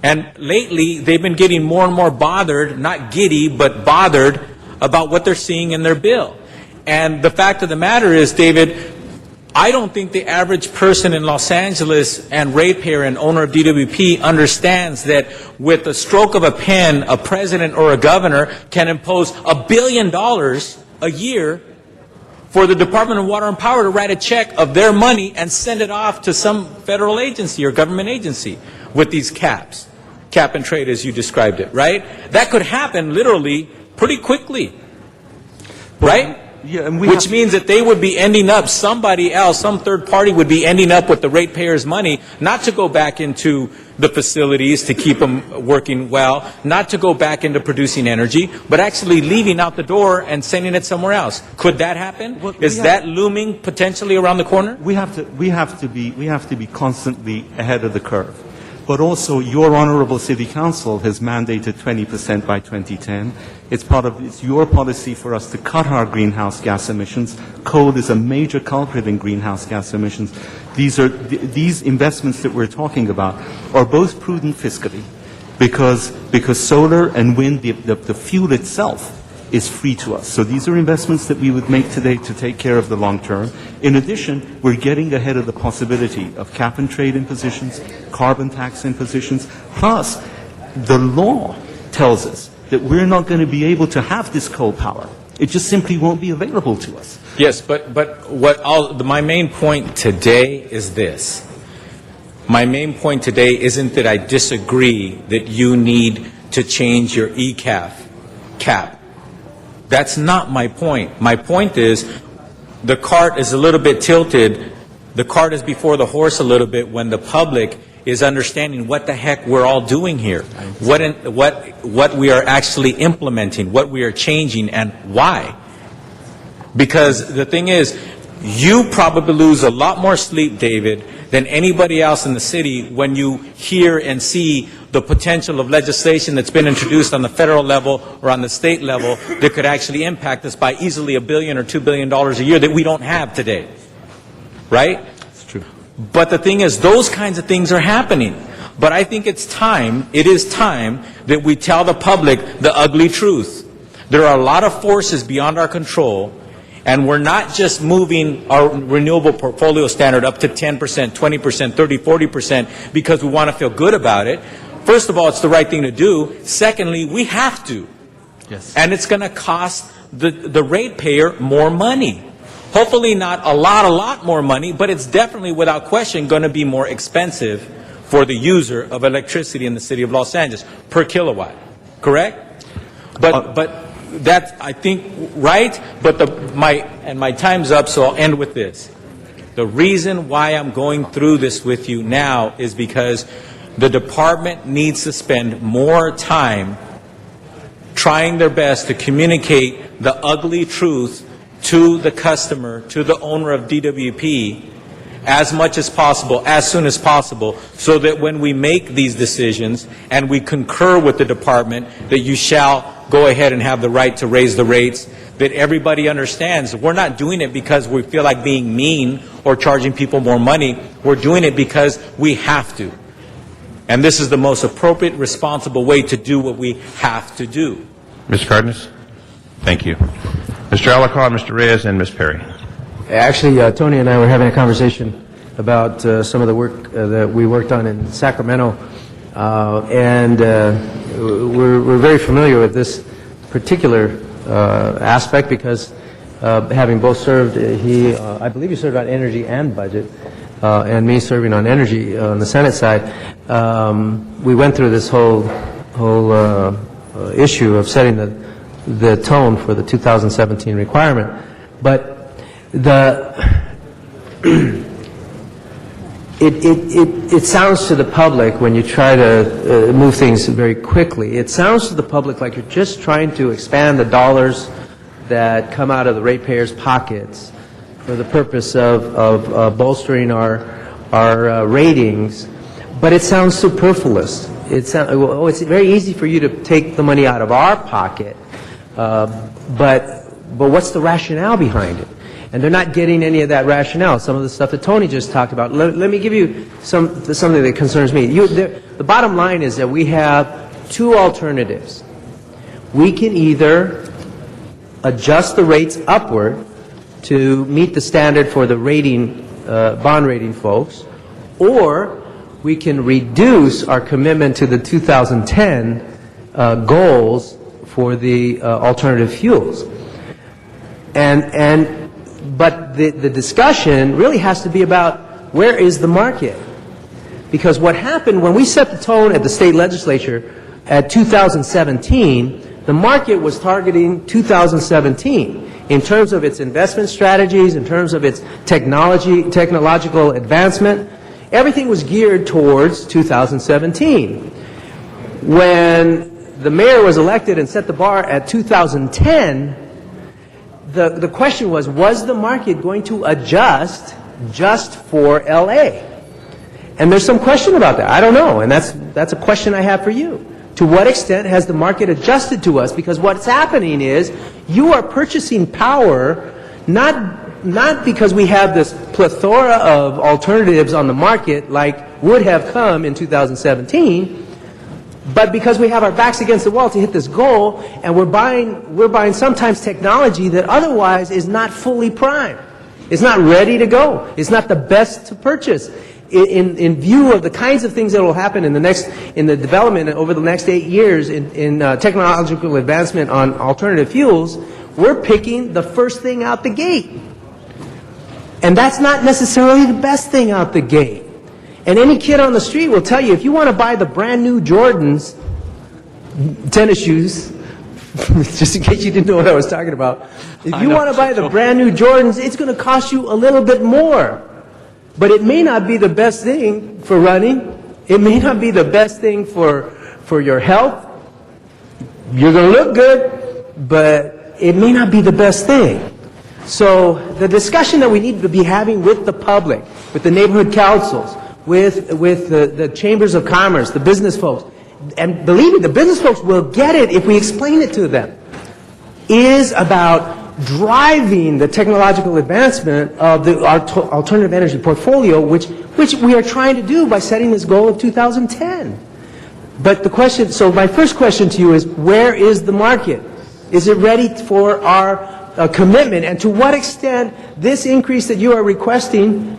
C: And lately, they've been getting more and more bothered, not giddy, but bothered about what they're seeing in their bill. And the fact of the matter is, David, I don't think the average person in Los Angeles and ratepayer and owner of DWP understands that with the stroke of a pen, a president or a governor can impose $1 billion a year for the Department of Water and Power to write a check of their money and send it off to some federal agency or government agency with these caps. Cap and trade, as you described it, right? That could happen literally pretty quickly, right?
U: Yeah, and
C: which means that they would be ending up, somebody else, some third party would be ending up with the ratepayers' money, not to go back into the facilities to keep them working well, not to go back into producing energy, but actually leaving out the door and sending it somewhere else. Could that happen? Is that looming potentially around the corner?
U: We have to be constantly ahead of the curve. But also, your honorable city council has mandated 20% by 2010. It's your policy for us to cut our greenhouse gas emissions. Coal is a major culprit in greenhouse gas emissions. These investments that we're talking about are both prudent fiscally, because solar and wind, the fuel itself, is free to us. So these are investments that we would make today to take care of the long term. In addition, we're getting ahead of the possibility of cap and trade impositions, carbon tax impositions, plus the law tells us that we're not going to be able to have this coal power. It just simply won't be available to us.
C: Yes, but my main point today is this. My main point today isn't that I disagree that you need to change your ECAF cap. That's not my point. My point is the cart is a little bit tilted. The cart is before the horse a little bit when the public is understanding what the heck we're all doing here, what we are actually implementing, what we are changing, and why. Because the thing is, you probably lose a lot more sleep, David, than anybody else in the city when you hear and see the potential of legislation that's been introduced on the federal level or on the state level that could actually impact us by easily $1 billion or $2 billion a year that we don't have today. Right?
U: It's true.
C: But the thing is, those kinds of things are happening. But I think it is time that we tell the public the ugly truth. There are a lot of forces beyond our control, and we're not just moving our renewable portfolio standard up to 10%, 20%, 30%, 40% because we want to feel good about it. First of all, it's the right thing to do. Secondly, we have to.
U: Yes.
C: And it's going to cost the ratepayer more money. Hopefully not a lot more money, but it's definitely, without question, going to be more expensive for the user of electricity in the city of Los Angeles per kilowatt. Correct? But that's, I think, right. But my time's up, so I'll end with this. The reason why I'm going through this with you now is because the department needs to spend more time trying their best to communicate the ugly truth to the customer, to the owner of DWP, as much as possible, as soon as possible, so that when we make these decisions and we concur with the department that you shall go ahead and have the right to raise the rates, that everybody understands we're not doing it because we feel like being mean or charging people more money. We're doing it because we have to. And this is the most appropriate, responsible way to do what we have to do.
B: Mr. Cardenas? Thank you. Mr. Alarcon, Mr. Reyes, and Ms. Perry.
F: Actually, Tony and I were having a conversation about some of the work that we worked on in Sacramento, and we're very familiar with this particular aspect because having both served, I believe he served on energy and budget. and me serving on energy on the Senate side, we went through this whole issue of setting the tone for the 2017 requirement. But it sounds to the public, when you try to move things very quickly, it sounds to the public like you're just trying to expand the dollars that come out of the ratepayers' pockets for the purpose of bolstering our ratings, but it sounds superfluous. It's very easy for you to take the money out of our pocket, but what's the rationale behind it? And they're not getting any of that rationale. Some of the stuff that Tony just talked about. Let me give you something that concerns me. The bottom line is that we have two alternatives. We can either adjust the rates upward to meet the standard for the rating, bond rating folks, or we can reduce our commitment to the 2010 goals for the alternative fuels. But the discussion really has to be about where is the market? Because what happened when we set the tone at the state legislature at 2017, the market was targeting 2017 in terms of its investment strategies, in terms of its technological advancement. Everything was geared towards 2017. When the mayor was elected and set the bar at 2010, the question was the market going to adjust just for L.A.? And there's some question about that. I don't know, and that's a question I have for you. To what extent has the market adjusted to us? Because what's happening is you are purchasing power not because we have this plethora of alternatives on the market like would have come in 2017, but because we have our backs against the wall to hit this goal, and we're buying sometimes technology that otherwise is not fully primed. It's not ready to go. It's not the best to purchase. In view of the kinds of things that will happen in the development over the next 8 years in technological advancement on alternative fuels, we're picking the first thing out the gate. And that's not necessarily the best thing out the gate. And any kid on the street will tell you, if you want to buy the brand new Jordans tennis shoes, just in case you didn't know what I was talking about, if you want to buy the brand new Jordans, it's going to cost you a little bit more. But it may not be the best thing for running. It may not be the best thing for your health. You're going to look good, but it may not be the best thing. So the discussion that we need to be having with the public, with the neighborhood councils, with the chambers of commerce, the business folks, and believe me, the business folks will get it if we explain it to them, is about driving the technological advancement of our alternative energy portfolio, which we are trying to do by setting this goal of 2010. But the question, so my first question to you is, where is the market? Is it ready for our commitment? And to what extent this increase that you are requesting,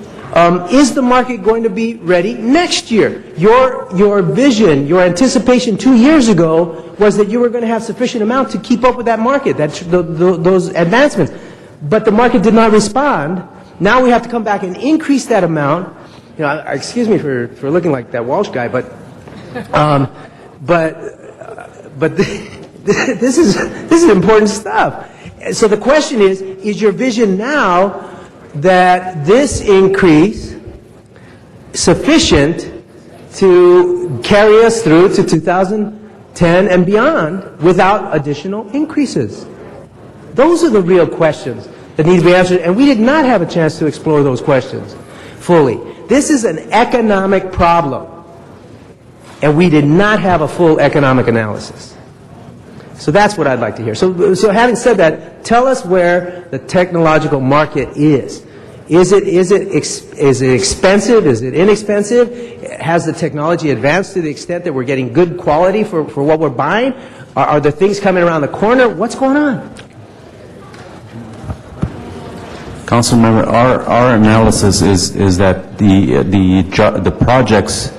F: is the market going to be ready next year? Your vision, your anticipation 2 years ago was that you were going to have sufficient amount to keep up with that market, those advancements. But the market did not respond. Now we have to come back and increase that amount. You know, excuse me for looking like that Walsh guy, but this is important stuff. So the question is your vision now that this increase sufficient to carry us through to 2010 and beyond without additional increases? Those are the real questions that need to be answered, and we did not have a chance to explore those questions fully. This is an economic problem, and we did not have a full economic analysis. So that's what I'd like to hear. So having said that, tell us where the technological market is. Is it expensive? Is it inexpensive? Has the technology advanced to the extent that we're getting good quality for what we're buying? Are there things coming around the corner? What's going on?
J: Councilmember, our analysis is that the projects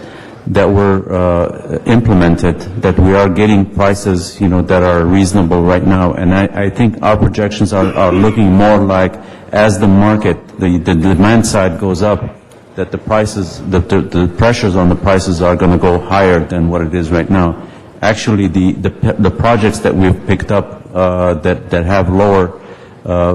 J: that were implemented, that we are getting prices, that are reasonable right now. And I think our projections are looking more like, as the market, the demand side goes up, that the prices, the pressures on the prices are going to go higher than what it is right now. Actually, the projects that we've picked up that have lower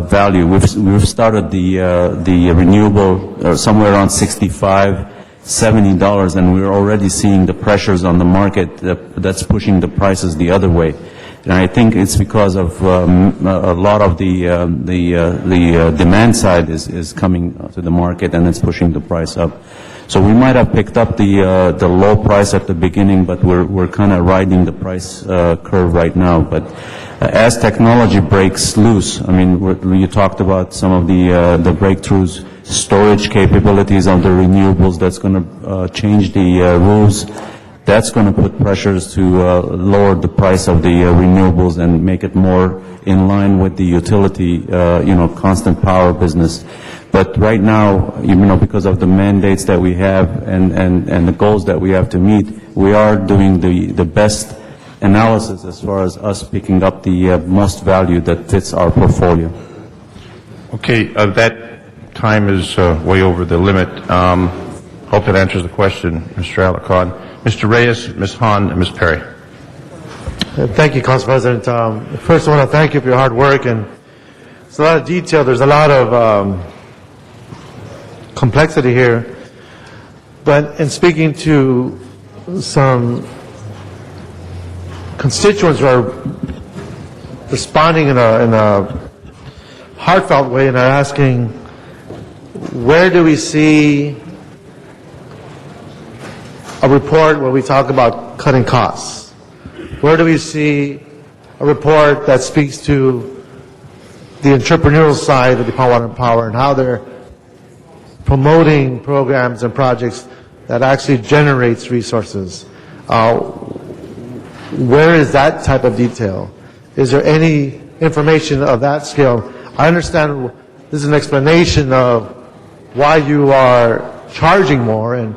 J: value, we've started the renewable somewhere around $65-70, and we're already seeing the pressures on the market that's pushing the prices the other way. And I think it's because of a lot of the demand side is coming to the market, and it's pushing the price up. So we might have picked up the low price at the beginning, but we're kind of riding the price curve right now. But as technology breaks loose, I mean, you talked about some of the breakthroughs, storage capabilities of the renewables. That's going to change the rules. That's going to put pressures to lower the price of the renewables and make it more in line with the utility, constant power business. But right now, because of the mandates that we have and the goals that we have to meet, we are doing the best analysis as far as us picking up the most value that fits our portfolio.
B: Okay, that time is way over the limit. Hope that answers the question, Mr. Alarcon. Mr. Reyes, Ms. Hahn, and Ms. Perry.
M: Thank you, Council President. First, I want to thank you for your hard work, and there's a lot of detail. There's a lot of complexity here. But in speaking to some constituents who are responding in a heartfelt way and are asking, where do we see a report where we talk about cutting costs? Where do we see a report that speaks to the entrepreneurial side of the Department of Water and Power and how they're promoting programs and projects that actually generates resources? Where is that type of detail? Is there any information of that scale? I understand this is an explanation of why you are charging more and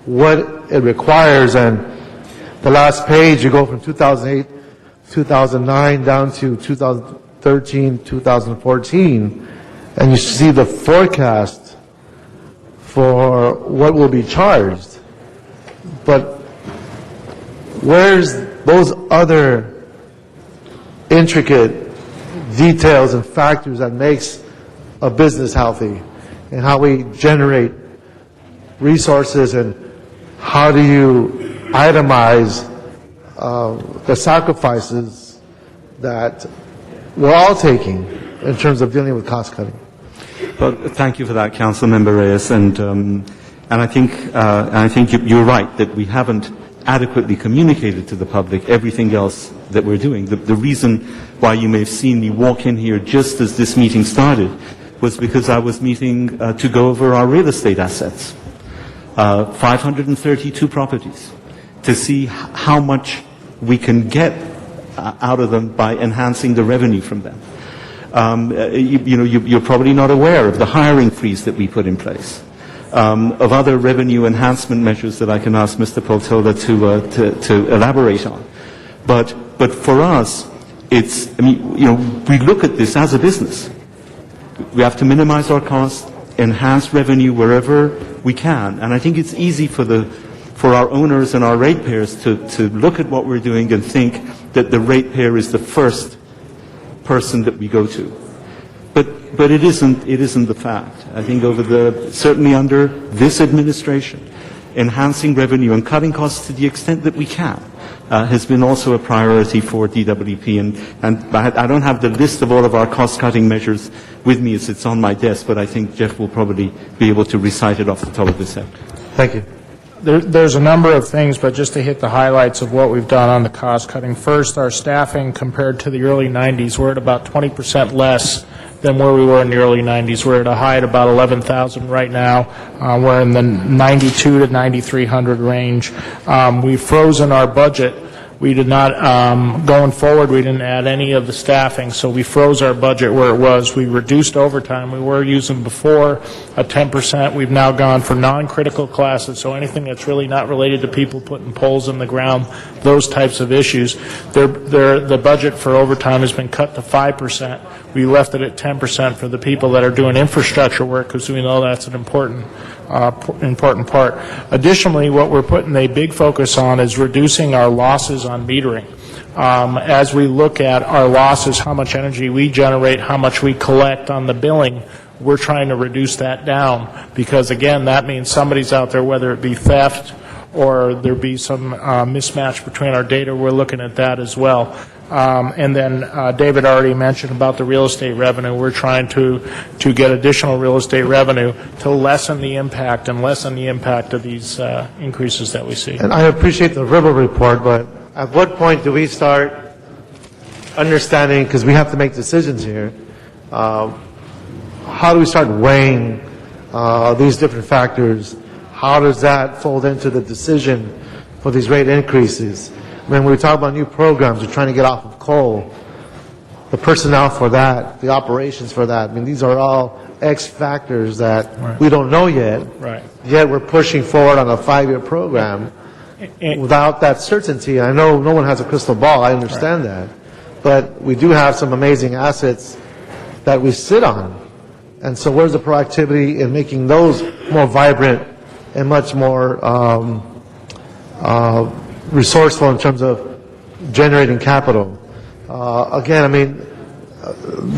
M: what it requires, and the last page, you go from 2008, 2009 down to 2013, 2014, and you see the forecast for what will be charged. But where's those other intricate details and factors that makes a business healthy, and how we generate resources, and how do you itemize the sacrifices that we're all taking in terms of dealing with cost cutting?
U: Well, thank you for that, Councilmember Reyes, and I think you're right that we haven't adequately communicated to the public everything else that we're doing. The reason why you may have seen me walk in here just as this meeting started was because I was meeting to go over our real estate assets. 532 properties, to see how much we can get out of them by enhancing the revenue from them. You're probably not aware of the hiring freeze that we put in place, of other revenue enhancement measures that I can ask Mr. Peltola to elaborate on. But for us, we look at this as a business. We have to minimize our costs, enhance revenue wherever we can. And I think it's easy for our owners and our ratepayers to look at what we're doing and think that the ratepayer is the first person that we go to. But it isn't the fact. I think certainly under this administration, enhancing revenue and cutting costs to the extent that we can has been also a priority for DWP. And I don't have the list of all of our cost-cutting measures with me as it's on my desk, but I think Jeff will probably be able to recite it off the top of his head.
M: Thank you.
V: There's a number of things, but just to hit the highlights of what we've done on the cost cutting. First, our staffing compared to the early 90s, we're at about 20% less than where we were in the early 90s. We're at a high at about 11,000 right now. We're in the 92 to 9,300 range. We've frozen our budget. We did not, going forward, we didn't add any of the staffing, so we froze our budget where it was. We reduced overtime. We were using before a 10%. We've now gone for non-critical classes, so anything that's really not related to people putting poles in the ground, those types of issues. The budget for overtime has been cut to 5%. we left it at 10% for the people that are doing infrastructure work, because we know that's an important part. Additionally, what we're putting a big focus on is reducing our losses on metering. As we look at our losses, how much energy we generate, how much we collect on the billing, we're trying to reduce that down, because again, that means somebody's out there, whether it be theft or there be some mismatch between our data. We're looking at that as well. And then David already mentioned about the real estate revenue. We're trying to get additional real estate revenue to lessen the impact of these increases that we see.
M: And I appreciate the Ribble report, but at what point do we start understanding, because we have to make decisions here, how do we start weighing these different factors? How does that fold into the decision for these rate increases? When we talk about new programs, we're trying to get off of coal, the personnel for that, the operations for that, I mean, these are all X factors that we don't know yet.
V: Right.
M: Yet we're pushing forward on a 5-year program without that certainty. I know no one has a crystal ball, I understand that. But we do have some amazing assets that we sit on. And so where's the proactivity in making those more vibrant and much more resourceful in terms of generating capital? Again, I mean,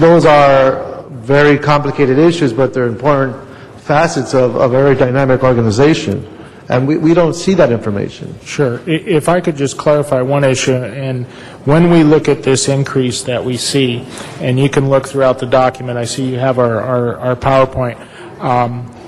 M: those are very complicated issues, but they're important facets of a very dynamic organization. And we don't see that information.
V: Sure. If I could just clarify one issue, and when we look at this increase that we see, and you can look throughout the document, I see you have our PowerPoint,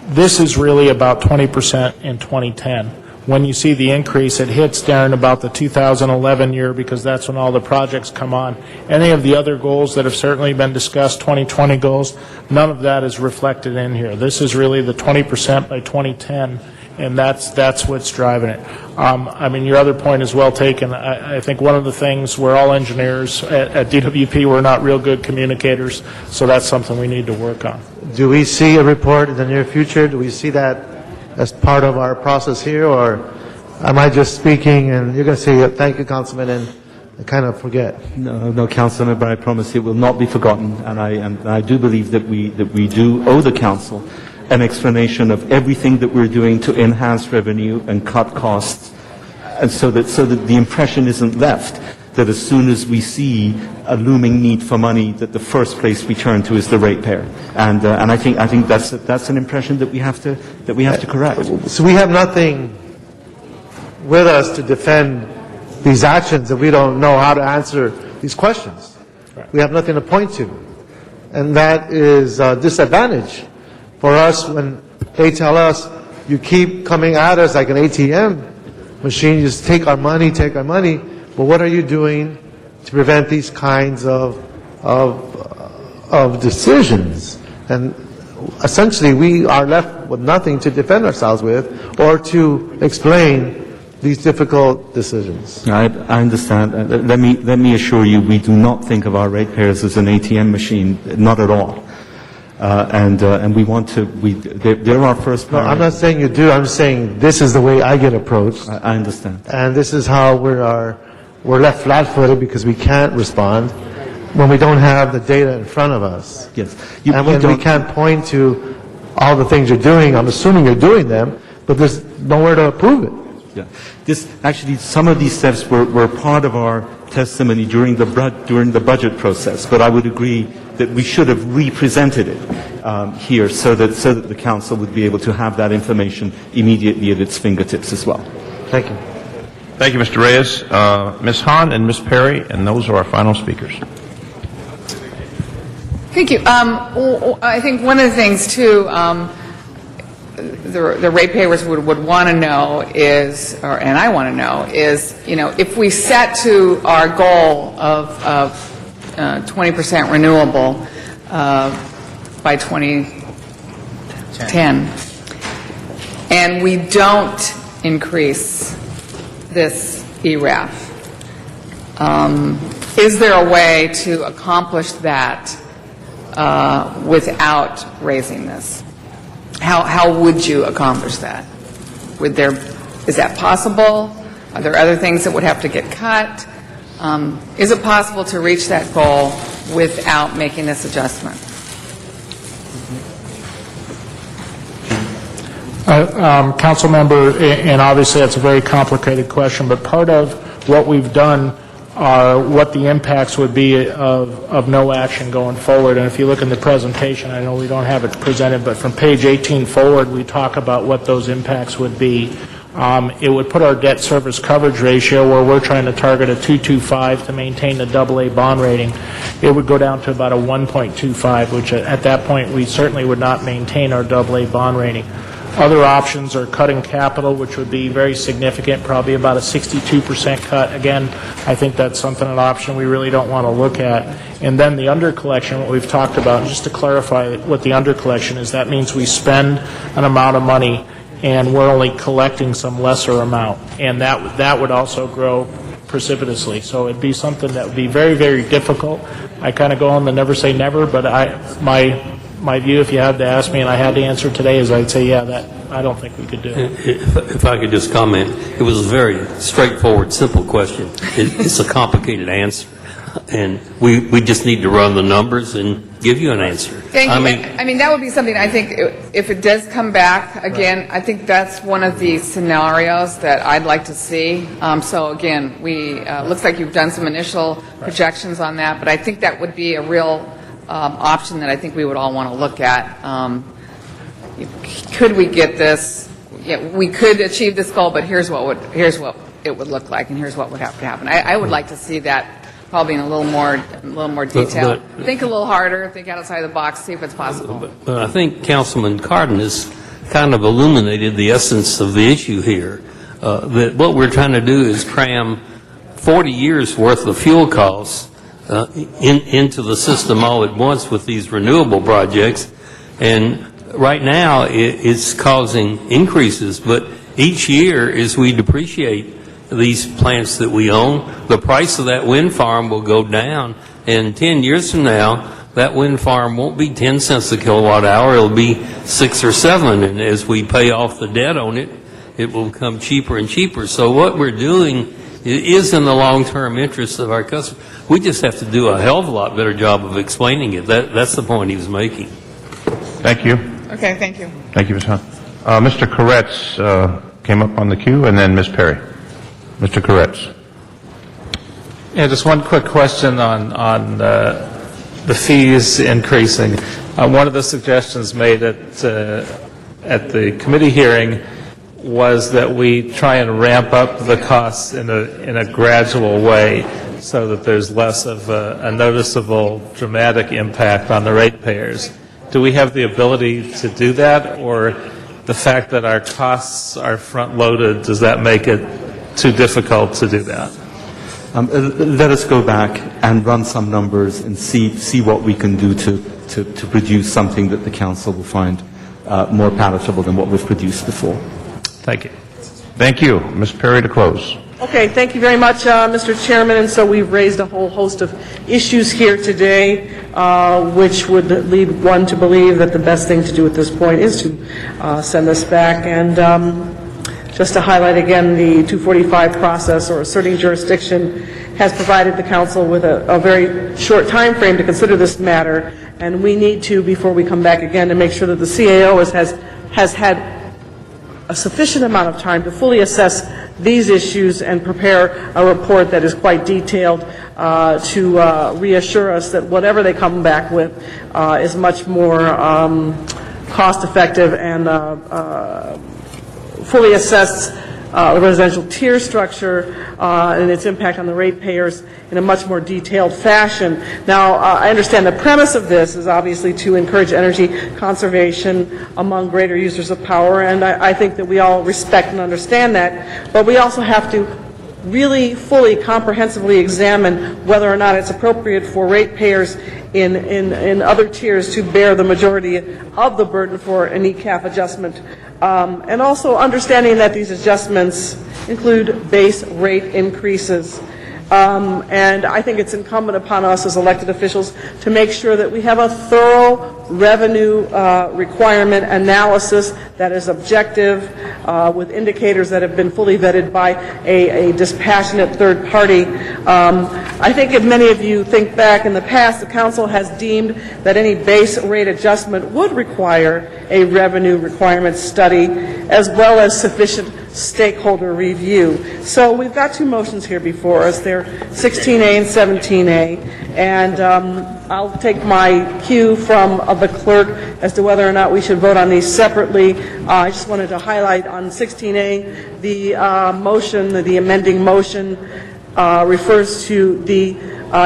V: this is really about 20% in 2010. When you see the increase, it hits during about the 2011 year, because that's when all the projects come on. Any of the other goals that have certainly been discussed, 2020 goals, none of that is reflected in here. This is really the 20% by 2010. And that's what's driving it. I mean, your other point is well taken. I think one of the things, we're all engineers at DWP, we're not real good communicators, so that's something we need to work on.
M: Do we see a report in the near future? Do we see that as part of our process here, or am I just speaking and you're going to say thank you, Councilman, and kind of forget?
U: No, Councilman, but I promise it will not be forgotten, and I do believe that we do owe the Council an explanation of everything that we're doing to enhance revenue and cut costs, and so that the impression isn't left that as soon as we see a looming need for money, that the first place we turn to is the ratepayer. And I think that's an impression that we have to correct.
M: So we have nothing with us to defend these actions, and we don't know how to answer these questions. We have nothing to point to, and that is a disadvantage for us when they tell us, you keep coming at us like an ATM machine, you just take our money, but what are you doing to prevent these kinds of decisions? And essentially we are left with nothing to defend ourselves with or to explain these difficult decisions.
U: I understand. Let me assure you, we do not think of our ratepayers as an ATM machine, not at all. And we want to, they're our first priority.
M: No, I'm not saying you do. I'm saying this is the way I get approached.
U: I understand.
M: And this is how we're left flat-footed because we can't respond when we don't have the data in front of us.
U: Yes.
M: And when we can't point to all the things you're doing, I'm assuming you're doing them, but there's nowhere to prove it.
U: Yeah. Actually, some of these steps were part of our testimony during the budget process, but I would agree that we should have represented it here so that the Council would be able to have that information immediately at its fingertips as well.
M: Thank you.
B: Thank you, Mr. Reyes. Ms. Hahn and Ms. Perry, and those are our final speakers.
N: Thank you. I think one of the things, too, the ratepayers would want to know is, and I want to know, is, if we set to our goal of 20% renewable by 2010, and we don't increase this ERAF, is there a way to accomplish that without raising this? How would you accomplish that? Is that possible? Are there other things that would have to get cut? Is it possible to reach that goal without making this adjustment?
V: Council member, and obviously that's a very complicated question, but part of what we've done are what the impacts would be of no action going forward. And if you look in the presentation, I know we don't have it presented, but from page 18 forward, we talk about what those impacts would be. It would put our debt service coverage ratio, where we're trying to target a 2.25 to maintain the AA bond rating. It would go down to about a 1.25, which at that point we certainly would not maintain our AA bond rating. Other options are cutting capital, which would be very significant, probably about a 62% cut. Again, I think that's something, an option we really don't want to look at. And then the undercollection, what we've talked about, and just to clarify what the undercollection is, that means we spend an amount of money and we're only collecting some lesser amount. And that would also grow precipitously. So it'd be something that would be very, very difficult. I kind of go on the never say never, but my view, if you had to ask me and I had to answer today, is I'd say, yeah, that I don't think we could do it.
Q: If I could just comment, it was a very straightforward, simple question. It's a complicated answer, and we just need to run the numbers and give you an answer.
N: Thank you. I mean, that would be something, I think, if it does come back, again, I think that's one of the scenarios that I'd like to see. So again, looks like you've done some initial projections on that, but I think that would be a real option that I think we would all want to look at. Could we get this? Yeah, we could achieve this goal, but here's what it would look like, and here's what would have to happen. I would like to see that probably in a little more detail. Think a little harder. Think outside the box. See if it's possible.
Q: But I think Councilman Cardin has kind of illuminated the essence of the issue here. That what we're trying to do is cram 40 years worth of fuel costs into the system all at once with these renewable projects, and right now it's causing increases, but each year as we depreciate these plants that we own, the price of that wind farm will go down, and 10 years from now that wind farm won't be 10 cents a kilowatt hour, it'll be 6 or 7, and as we pay off the debt on it, it will become cheaper and cheaper. So what we're doing is in the long-term interest of our customers. We just have to do a hell of a lot better job of explaining it. That's the point he was making.
B: Thank you.
N: Okay, thank you.
B: Thank you, Ms. Hunt. Mr. Koretz came up on the queue, and then Ms. Perry. Mr. Koretz.
R: Yeah, just one quick question on the fees increasing. One of the suggestions made at the committee hearing was that we try and ramp up the costs in a gradual way so that there's less of a noticeable, dramatic impact on the ratepayers. Do we have the ability to do that, or the fact that our costs are front-loaded, does that make it too difficult to do that?
U: Let us go back and run some numbers and see what we can do to produce something that the council will find more palatable than what we've produced before.
R: Thank you.
B: Thank you. Ms. Perry to close.
H: Okay, thank you very much, Mr. Chairman. And so we've raised a whole host of issues here today, which would lead one to believe that the best thing to do at this point is to send this back. And just to highlight again, the 245 process, or asserting jurisdiction, has provided the council with a very short time frame to consider this matter. And we need to, before we come back again, to make sure that the CAO has had a sufficient amount of time to fully assess these issues and prepare a report that is quite detailed to reassure us that whatever they come back with is much more cost-effective and fully assess the residential tier structure and its impact on the ratepayers in a much more detailed fashion. Now, I understand the premise of this is obviously to encourage energy conservation among greater users of power, and I think that we all respect and understand that, but we also have to really fully, comprehensively examine whether or not it's appropriate for ratepayers in other tiers to bear the majority of the burden for an ECAF adjustment. And also understanding that these adjustments include base rate increases. And I think it's incumbent upon us as elected officials to make sure that we have a thorough revenue requirement analysis that is objective with indicators that have been fully vetted by a dispassionate third party. I think if many of you think back in the past, the council has deemed that any base rate adjustment would require a revenue requirement study as well as sufficient stakeholder review. So we've got two motions here before us. They're 16A and 17A. And I'll take my cue from the clerk as to whether or not we should vote on these separately. I just wanted to highlight on 16A, the motion, the amending motion refers to the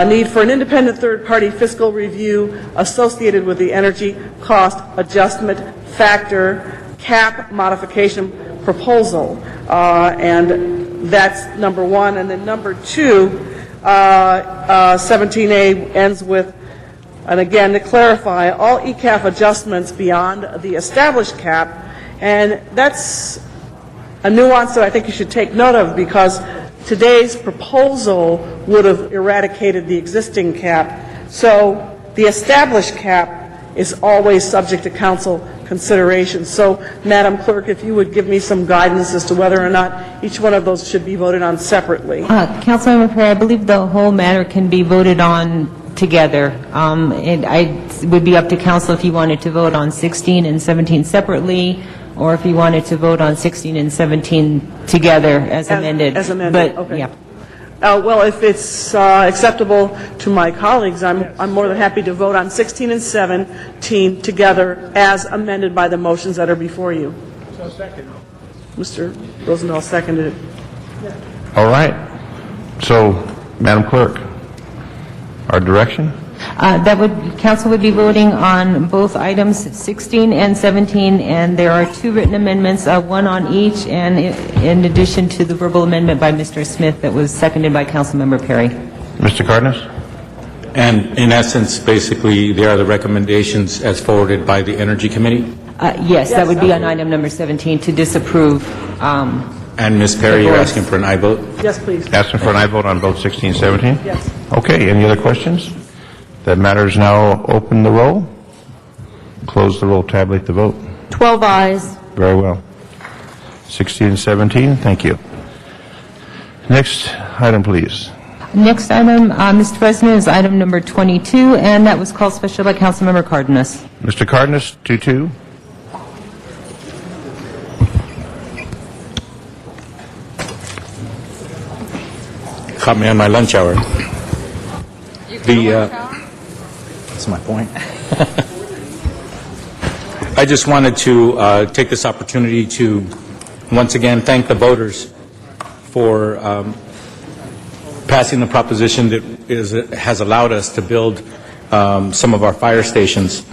H: need for an independent third-party fiscal review associated with the energy cost adjustment factor cap modification proposal. And that's number one. And then number two, 17A ends with, and again, to clarify, all ECAF adjustments beyond the established cap. And that's a nuance that I think you should take note of, because today's proposal would have eradicated the existing cap. So the established cap is always subject to council consideration. So, Madam Clerk, if you would give me some guidance as to whether or not each one of those should be voted on separately.
I: Councilmember Perry, I believe the whole matter can be voted on together. It would be up to council if you wanted to vote on 16 and 17 separately, or if you wanted to vote on 16 and 17 together as amended.
H: As amended,
I: but,
H: okay.
I: Yeah.
H: Well, if it's acceptable to my colleagues, I'm more than happy to vote on 16 and 17 together as amended by the motions that are before you.
V: So second.
H: Mr. Rosendahl seconded it.
B: All right. So, Madam Clerk, our direction?
I: Council would be voting on both items 16 and 17, and there are two written amendments, one on each, and in addition to the verbal amendment by Mr. Smith that was seconded by Councilmember Perry.
B: Mr. Cardenas?
C: And in essence, basically, they are the recommendations as forwarded by the Energy Committee.
I: Yes, that would be on item number 17 to disapprove.
C: And Ms. Perry, you're asking for an aye vote?
H: Yes, please.
B: Asking for an aye vote on both 16 and 17?
H: Yes.
B: Okay, any other questions? That matter is now open the roll. Close the roll, tabulate the vote.
I: 12 ayes.
B: Very well. 16 and 17, thank you. Next item, please.
I: Next item, Mr. President, is item number 22, and that was called special by Councilmember Cardenas.
B: Mr. Cardenas, 22.
C: Caught me on my lunch hour. That's my point. I just wanted to take this opportunity to once again thank the voters for passing the proposition that has allowed us to build some of our fire stations.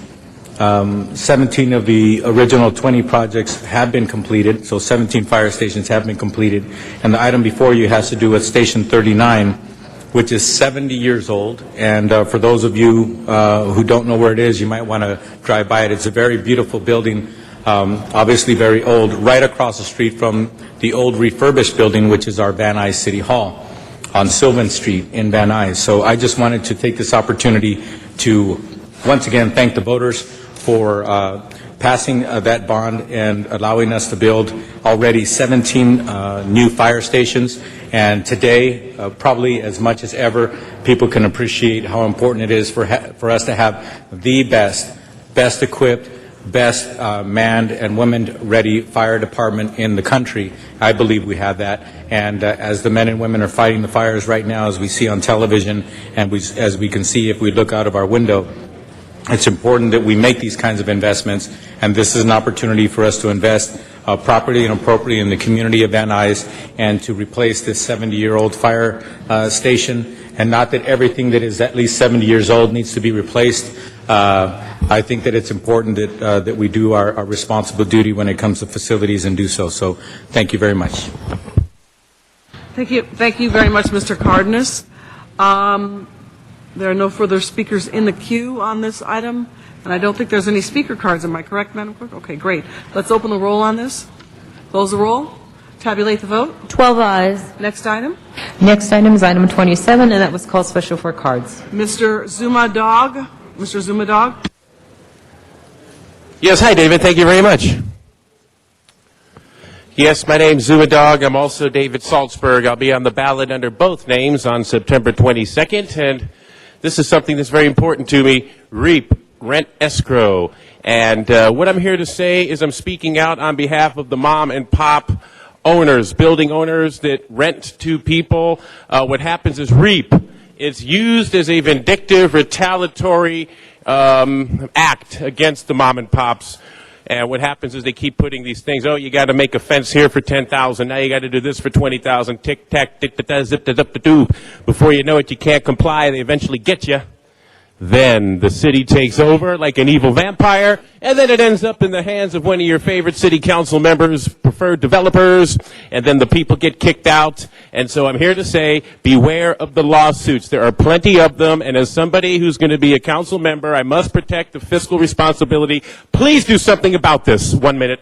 C: 17 of the original 20 projects have been completed, so 17 fire stations have been completed. And the item before you has to do with Station 39, which is 70 years old. And for those of you who don't know where it is, you might want to drive by it. It's a very beautiful building, obviously very old, right across the street from the old refurbished building, which is our Van Nuys City Hall on Sylvan Street in Van Nuys. So I just wanted to take this opportunity to once again thank the voters for passing that bond and allowing us to build already 17 new fire stations. And today, probably as much as ever, people can appreciate how important it is for us to have the best equipped, best manned and women-ready fire department in the country. I believe we have that. And as the men and women are fighting the fires right now, as we see on television and as we can see if we look out of our window, it's important that we make these kinds of investments, and this is an opportunity for us to invest properly and appropriately in the community of Van Nuys and to replace this 70-year-old fire station. And not that everything that is at least 70 years old needs to be replaced. I think that it's important that we do our responsible duty when it comes to facilities and do so. So thank you very much.
H: Thank you very much, Mr. Cardenas. There are no further speakers in the queue on this item, and I don't think there's any speaker cards. Am I correct, Madam Clerk? Okay, great. Let's open the roll on this. Close the roll. Tabulate the vote.
I: 12 ayes.
H: Next item.
I: Next item is item 27, and that was called special for cards.
H: Mr. Zumadog. Mr. Zumadog.
L: Yes, hi, David. Thank you very much. Yes, my name's Zuma Dog. I'm also David Salzberg. I'll be on the ballot under both names on September 22nd, and this is something that's very important to me, REAP, Rent Escrow. And what I'm here to say is I'm speaking out on behalf of the mom and pop owners, building owners that rent to people. What happens is REAP. It's used as a vindictive, retaliatory act against the mom and pops. And what happens is they keep putting these things, oh, you got to make a fence here for $10,000. Now you got to do this for $20,000. Tick, tack, tick, da, zip, da, zip, da, doo. Before you know it, you can't comply. They eventually get you. Then the city takes over like an evil vampire, and then it ends up in the hands of one of your favorite city council members, preferred developers, and then the people get kicked out. And so I'm here to say, beware of the lawsuits. There are plenty of them, and as somebody who's going to be a council member, I must protect the fiscal responsibility. Please do something about this. 1 minute.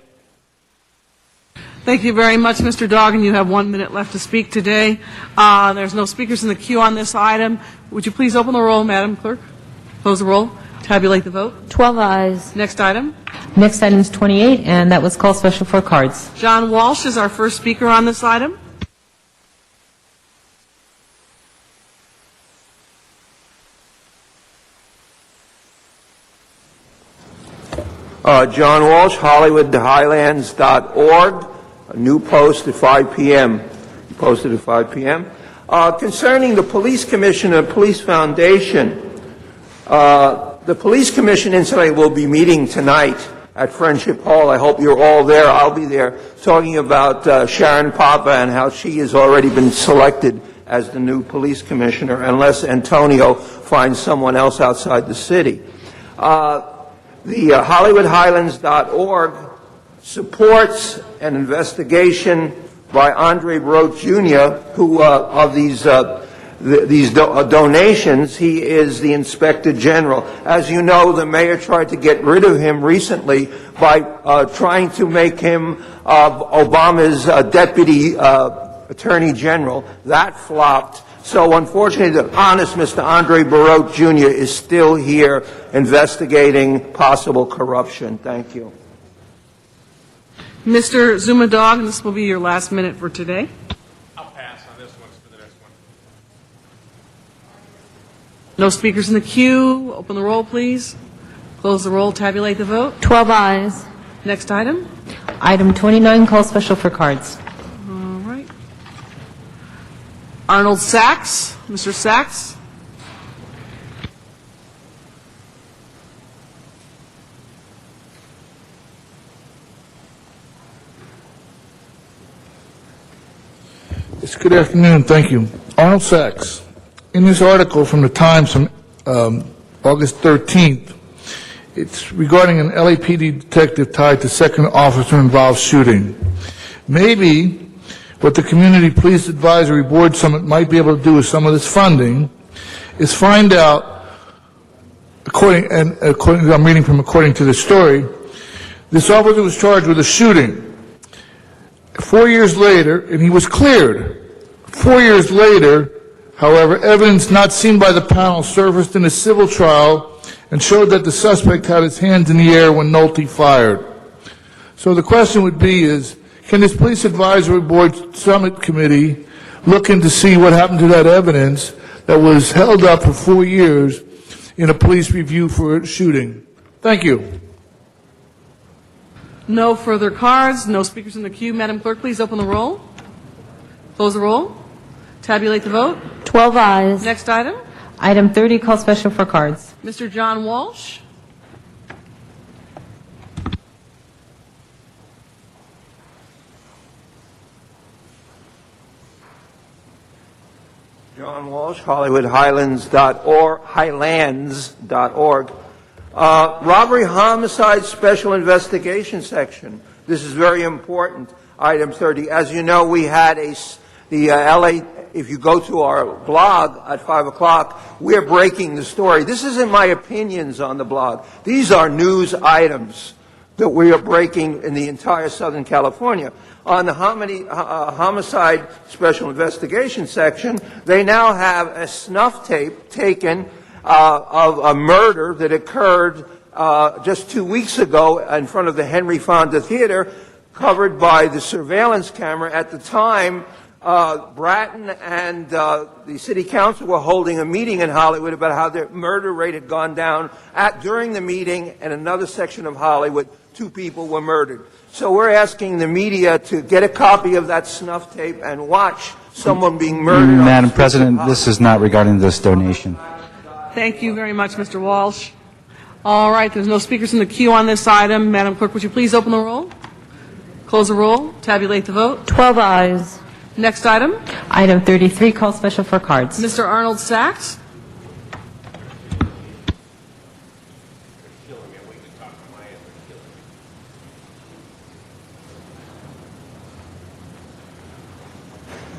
H: Thank you very much, Mr. Doggan. You have 1 minute left to speak today. There's no speakers in the queue on this item. Would you please open the roll, Madam Clerk? Close the roll. Tabulate the vote.
I: 12 ayes.
H: Next item.
I: Next item is 28, and that was called special for cards.
H: John Walsh is our first speaker on this item.
A: John Walsh, HollywoodHighlands.org. A new post at 5 p.m. Posted at 5 p.m. Concerning the Police Commission and Police Foundation, the Police Commission, incidentally, will be meeting tonight at Friendship Hall. I hope you're all there. I'll be there talking about Sharon Papa and how she has already been selected as the new police commissioner, unless Antonio finds someone else outside the city. The HollywoodHighlands.org supports an investigation by Andre Brote Jr., who of these donations. He is the Inspector General. As you know, the mayor tried to get rid of him recently by trying to make him Obama's Deputy Attorney General. That flopped. So unfortunately, the honest Mr. Andre Brote Jr. is still here investigating possible corruption. Thank you.
H: Mr. Zuma Dog, and this will be your last minute for today.
L: I'll pass on this one for the next one.
H: No speakers in the queue. Open the roll, please. Close the roll. Tabulate the vote.
I: 12 ayes.
H: Next item.
I: Item 29, called special for cards.
H: All right. Arnold Sachs. Mr. Sachs.
T: Yes, good afternoon. Thank you. Arnold Sachs. In this article from the Times from August 13th, it's regarding an LAPD detective tied to second officer-involved shooting. Maybe what the Community Police Advisory Board Summit might be able to do with some of this funding is find out, according to the story, this officer was charged with a shooting. 4 years later, and he was cleared. 4 years later, however, evidence not seen by the panel surfaced in a civil trial and showed that the suspect had his hands in the air when Nolte fired. So the question would be is, can this Police Advisory Board Summit Committee look into see what happened to that evidence that was held up for 4 years in a police review for a shooting? Thank you.
H: No further cards. No speakers in the queue. Madam Clerk, please open the roll. Close the roll. Tabulate the vote.
I: 12 ayes.
H: Next item.
I: Item 30, called special for cards.
H: Mr. John Walsh.
A: John Walsh, HollywoodHighlands.org. Robbery Homicide Special Investigation Section. This is very important. Item 30. As you know, we had the LA, if you go to our blog at 5 o'clock, we're breaking the story. This isn't my opinions on the blog. These are news items that we are breaking in the entire Southern California. On the Homicide Special Investigation Section, they now have a snuff tape taken of a murder that occurred just 2 weeks ago in front of the Henry Fonda Theater. covered by the surveillance camera. At the time, Bratton and the city council were holding a meeting in Hollywood about how the murder rate had gone down during the meeting, and another section of Hollywood, 2 people were murdered. So we're asking the media to get a copy of that snuff tape and watch someone being murdered.
G: Madam President, this is not regarding this donation.
H: Thank you very much, Mr. Walsh. All right, there's no speakers in the queue on this item. Madam Clerk, would you please open the roll? Close the roll. Tabulate the vote.
I: 12 ayes.
H: Next item.
I: Item 33, call special for cards.
H: Mr. Arnold Sachs.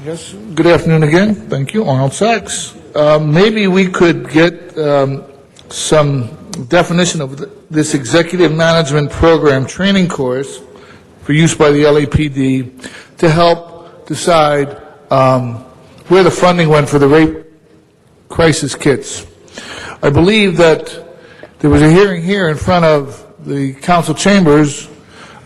T: Yes, good afternoon again. Thank you, Arnold Sachs. Maybe we could get some definition of this executive management program training course for use by the LAPD to help decide where the funding went for the rape crisis kits. I believe that there was a hearing here in front of the council chambers,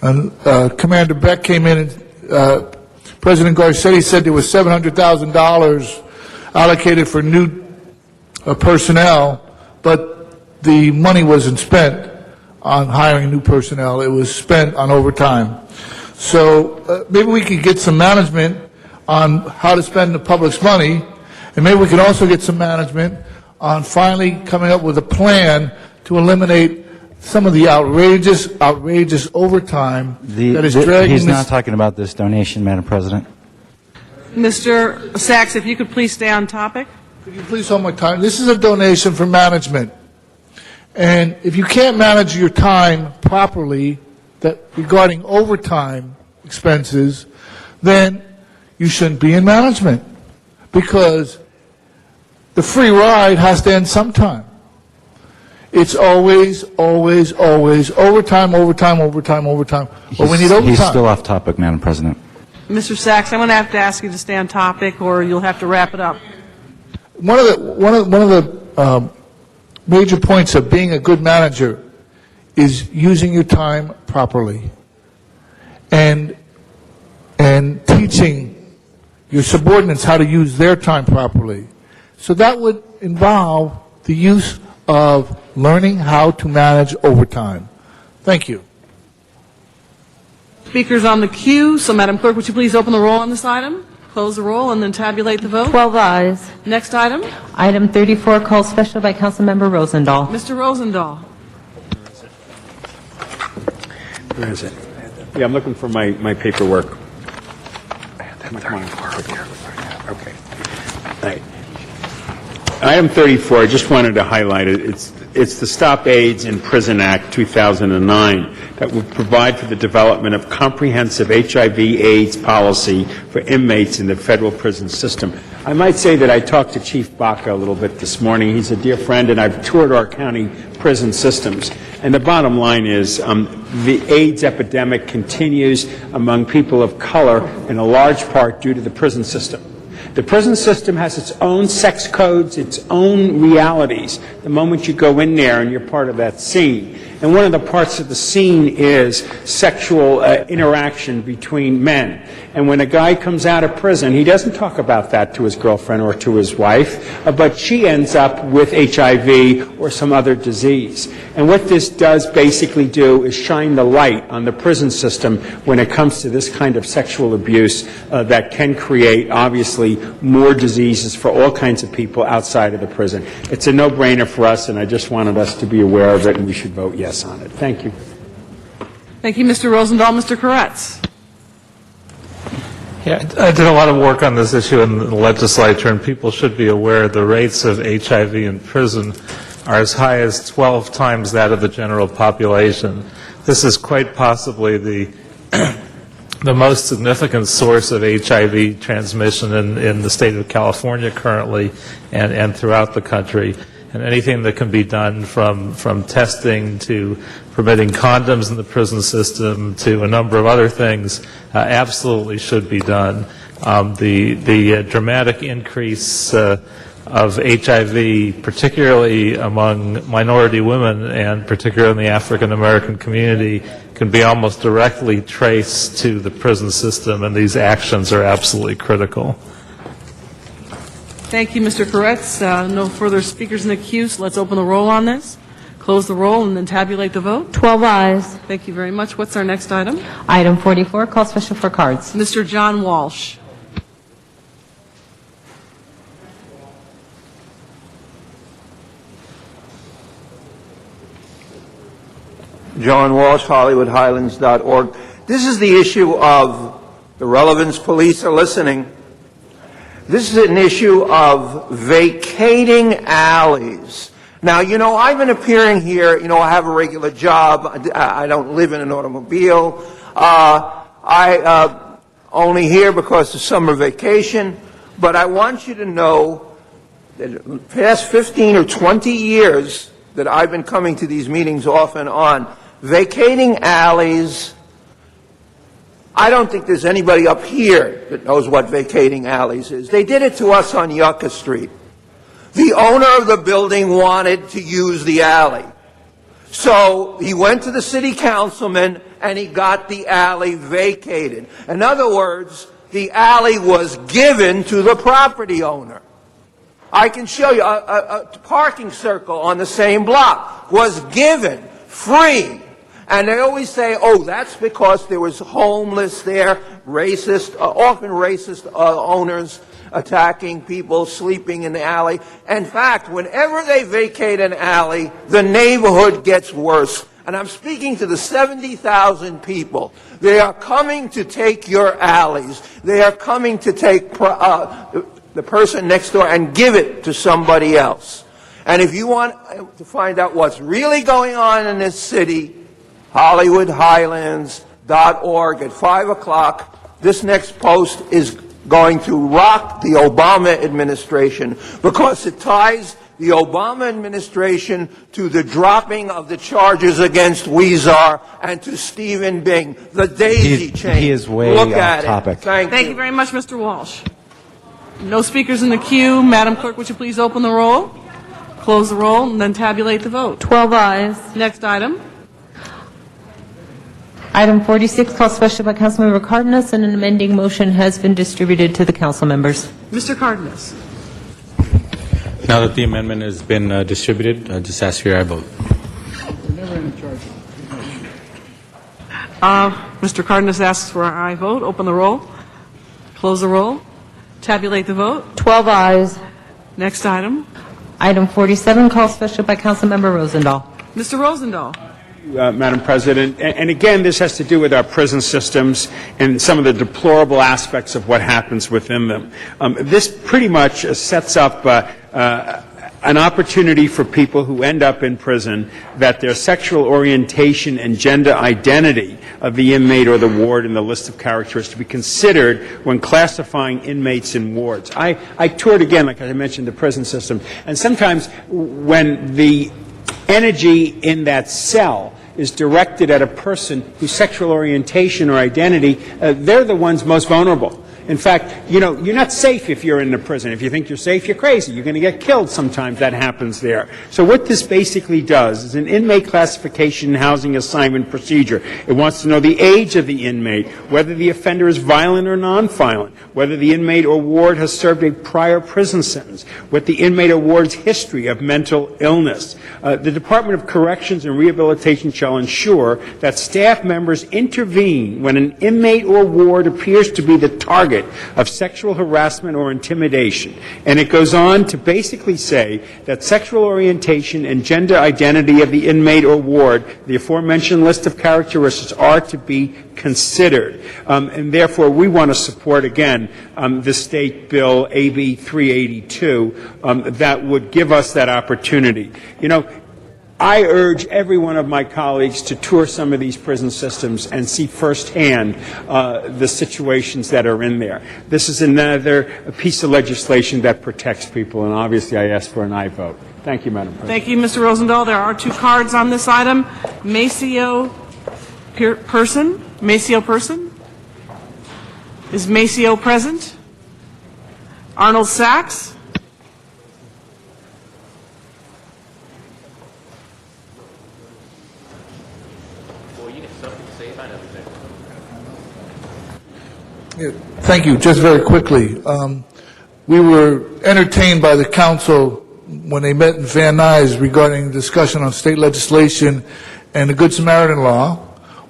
T: and Commander Beck came in and President Garcetti said there was $700,000 allocated for new personnel, but the money wasn't spent on hiring new personnel. It was spent on overtime. So maybe we could get some management on how to spend the public's money, and maybe we could also get some management on finally coming up with a plan to eliminate some of the outrageous overtime that is dragging
G: He's
T: this.
G: not talking about this donation, Madam President.
H: Mr. Sachs, if you could please stay on topic.
T: Could you please hold my time? This is a donation for management. And if you can't manage your time properly regarding overtime expenses, then you shouldn't be in management, because the free ride has to end sometime. It's always overtime. Well, we need overtime.
G: He's still off topic, Madam President.
H: Mr. Sachs, I'm going to have to ask you to stay on topic, or you'll have to wrap it up.
T: One of the major points of being a good manager is using your time properly, and teaching your subordinates how to use their time properly. So that would involve the use of learning how to manage overtime. Thank you.
H: Speakers on the queue, so Madam Clerk, would you please open the roll on this item? Close the roll and then tabulate the vote.
I: 12 ayes.
H: Next item.
I: Item 34, call special by Councilmember Rosendahl.
H: Mr. Rosendahl.
P: Where is it? Yeah, I'm looking for my paperwork. Okay. Right. Item 34, I just wanted to highlight it. It's the Stop AIDS in Prison Act 2009 that would provide for the development of comprehensive HIV/AIDS policy for inmates in the federal prison system. I might say that I talked to Chief Baca a little bit this morning. He's a dear friend, and I've toured our county prison systems. And the bottom line is the AIDS epidemic continues among people of color in a large part due to the prison system. The prison system has its own sex codes, its own realities, the moment you go in there and you're part of that scene. And one of the parts of the scene is sexual interaction between men. And when a guy comes out of prison, he doesn't talk about that to his girlfriend or to his wife, but she ends up with HIV or some other disease. And what this does basically do is shine the light on the prison system when it comes to this kind of sexual abuse that can create, obviously, more diseases for all kinds of people outside of the prison. It's a no-brainer for us, and I just wanted us to be aware of it, and we should vote yes on it. Thank you.
H: Thank you, Mr. Rosendahl. Mr. Koretz.
R: Yeah, I did a lot of work on this issue in the legislature, and people should be aware the rates of HIV in prison are as high as 12 times that of the general population. This is quite possibly the most significant source of HIV transmission in the state of California currently and throughout the country. And anything that can be done from testing to permitting condoms in the prison system to a number of other things absolutely should be done. The dramatic increase of HIV, particularly among minority women and particularly in the African American community, can be almost directly traced to the prison system, and these actions are absolutely critical.
H: Thank you, Mr. Koretz. No further speakers in the queue, so let's open the roll on this, close the roll, and then tabulate the vote.
I: 12 ayes.
H: Thank you very much. What's our next item?
I: Item 44, call special for cards.
H: Mr. John Walsh.
A: John Walsh, HollywoodHighlands.org. This is the issue of the relevance police are listening. This is an issue of vacating alleys. Now, you know, I've been appearing here, you know, I have a regular job. I don't live in an automobile. I only here because of summer vacation. But I want you to know that the past 15 or 20 years that I've been coming to these meetings off and on, vacating alleys, I don't think there's anybody up here that knows what vacating alleys is. They did it to us on Yucca Street. The owner of the building wanted to use the alley. So he went to the city councilman and he got the alley vacated. In other words, the alley was given to the property owner. I can show you a parking circle on the same block was given free. And they always say, oh, that's because there was homeless there, racist, often racist owners attacking people sleeping in the alley. In fact, whenever they vacate an alley, the neighborhood gets worse. And I'm speaking to the 70,000 people. They are coming to take your alleys. They are coming to take the person next door and give it to somebody else. And if you want to find out what's really going on in this city, HollywoodHighlands.org at 5 o'clock. This next post is going to rock the Obama administration because it ties the Obama administration to the dropping of the charges against Weezer and to Stephen Bing, the daisy chain.
G: He is way
A: Look
G: off
A: at
G: topic.
A: It. Thank
H: you very much, Mr. Walsh. No speakers in the queue. Madam Clerk, would you please open the roll, close the roll, and then tabulate the vote.
I: 12 ayes.
H: Next item.
I: Item 46, call special by Councilmember Cardenas, and an amending motion has been distributed to the council members.
H: Mr. Cardenas.
C: Now that the amendment has been distributed, I just ask for your aye vote.
H: Mr. Cardenas asks for an aye vote. Open the roll, close the roll, tabulate the vote.
I: 12 ayes.
H: Next item.
I: Item 47, call special by Councilmember Rosendahl.
H: Mr. Rosendahl.
P: Madam President. And again, this has to do with our prison systems and some of the deplorable aspects of what happens within them. This pretty much sets up an opportunity for people who end up in prison that their sexual orientation and gender identity of the inmate or the ward in the list of characters to be considered when classifying inmates in wards. I toured again, like I mentioned, the prison system, and sometimes when the energy in that cell is directed at a person whose sexual orientation or identity, they're the ones most vulnerable. In fact, you know, you're not safe if you're in the prison. If you think you're safe, you're crazy. You're going to get killed sometimes. That happens there. So what this basically does is an inmate classification and housing assignment procedure. It wants to know the age of the inmate, whether the offender is violent or non-violent, whether the inmate or ward has served a prior prison sentence, what the inmate or ward's history of mental illness. The Department of Corrections and Rehabilitation shall ensure that staff members intervene when an inmate or ward appears to be the target of sexual harassment or intimidation. And it goes on to basically say that sexual orientation and gender identity of the inmate or ward, the aforementioned list of characteristics, are to be considered. And therefore, we want to support, again, the state bill AB 382 that would give us that opportunity. You know, I urge every one of my colleagues to tour some of these prison systems and see firsthand the situations that are in there. This is another piece of legislation that protects people, and obviously I ask for an aye vote. Thank you, Madam President.
H: Thank you, Mr. Rosendahl. There are two cards on this item. Maceo Person. Maceo Person. Is Maceo present? Arnold Sachs.
T: Thank you. Just very quickly. We were entertained by the council when they met in Van Nuys regarding discussion on state legislation and the Good Samaritan law.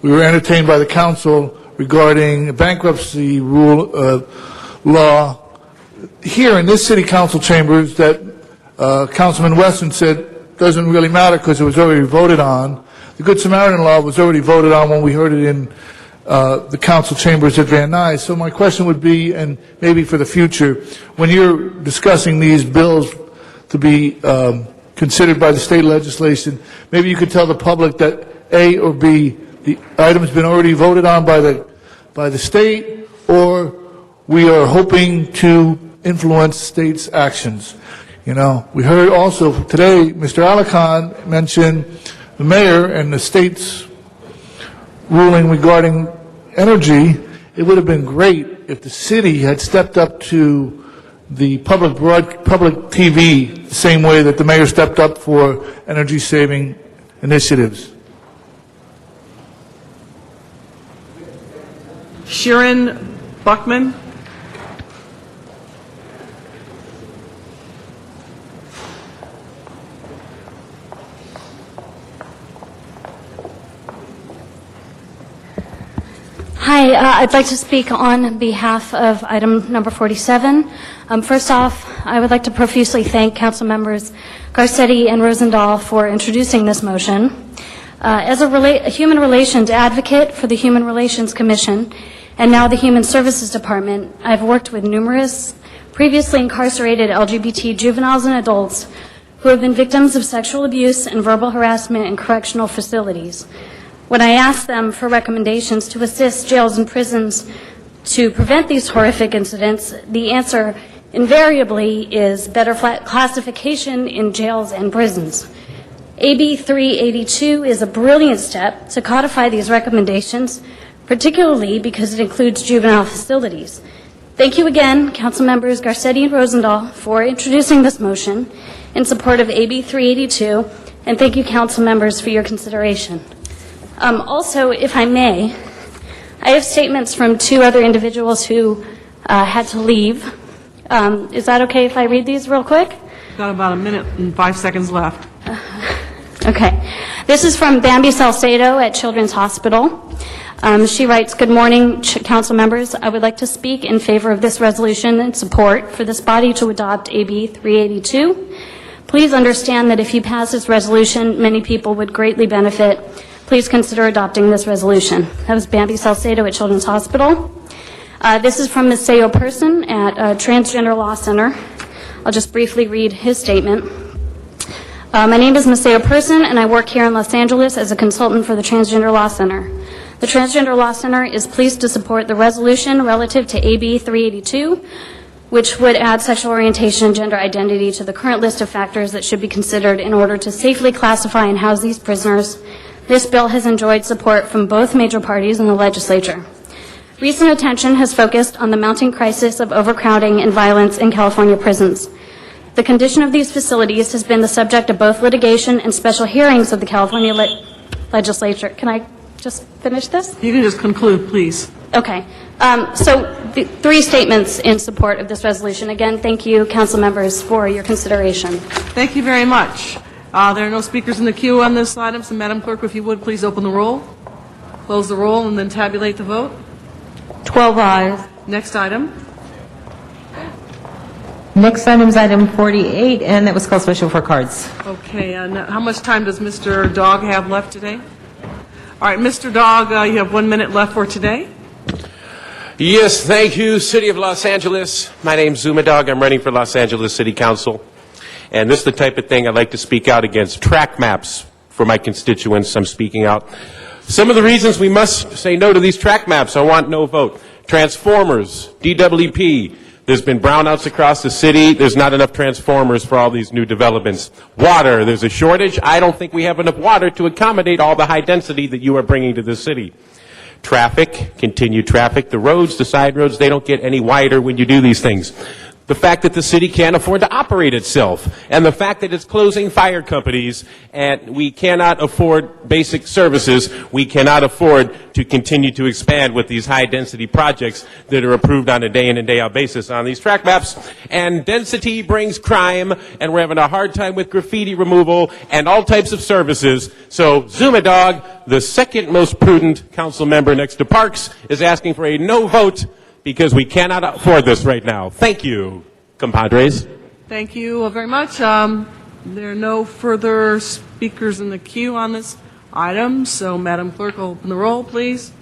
T: We were entertained by the council regarding bankruptcy law here in this city council chambers that Councilman Weston said doesn't really matter because it was already voted on. The Good Samaritan law was already voted on when we heard it in the council chambers at Van Nuys. So my question would be, and maybe for the future, when you're discussing these bills to be considered by the state legislation, maybe you could tell the public that A or B, the item's been already voted on by the state, or we are hoping to influence states' actions. You know, we heard also today Mr. Alarcon mention the mayor and the state's ruling regarding energy. It would have been great if the city had stepped up to the public TV the same way that the mayor stepped up for energy-saving initiatives.
H: Sharon Buckman.
K: Hi, I'd like to speak on behalf of item number 47. First off, I would like to profusely thank Council Members Garcetti and Rosendahl for introducing this motion. As a human relations advocate for the Human Relations Commission and now the Human Services Department, I've worked with numerous previously incarcerated LGBT juveniles and adults who have been victims of sexual abuse and verbal harassment in correctional facilities. When I asked them for recommendations to assist jails and prisons to prevent these horrific incidents, the answer invariably is better classification in jails and prisons. AB 382 is a brilliant step to codify these recommendations, particularly because it includes juvenile facilities. Thank you again, Council Members Garcetti and Rosendahl, for introducing this motion in support of AB 382, and thank you, Council Members, for your consideration. Also, if I may, I have statements from two other individuals who had to leave. Is that okay if I read these real quick?
H: Got about a minute and 5 seconds left.
K: Okay. This is from Bambi Salcedo at Children's Hospital. She writes, "Good morning, Council Members. I would like to speak in favor of this resolution and support for this body to adopt AB 382. Please understand that if you pass this resolution, many people would greatly benefit. Please consider adopting this resolution." That was Bambi Salcedo at Children's Hospital. This is from Maceo Person at Transgender Law Center. I'll just briefly read his statement. My name is Maceo Person, and I work here in Los Angeles as a consultant for the Transgender Law Center. The Transgender Law Center is pleased to support the resolution relative to AB 382, which would add sexual orientation and gender identity to the current list of factors that should be considered in order to safely classify and house these prisoners. This bill has enjoyed support from both major parties in the legislature. Recent attention has focused on the mounting crisis of overcrowding and violence in California prisons. The condition of these facilities has been the subject of both litigation and special hearings of the California legislature. Can I just finish this?
H: You can just conclude, please.
K: Okay. So the three statements in support of this resolution. Again, thank you, Council Members, for your consideration.
H: Thank you very much. There are no speakers in the queue on this item, so Madam Clerk, if you would, please open the roll, close the roll, and then tabulate the vote.
I: 12 ayes.
H: Next item.
I: Next item is item 48, and that was called special for cards.
H: Okay, and how much time does Mr. Dog have left today? All right, Mr. Dog, you have 1 minute left for today.
L: Yes, thank you, City of Los Angeles. My name's Zuma Dog. I'm running for Los Angeles City Council. And this is the type of thing I'd like to speak out against. Track maps for my constituents. I'm speaking out. Some of the reasons we must say no to these track maps. I want no vote. Transformers, DWP. There's been brownouts across the city. There's not enough transformers for all these new developments. Water, there's a shortage. I don't think we have enough water to accommodate all the high density that you are bringing to the city. Traffic, continued traffic. The roads, the side roads, they don't get any wider when you do these things. the fact that the city can't afford to operate itself, and the fact that it's closing fire companies, and we cannot afford basic services, we cannot afford to continue to expand with these high-density projects that are approved on a day-in and day-out basis on these track maps. And density brings crime, and we're having a hard time with graffiti removal and all types of services. So Zumadog, the second most prudent council member next to Parks, is asking for a no vote because we cannot afford this right now. Thank you, compadres.
H: Thank you very much. There are no further speakers in the queue on this item, so Madam Clerk, open the roll, please.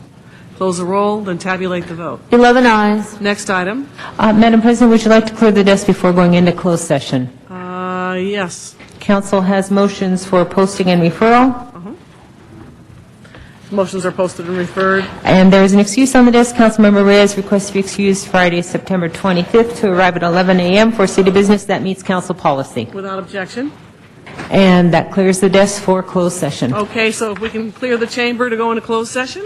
H: Close the roll, then tabulate the vote.
I: 11 ayes.
H: Next item.
I: Madam President, would you like to clear the desk before going into closed session?
H: Yes.
I: Council has motions for posting and referral.
H: Motions are posted and referred.
I: And there is an excuse on the desk. Councilmember Reyes requests to be excused Friday, September 25th to arrive at 11 a.m. for city business that meets council policy.
H: Without objection.
I: And that clears the desk for closed session.
H: Okay, so if we can clear the chamber to go into closed session?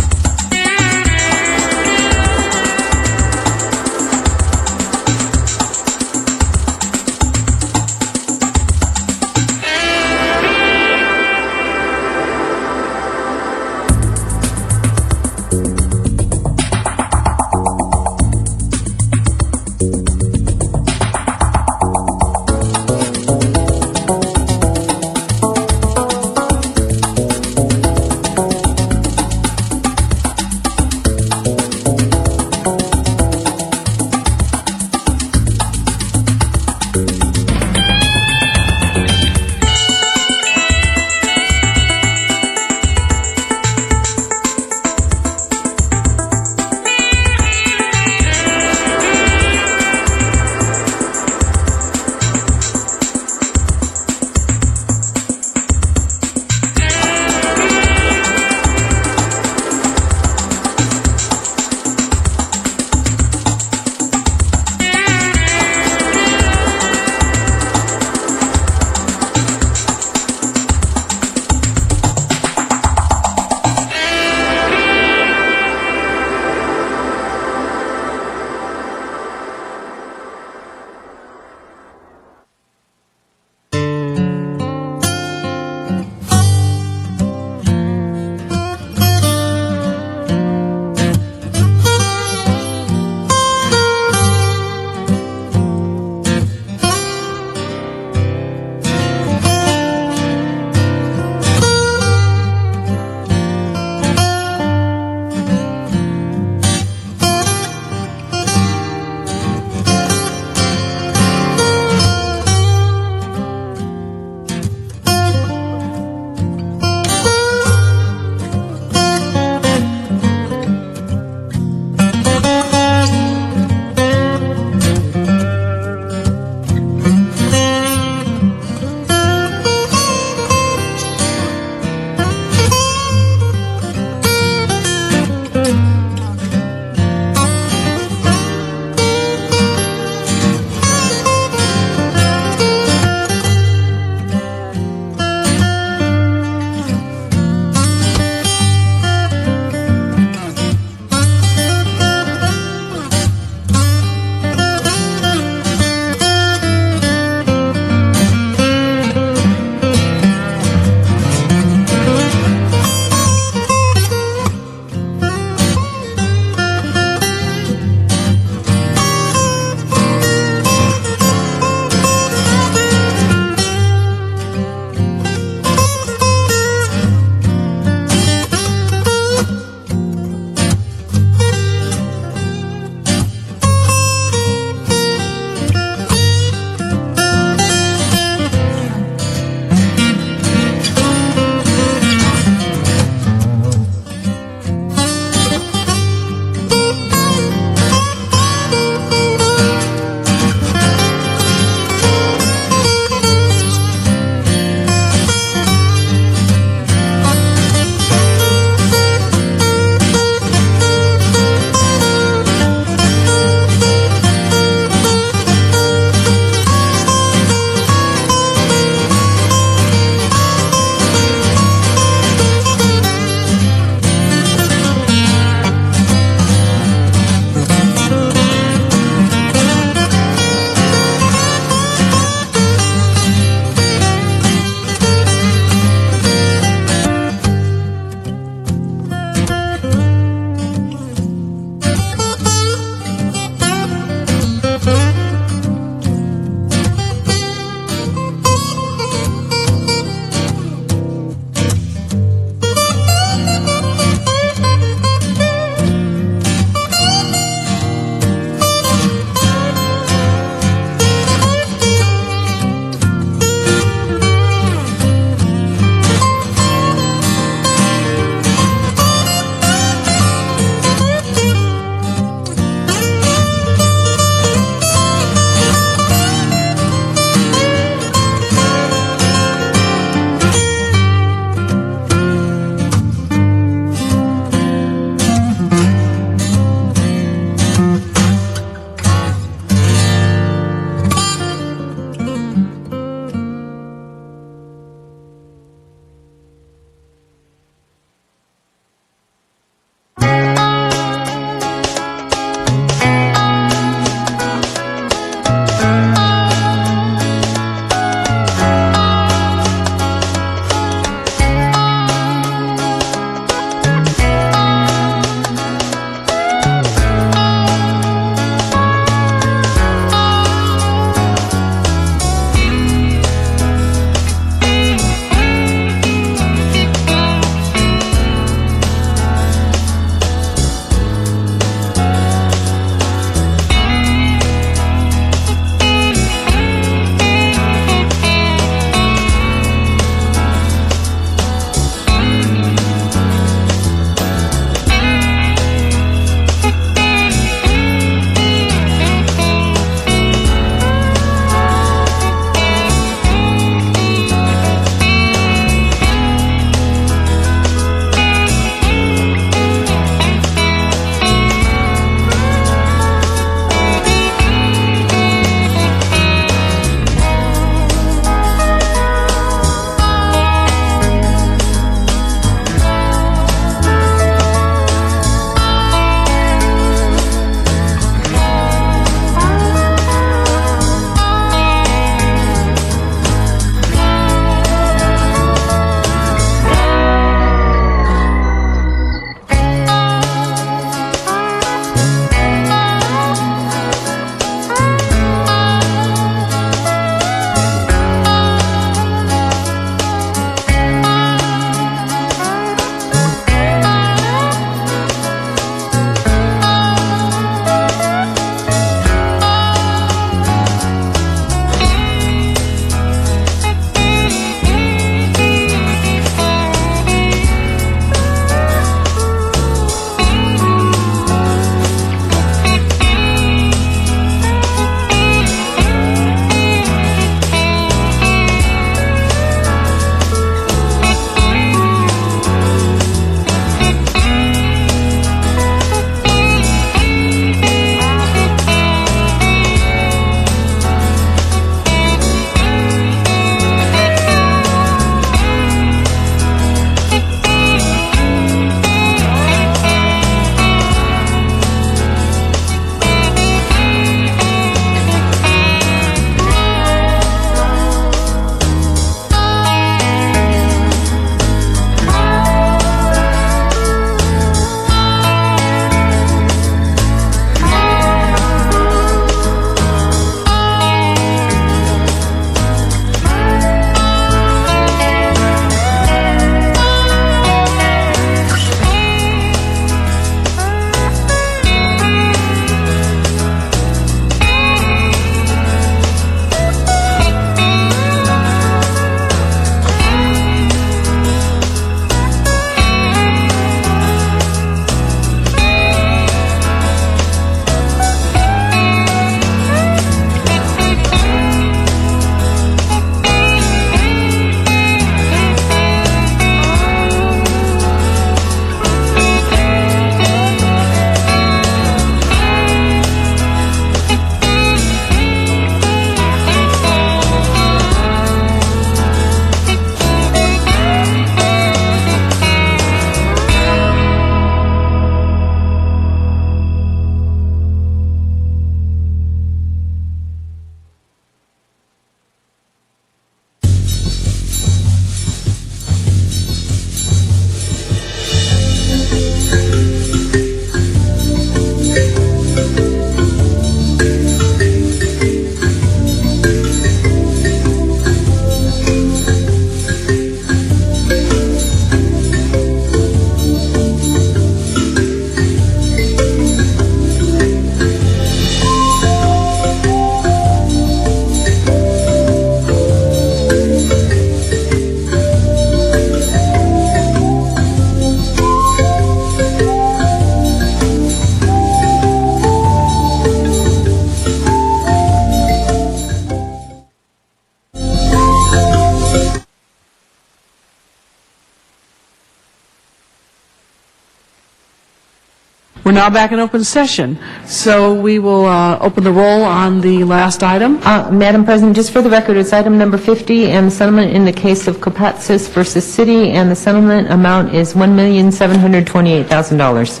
H: We're now back in open session, so we will open the roll on the last item.
I: Madam President, just for the record, it's item number 50, and the settlement in the case of Kopatsis versus City, and the settlement amount is $1,728,000.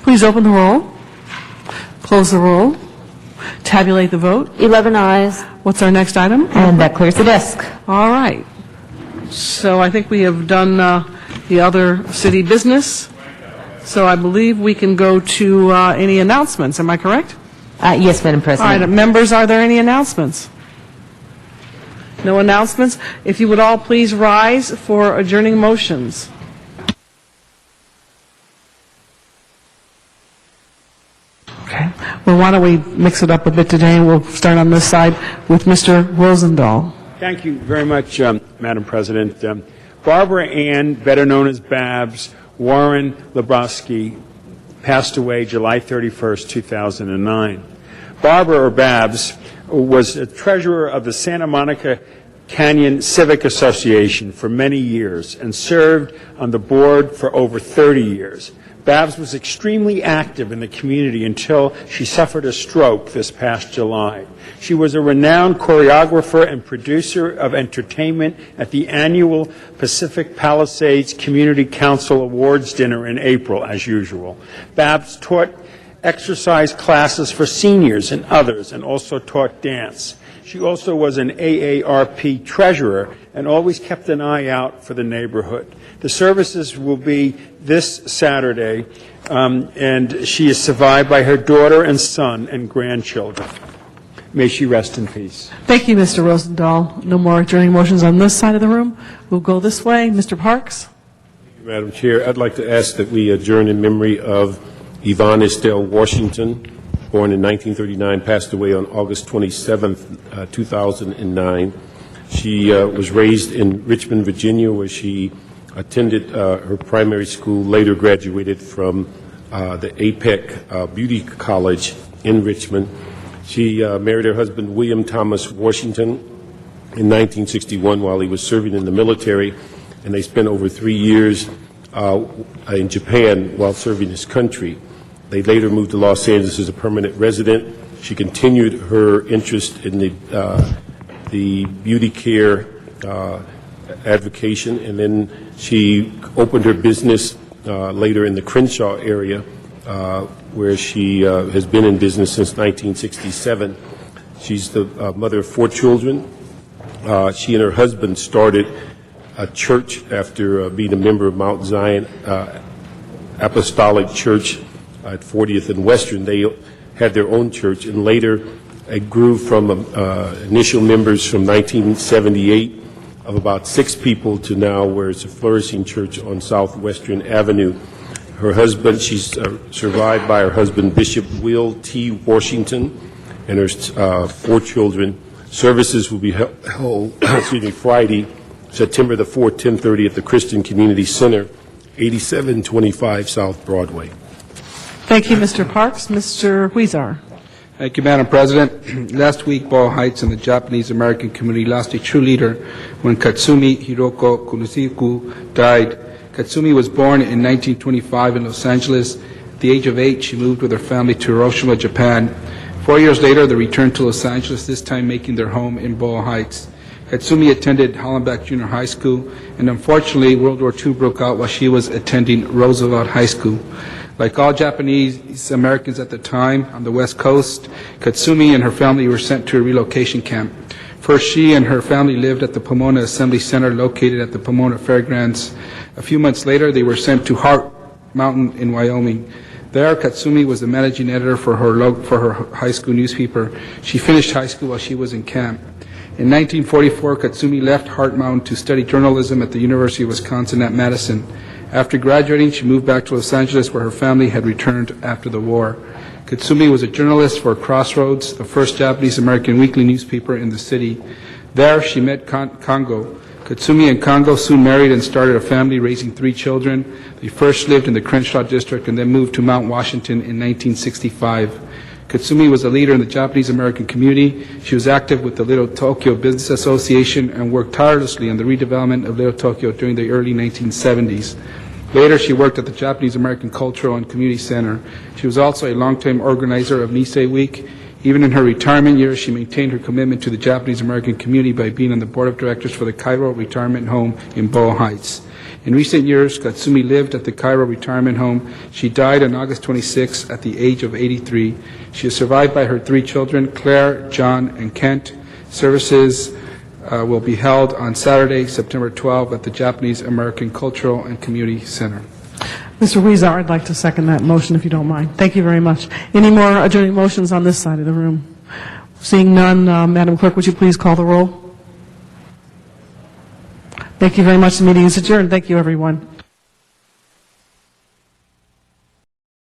H: Please open the roll, close the roll, tabulate the vote.
I: 11 ayes.
H: What's our next item?
I: And that clears the desk.
H: All right. So I think we have done the other city business. So I believe we can go to any announcements. Am I correct?
I: Yes, Madam President.
H: All right, members, are there any announcements? No announcements? If you would all please rise for adjourning motions. Okay. Well, why don't we mix it up a bit today, and we'll start on this side with Mr. Rosendahl.
P: Thank you very much, Madam President. Barbara Ann, better known as Babs, Warren Lebrowski, passed away July 31st, 2009. Barbara, or Babs, was a treasurer of the Santa Monica Canyon Civic Association for many years and served on the board for over 30 years. Babs was extremely active in the community until she suffered a stroke this past July. She was a renowned choreographer and producer of entertainment at the annual Pacific Palisades Community Council Awards dinner in April, as usual. Babs taught exercise classes for seniors and others, and also taught dance. She also was an AARP treasurer and always kept an eye out for the neighborhood. The services will be this Saturday, and she is survived by her daughter and son and grandchildren. May she rest in peace.
H: Thank you, Mr. Rosendahl. No more adjourning motions on this side of the room. We'll go this way. Mr. Parks?
O: Madam Chair, I'd like to ask that we adjourn in memory of Yvonne Estelle Washington, born in 1939, passed away on August 27th, 2009. She was raised in Richmond, Virginia, where she attended her primary school, later graduated from the APEC Beauty College in Richmond. She married her husband, William Thomas Washington, in 1961 while he was serving in the military, and they spent over 3 years in Japan while serving his country. They later moved to Los Angeles as a permanent resident. She continued her interest in the beauty care advocation, and then she opened her business later in the Crenshaw area, where she has been in business since 1967. She's the mother of 4 children. She and her husband started a church after being a member of Mount Zion Apostolic Church at 40th and Western. They had their own church, and later it grew from initial members from 1978 of about 6 people to now where it's a flourishing church on Southwestern Avenue. Her husband, she's survived by her husband, Bishop Will T. Washington, and her 4 children. Services will be held Friday, September the 4th, 10:30 at the Christian Community Center, 8725 South Broadway.
H: Thank you, Mr. Parks. Mr. Huizar.
S: Thank you, Madam President. Last week, Ball Heights and the Japanese-American community lost a true leader when Katsumi Hiroko Kurusiku died. Katsumi was born in 1925 in Los Angeles. At the age of 8, she moved with her family to Hiroshima, Japan. 4 years later, they returned to Los Angeles, this time making their home in Ball Heights. Katsumi attended Hollenbeck Junior High School, and unfortunately, World War II broke out while she was attending Roosevelt High School. Like all Japanese Americans at the time on the West Coast, Katsumi and her family were sent to a relocation camp. First, she and her family lived at the Pomona Assembly Center located at the Pomona Fairgrounds. A few months later, they were sent to Hart Mountain in Wyoming. There, Katsumi was the managing editor for her high school newspaper. She finished high school while she was in camp. In 1944, Katsumi left Heart Mountain to study journalism at the University of Wisconsin at Madison. After graduating, she moved back to Los Angeles, where her family had returned after the war. Katsumi was a journalist for Crossroads, the first Japanese-American weekly newspaper in the city. There, she met Kongo. Katsumi and Kongo soon married and started a family, raising 3 children. They first lived in the Crenshaw district and then moved to Mount Washington in 1965. Katsumi was a leader in the Japanese-American community. She was active with the Little Tokyo Business Association and worked tirelessly on the redevelopment of Little Tokyo during the early 1970s. Later, she worked at the Japanese-American Cultural and Community Center. She was also a longtime organizer of Nisei Week. Even in her retirement years, she maintained her commitment to the Japanese-American community by being on the board of directors for the Cairo Retirement Home in Boyle Heights. In recent years, Katsumi lived at the Cairo Retirement Home. She died on August 26 at the age of 83. She is survived by her 3 children, Claire, John, and Kent. Services will be held on Saturday, September 12 at the Japanese American Cultural and Community Center.
H: Mr. Weezer, I'd like to second that motion, if you don't mind. Thank you very much. Any more adjourning motions on this side of the room? Seeing none, Madam Clerk, would you please call the roll? Thank you very much. The meeting is adjourned. Thank you, everyone.